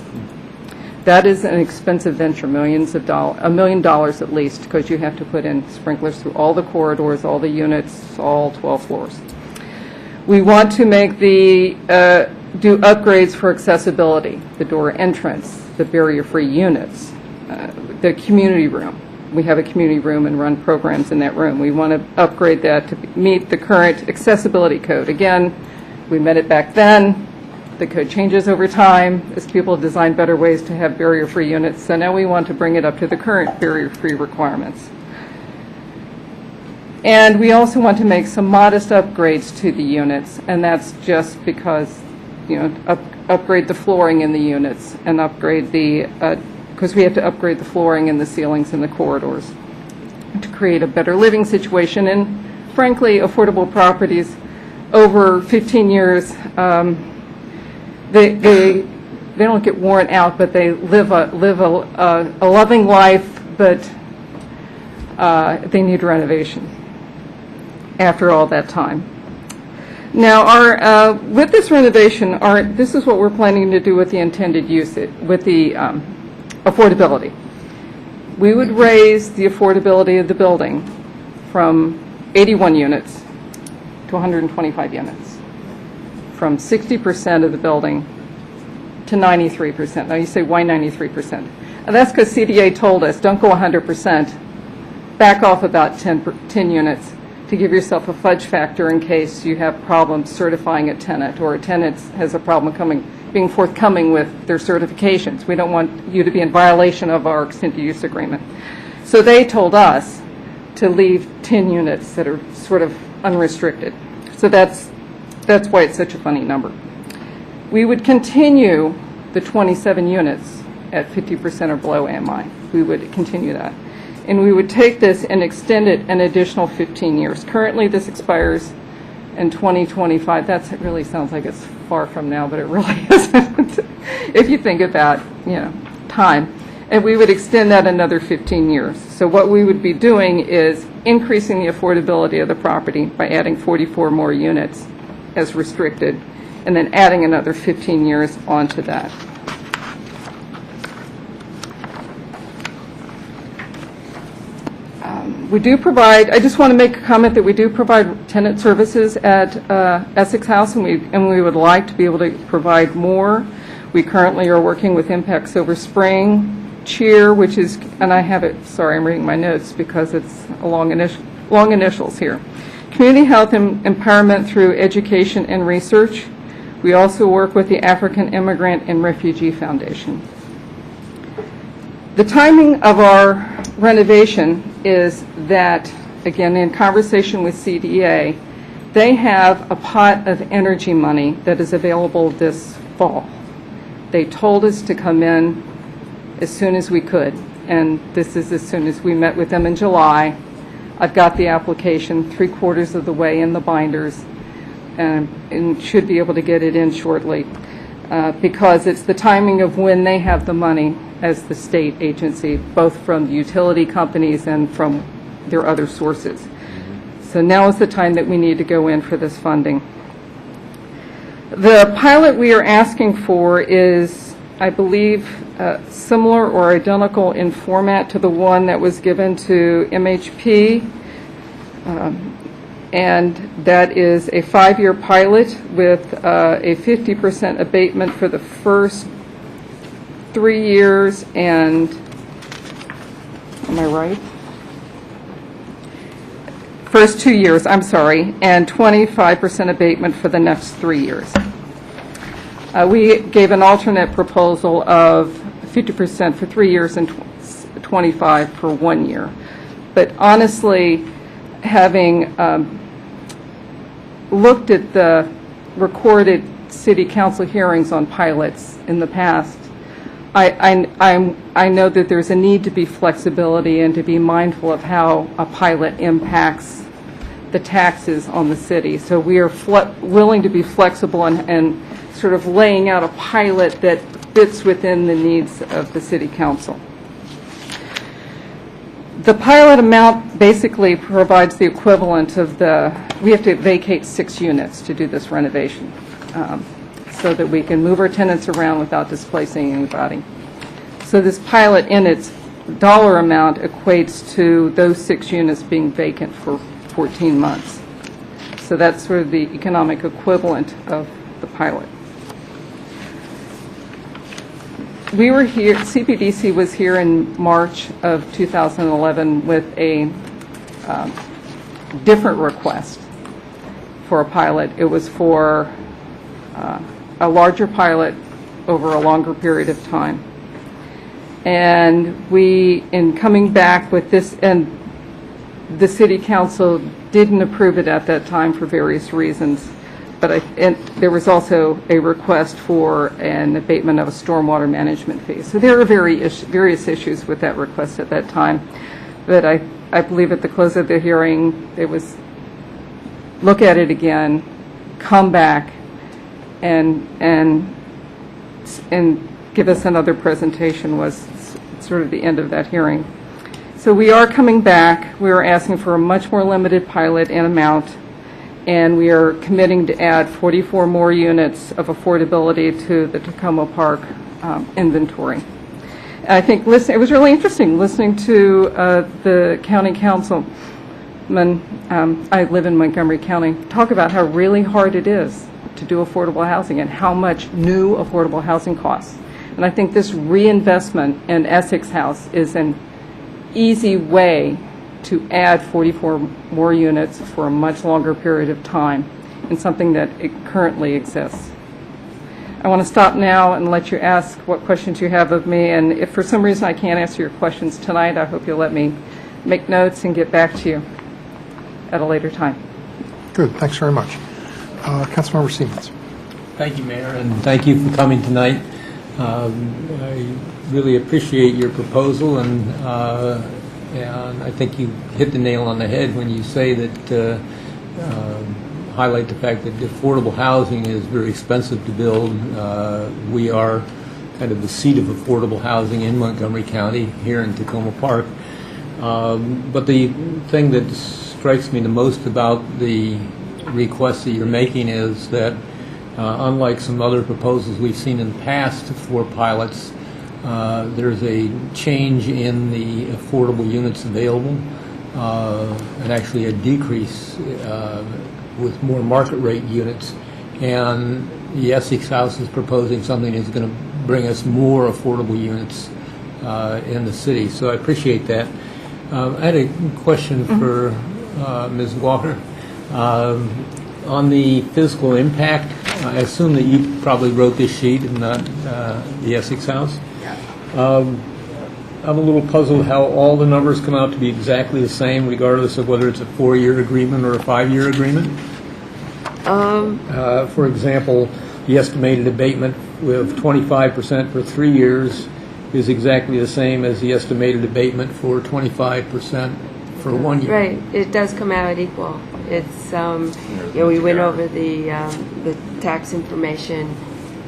That is an expensive venture, millions of dollars, $1 million at least, because you have to put in sprinklers through all the corridors, all the units, all 12 floors. We want to make do upgrades for accessibility, the door entrance, the barrier-free units, the community room. We have a community room and run programs in that room. We want to upgrade that to meet the current accessibility code. Again, we met it back then. The code changes over time as people design better ways to have barrier-free units. So now we want to bring it up to the current barrier-free requirements. And we also want to make some modest upgrades to the units, and that's just because, upgrade the flooring in the units and upgrade because we have to upgrade the flooring and the ceilings in the corridors to create a better living situation. And frankly, affordable properties over 15 years, they don't get worn out, but they live a loving life, but they need renovation after all that time. Now, with this renovation, this is what we're planning to do with the intended use, with the affordability. We would raise the affordability of the building from 81 units to 125 units, from 60% of the building to 93%. Now you say, why 93%? And that's because CDA told us, don't go 100%, back off about 10 units to give yourself a fudge factor in case you have problems certifying a tenant, or a tenant has a problem being forthcoming with their certifications. We don't want you to be in violation of our extended use agreement. So they told us to leave 10 units that are sort of unrestricted. So that's why it's such a funny number. We would continue the 27 units at 50% or below AMI. We would continue that. And we would take this and extend it an additional 15 years. Currently, this expires in 2025. That really sounds like it's far from now, but it really isn't. If you think about, time. And we would extend that another 15 years. So what we would be doing is increasing the affordability of the property by adding 44 more units as restricted, and then adding another 15 years onto that. We do provide, I just want to make a comment that we do provide tenant services at Essex House, and we would like to be able to provide more. We currently are working with Impact Silver Spring, Cheer, which is, and I have it, sorry, I'm reading my notes because it's a long initials here. Community Health and Empowerment through Education and Research. We also work with the African Immigrant and Refugee Foundation. The timing of our renovation is that, again, in conversation with CDA, they have a pot of energy money that is available this fall. They told us to come in as soon as we could, and this is as soon as we met with them in July. I've got the application 3/4 of the way in the binders, and should be able to get it in shortly, because it's the timing of when they have the money as the state agency, both from the utility companies and from their other sources. So now is the time that we need to go in for this funding. The pilot we are asking for is, I believe, similar or identical in format to the one that was given to MHP, and that is a 5-year pilot with a 50% abatement for the first 3 years, and, am I right? First 2 years, I'm sorry, and 25% abatement for the next 3 years. We gave an alternate proposal of 50% for 3 years and 25 for 1 year. But honestly, having looked at the recorded city council hearings on pilots in the past, I know that there's a need to be flexibility and to be mindful of how a pilot impacts the taxes on the city. So we are willing to be flexible and sort of laying out a pilot that fits within the needs of the city council. The pilot amount basically provides the equivalent of we have to vacate 6 units to do this renovation, so that we can move our tenants around without displacing anybody. So this pilot in its dollar amount equates to those 6 units being vacant for 14 months. So that's sort of the economic equivalent of the pilot. We were here, CPDC was here in March of 2011 with a different request for a pilot. It was for a larger pilot over a longer period of time. And we, in coming back with this, and the city council didn't approve it at that time for various reasons, but there was also a request for an abatement of a stormwater management fee. So there are various issues with that request at that time. But I believe at the close of the hearing, it was look at it again, come back, and give us another presentation was sort of the end of that hearing. So we are coming back. We are asking for a much more limited pilot and amount, and we are committing to add 44 more units of affordability to the Tacoma Park inventory. I think it was really interesting listening to the county councilman, I live in Montgomery County, talk about how really hard it is to do affordable housing and how much new affordable housing costs. And I think this reinvestment in Essex House is an easy way to add 44 more units for a much longer period of time in something that it currently exists. I want to stop now and let you ask what questions you have of me, and if for some reason I can't answer your questions tonight, I hope you'll let me make notes and get back to you at a later time. Good, thanks very much. Councilmember Siemens. Thank you, Mayor, and thank you for coming tonight. I really appreciate your proposal, and I think you hit the nail on the head when you say that highlight the fact that affordable housing is very expensive to build. We are kind of the seat of affordable housing in Montgomery County, here in Tacoma Park. But the thing that strikes me the most about the request that you're making is that unlike some other proposals we've seen in the past for pilots, there's a change in the affordable units available, and actually a decrease with more market rate units. And the Essex House is proposing something that's going to bring us more affordable units in the city. So I appreciate that. I had a question for Ms. Walker. On the physical impact, I assume that you probably wrote this sheet and not the Essex House. I'm a little puzzled how all the numbers come out to be exactly the same, regardless of whether it's a 4-year agreement or a 5-year agreement. For example, the estimated abatement with 25% for 3 years is exactly the same as the estimated abatement for 25% for 1 year. Right, it does come out equal. It's, we went over the tax information,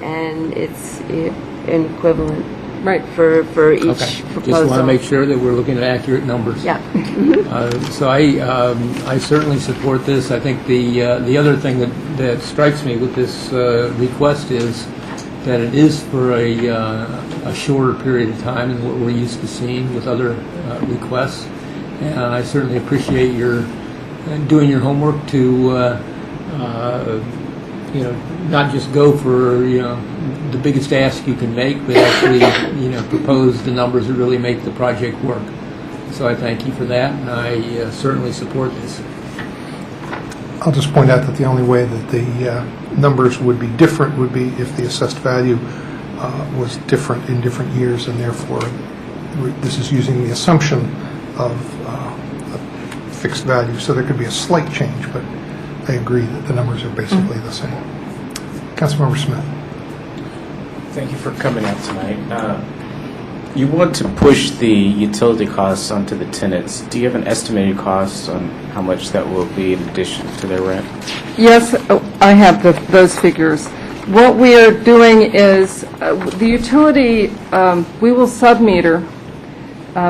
and it's an equivalent. Right. For each Okay. proposal. Just want to make sure that we're looking at accurate numbers. Yeah. So I certainly support this. I think the other thing that strikes me with this request is that it is for a shorter period of time than what we're used to seeing with other requests. And I certainly appreciate your doing your homework to not just go for the biggest ask you can make, but actually propose the numbers that really make the project work. So I thank you for that, and I certainly support this. I'll just point out that the only way that the numbers would be different would be if the assessed value was different in different years, and therefore this is using the assumption of a fixed value. So there could be a slight change, but I agree that the numbers are basically the same. Councilmember Smith. Thank you for coming out tonight. You want to push the utility costs onto the tenants. Do you have an estimated cost on how much that will be in addition to their rent? Yes, I have those figures. What we are doing is the utility, we will sub-meter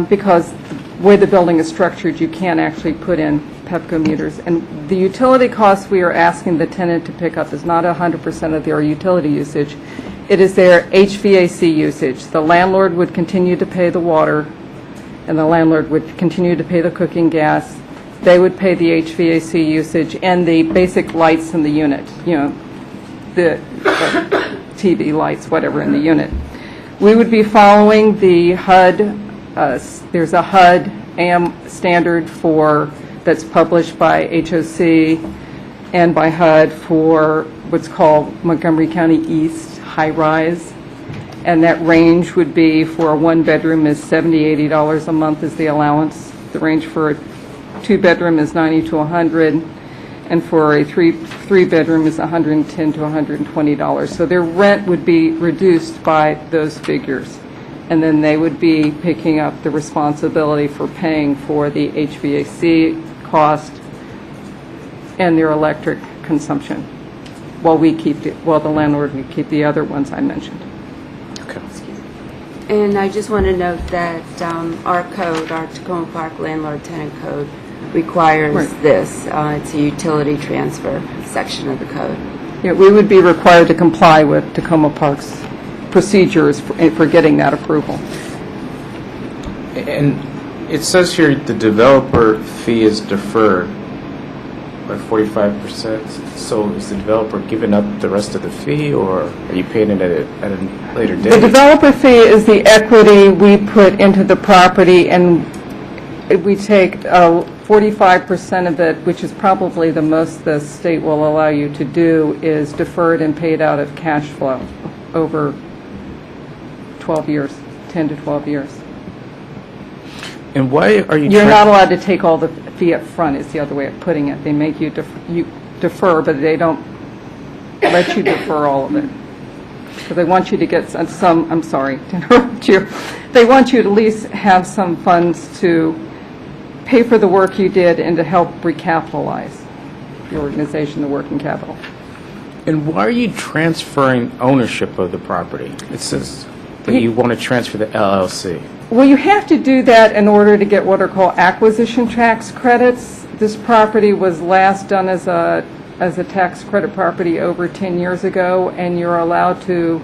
because the way the building is structured, you can't actually put in Pepco meters. And the utility costs we are asking the tenant to pick up is not 100% of their utility usage. It is their HVAC usage. The landlord would continue to pay the water, and the landlord would continue to pay the cooking gas. They would pay the HVAC usage and the basic lights in the unit, the TV lights, whatever in the unit. We would be following the HUD. There's a HUD AM standard that's published by HOC and by HUD for what's called Montgomery County East high-rise, and that range would be for a one-bedroom is $70, $80 a month is the allowance. The range for a two-bedroom is $90 to $100, and for a three-bedroom is $110 to $120. So their rent would be reduced by those figures, and then they would be picking up the responsibility for paying for the HVAC cost and their electric consumption, while the landlord would keep the other ones I mentioned. Okay. And I just want to note that our code, our Tacoma Park Landlord-Tenant Code, requires this. It's a utility transfer section of the code. Yeah, we would be required to comply with Tacoma Park's procedures for getting that approval. And it says here the developer fee is deferred by 45%. So is the developer giving up the rest of the fee, or are you paying it at a later date? The developer fee is the equity we put into the property, and we take 45% of it, which is probably the most the state will allow you to do, is deferred and paid out of cash flow over 12 years, 10 to 12 years. And why are you... You're not allowed to take all the fee up front, is the other way of putting it. They make you defer, but they don't let you defer all of it. So they want you to get some, I'm sorry to interrupt you, they want you to at least have some funds to pay for the work you did and to help recapitalize. the organization, the working capital. And why are you transferring ownership of the property? It says that you want to transfer the LLC. Well, you have to do that in order to get what are called acquisition tax credits. This property was last done as a tax credit property over 10 years ago, and you're allowed to,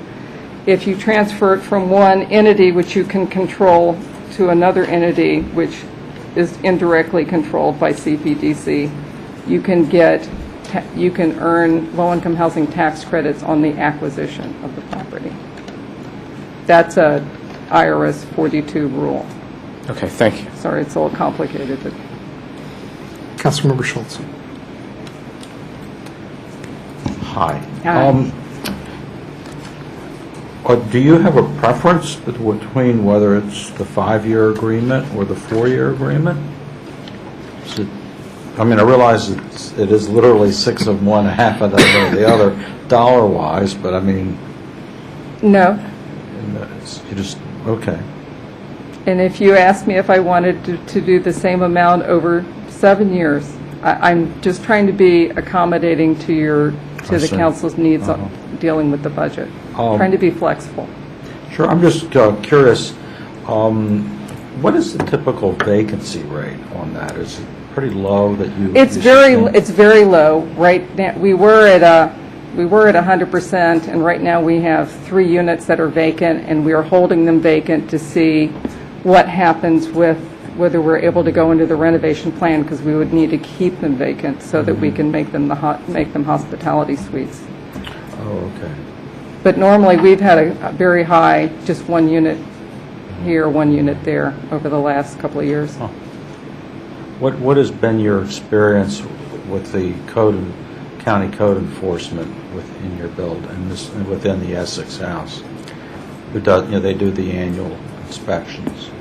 if you transfer it from one entity which you can control to another entity which is indirectly controlled by CPDC, you can earn low-income housing tax credits on the acquisition of the property. That's a IRS 42 rule. Okay, thank you. Sorry, it's a little complicated, but Councilmember Schultz. Hi. Hi. Do you have a preference between whether it's the 5-year agreement or the 4-year agreement? Is it, I mean, I realize it is literally 6 of one, half of the other, dollar-wise, but I mean... no. You just, okay. And if you ask me if I wanted to do the same amount over 7 years, I'm just trying to be accommodating to the see. council's needs on dealing with the budget. Trying to be flexible. Sure, I'm just curious, what is the typical vacancy rate on that? Is it pretty low that you... It's very low. Right now, we were at 100%, and right now we have 3 units that are vacant, and we are holding them vacant to see what happens with whether we're able to go into the renovation plan, because we would need to keep them vacant so that we can make them hospitality suites. Oh, okay. But normally, we've had a very high, just 1 unit here, 1 unit there over the last couple of years. Huh. What has been your experience with the county code enforcement within your build and within the Essex House? Who does, they do the annual inspections.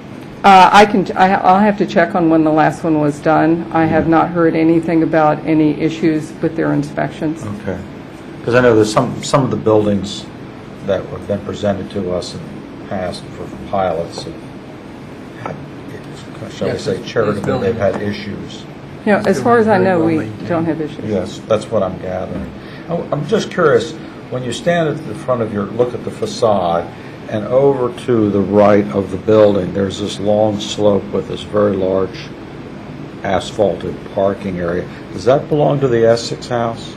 I'll have to check on when the last one was done. I have not heard anything about any issues with their inspections. Okay. Because I know there's some of the buildings that have been presented to us in the past for pilots have had, shall we say, charitable, they've had issues. As far as I know, we don't have issues. Yes, that's what I'm gathering. I'm just curious, when you stand at the front of look at the facade, and over to the right of the building, there's this long slope with this very large asphalted parking area. Does that belong to the Essex House?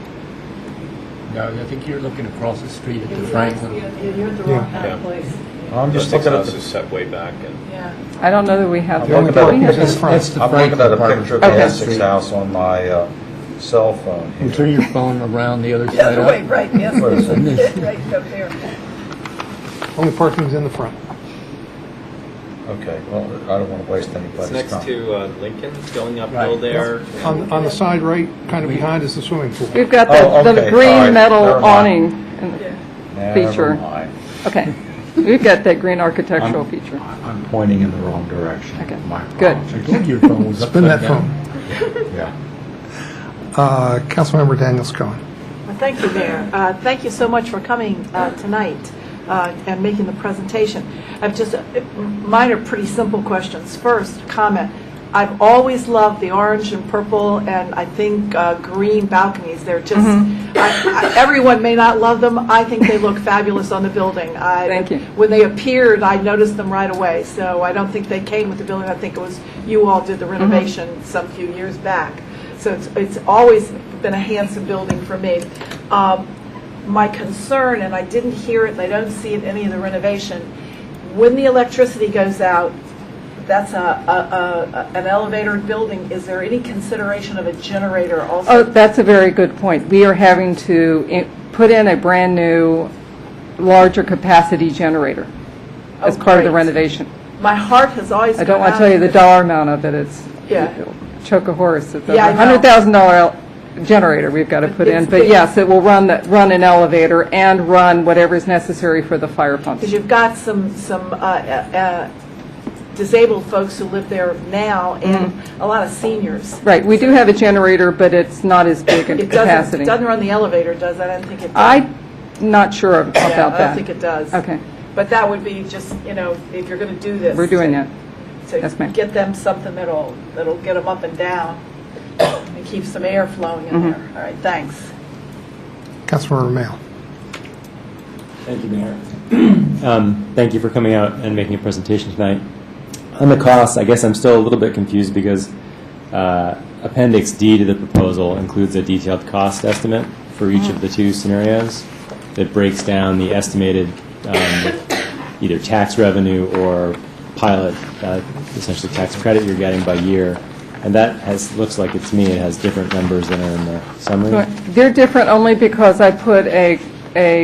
No, I think you're looking across the street at the Franklin. You're at the wrong kind of place. I'm just looking at is set way back. And Yeah. I don't know that we have. I'm looking at a part picture of the of the Essex street. House on my cell phone here. And turn your phone around the other The side other up. way, right, yes. Where is it? Right up there. Only parking's in the front. Okay, well, I don't want to waste anybody's it's time. next to Lincoln, going uphill there. On the side right, kind of behind, is the swimming pool. We've got the okay, green all right, metal never mind. awning in the Never feature. mind. Okay. We've got that green architectural feature. I'm pointing in the wrong direction. Okay, My good. apologies. I told you your phone was Spin that upside phone. down. Yeah. Councilmember Daniels Cohen. Well, thank you, Mayor. Thank you so much for coming tonight and making the presentation. I've just, mine are pretty simple questions. First, comment. I've always loved the orange and purple and I think green balconies. They're just, everyone may not love them. I think they look fabulous on the building. Thank you. When they appeared, I noticed them right away. So I don't think they came with the building. I think it was you all did the renovation some few years back. So it's always been a handsome building for me. My concern, and I didn't hear it, and I don't see it in any of the renovation, when the electricity goes out, that's an elevated building. Is there any consideration of a generator also? Oh, that's a very good point. We are having to put in a brand-new, larger capacity generator as part of the great. renovation. My heart has always I don't gone want to out tell you to the dollar amount of it. It's Yeah. choke a horse. It's Yeah, a I know. $100,000 generator we've got to put in. It's But big. yes, it will run an elevator and run whatever is necessary for the fire pumps. Because you've got some disabled folks who live there now and a lot of seniors. Right. We do have a generator, but it's not as big in It capacity. doesn't run the elevator, does it? I don't think it does. I'm not sure about Yeah, that. I don't think it does. Okay. But that would be just, if you're going to do this. We're doing that. To Yes, ma'am. get them something that'll get them up and down. it keeps some air flowing in there. All right, thanks. Councilmember Mayo. Thank you, Mayor. Thank you for coming out and making a presentation tonight. On the costs, I guess I'm still a little bit confused because Appendix D to the proposal includes a detailed cost estimate for each of the two scenarios that breaks down the estimated either tax revenue or pilot, essentially tax credit you're getting by year. And that looks like to me it has different numbers than are in the summary. They're different only because I put a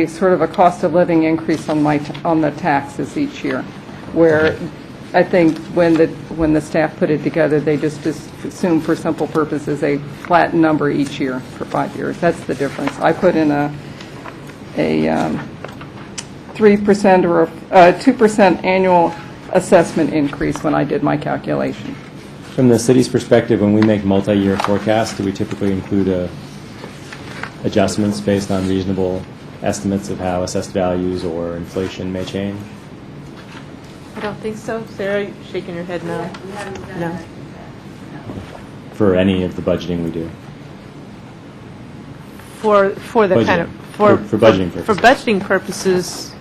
sort of a cost of living increase on the taxes each year, where I think when the staff put it together, they just assumed for simple purposes a flat number each year for 5 years. That's the difference. I put in a 3% or a 2% annual assessment increase when I did my calculation. From the city's perspective, when we make multi-year forecasts, do we typically include adjustments based on reasonable estimates of how assessed values or inflation may change? I don't think so. Sarah, you're shaking your head no. No. For any of the budgeting we do? For the Budget. kind of For budgeting purposes. For budgeting purposes,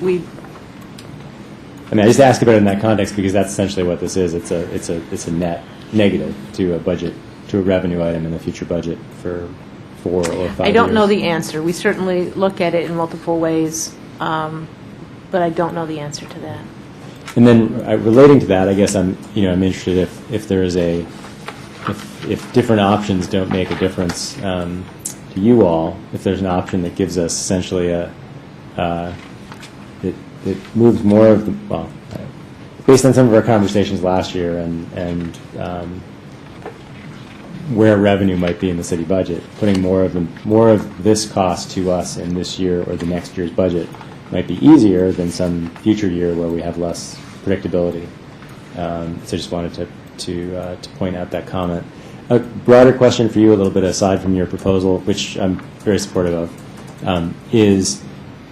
we. I mean, I just ask about it in that context because that's essentially what this is. It's a net negative to a budget, to a revenue item in the future budget for 4 or 5 years. I don't know the answer. We certainly look at it in multiple ways, but I don't know the answer to that. And then relating to that, I guess I'm interested if there is if different options don't make a difference to you all, if there's an option that gives us essentially it moves more of the, based on some of our conversations last year and where revenue might be in the city budget, putting more of this cost to us in this year or the next year's budget might be easier than some future year where we have less predictability. So I just wanted to point out that comment. A broader question for you, a little bit aside from your proposal, which I'm very supportive of, is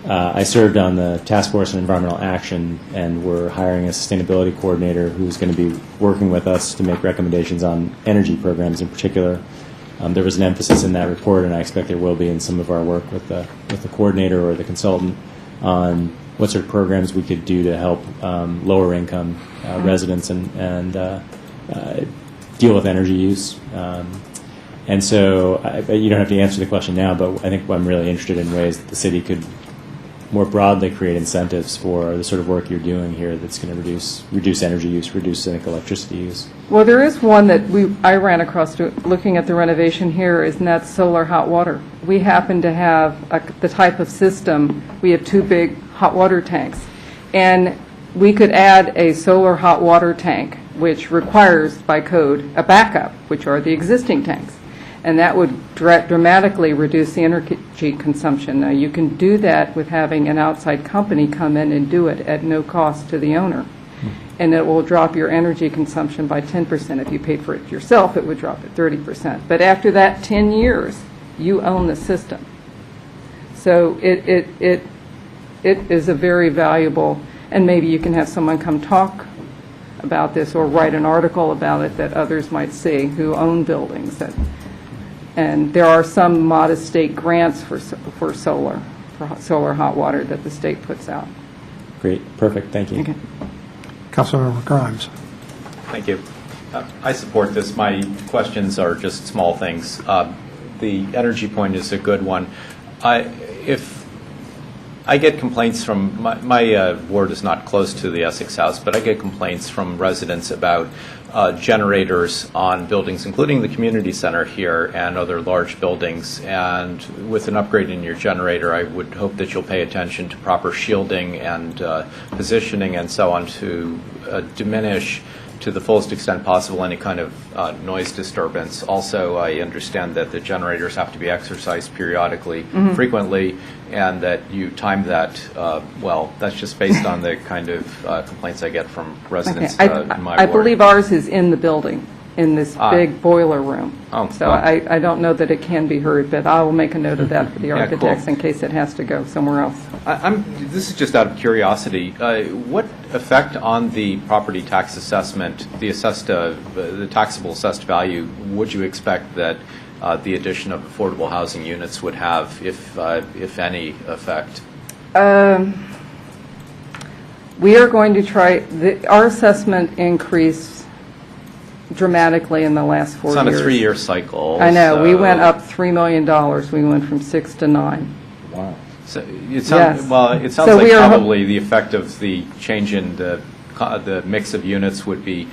I served on the Task Force on Environmental Action, and we're hiring a sustainability coordinator who's going to be working with us to make recommendations on energy programs in particular. There was an emphasis in that report, and I expect there will be in some of our work with the coordinator or the consultant on what sort of programs we could do to help lower income residents and deal with energy use. And so you don't have to answer the question now, but I think I'm really interested in ways that the city could more broadly create incentives for the sort of work you're doing here that's going to reduce energy use, reduce electricity use. Well, there is one that I ran across looking at the renovation here, and that's solar hot water. We happen to have the type of system, we have 2 big hot water tanks, and we could add a solar hot water tank, which requires by code a backup, which are the existing tanks. And that would dramatically reduce the energy consumption. Now, you can do that with having an outside company come in and do it at no cost to the owner. And it will drop your energy consumption by 10%. If you paid for it yourself, it would drop it 30%. But after that 10 years, you own the system. So it is a very valuable, and maybe you can have someone come talk about this or write an article about it that others might see who own buildings. And there are some modest state grants for solar hot water that the state puts out. Great, perfect, thank you. Okay. Councilmember Grimes. Thank you. I support this. My questions are just small things. The energy point is a good one. If I get complaints from, my ward is not close to the Essex House, but I get complaints from residents about generators on buildings, including the community center here and other large buildings. And with an upgrade in your generator, I would hope that you'll pay attention to proper shielding and positioning and so on to diminish to the fullest extent possible any kind of noise disturbance. Also, I understand that the generators have to be exercised periodically, frequently, and that you time that well. That's just based on the kind of complaints I get from residents in my ward. I believe ours is in the building. in this Ah. big boiler room. Oh, So well. I don't know that it can be heard, but I will make a note of that for the Yeah, cool. architects in case it has to go somewhere else. This is just out of curiosity. What effect on the property tax assessment, the taxable assessed value, would you expect that the addition of affordable housing units would have, if any effect? We are going to try, our assessment increased dramatically in the last 4 years. It's on a 3-year cycle. I know, we so- went up $3 million. We went from 6 to 9. Wow. So it sounds, Yes. well, it sounds So like we are- probably the effect of the change in the mix of units would be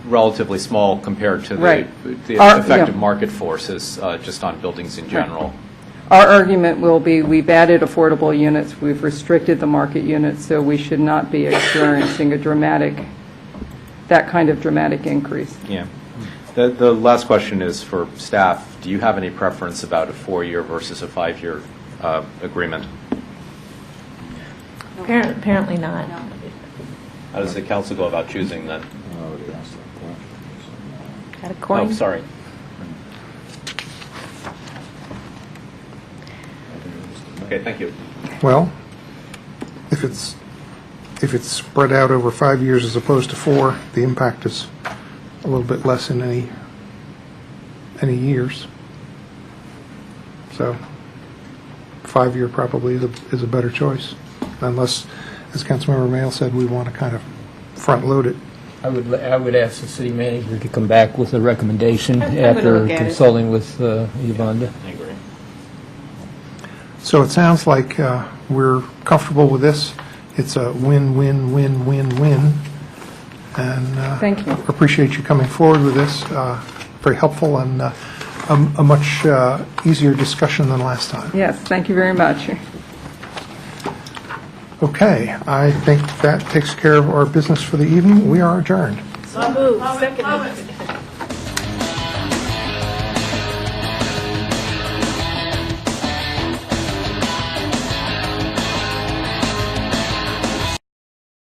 relatively small compared to Right. the Our- effect of yeah. market forces just on buildings in general. Our argument will be, we've added affordable units, we've restricted the market units, so we should not be experiencing that kind of dramatic increase. Yeah. The last question is for staff. Do you have any preference about a 4-year versus a 5-year agreement? Apparently not. How does the council go about choosing then? Got a coin? Oh, sorry. Okay, thank you. Well, if it's spread out over 5 years as opposed to 4, the impact is a little bit less in any years. So 5-year probably is a better choice, unless, as Councilmember Mayle said, we want to kind of front load it. I would ask the city manager to come back with a recommendation I'm gonna after look at it. consulting with Yvonne. I agree. So it sounds like we're comfortable with this. It's a win-win-win-win-win. And Thank you. appreciate you coming forward with this. Very helpful and a much easier discussion than last time. Yes, thank you very much. Okay, I think that takes care of our business for the evening. We are adjourned. So moved. Second.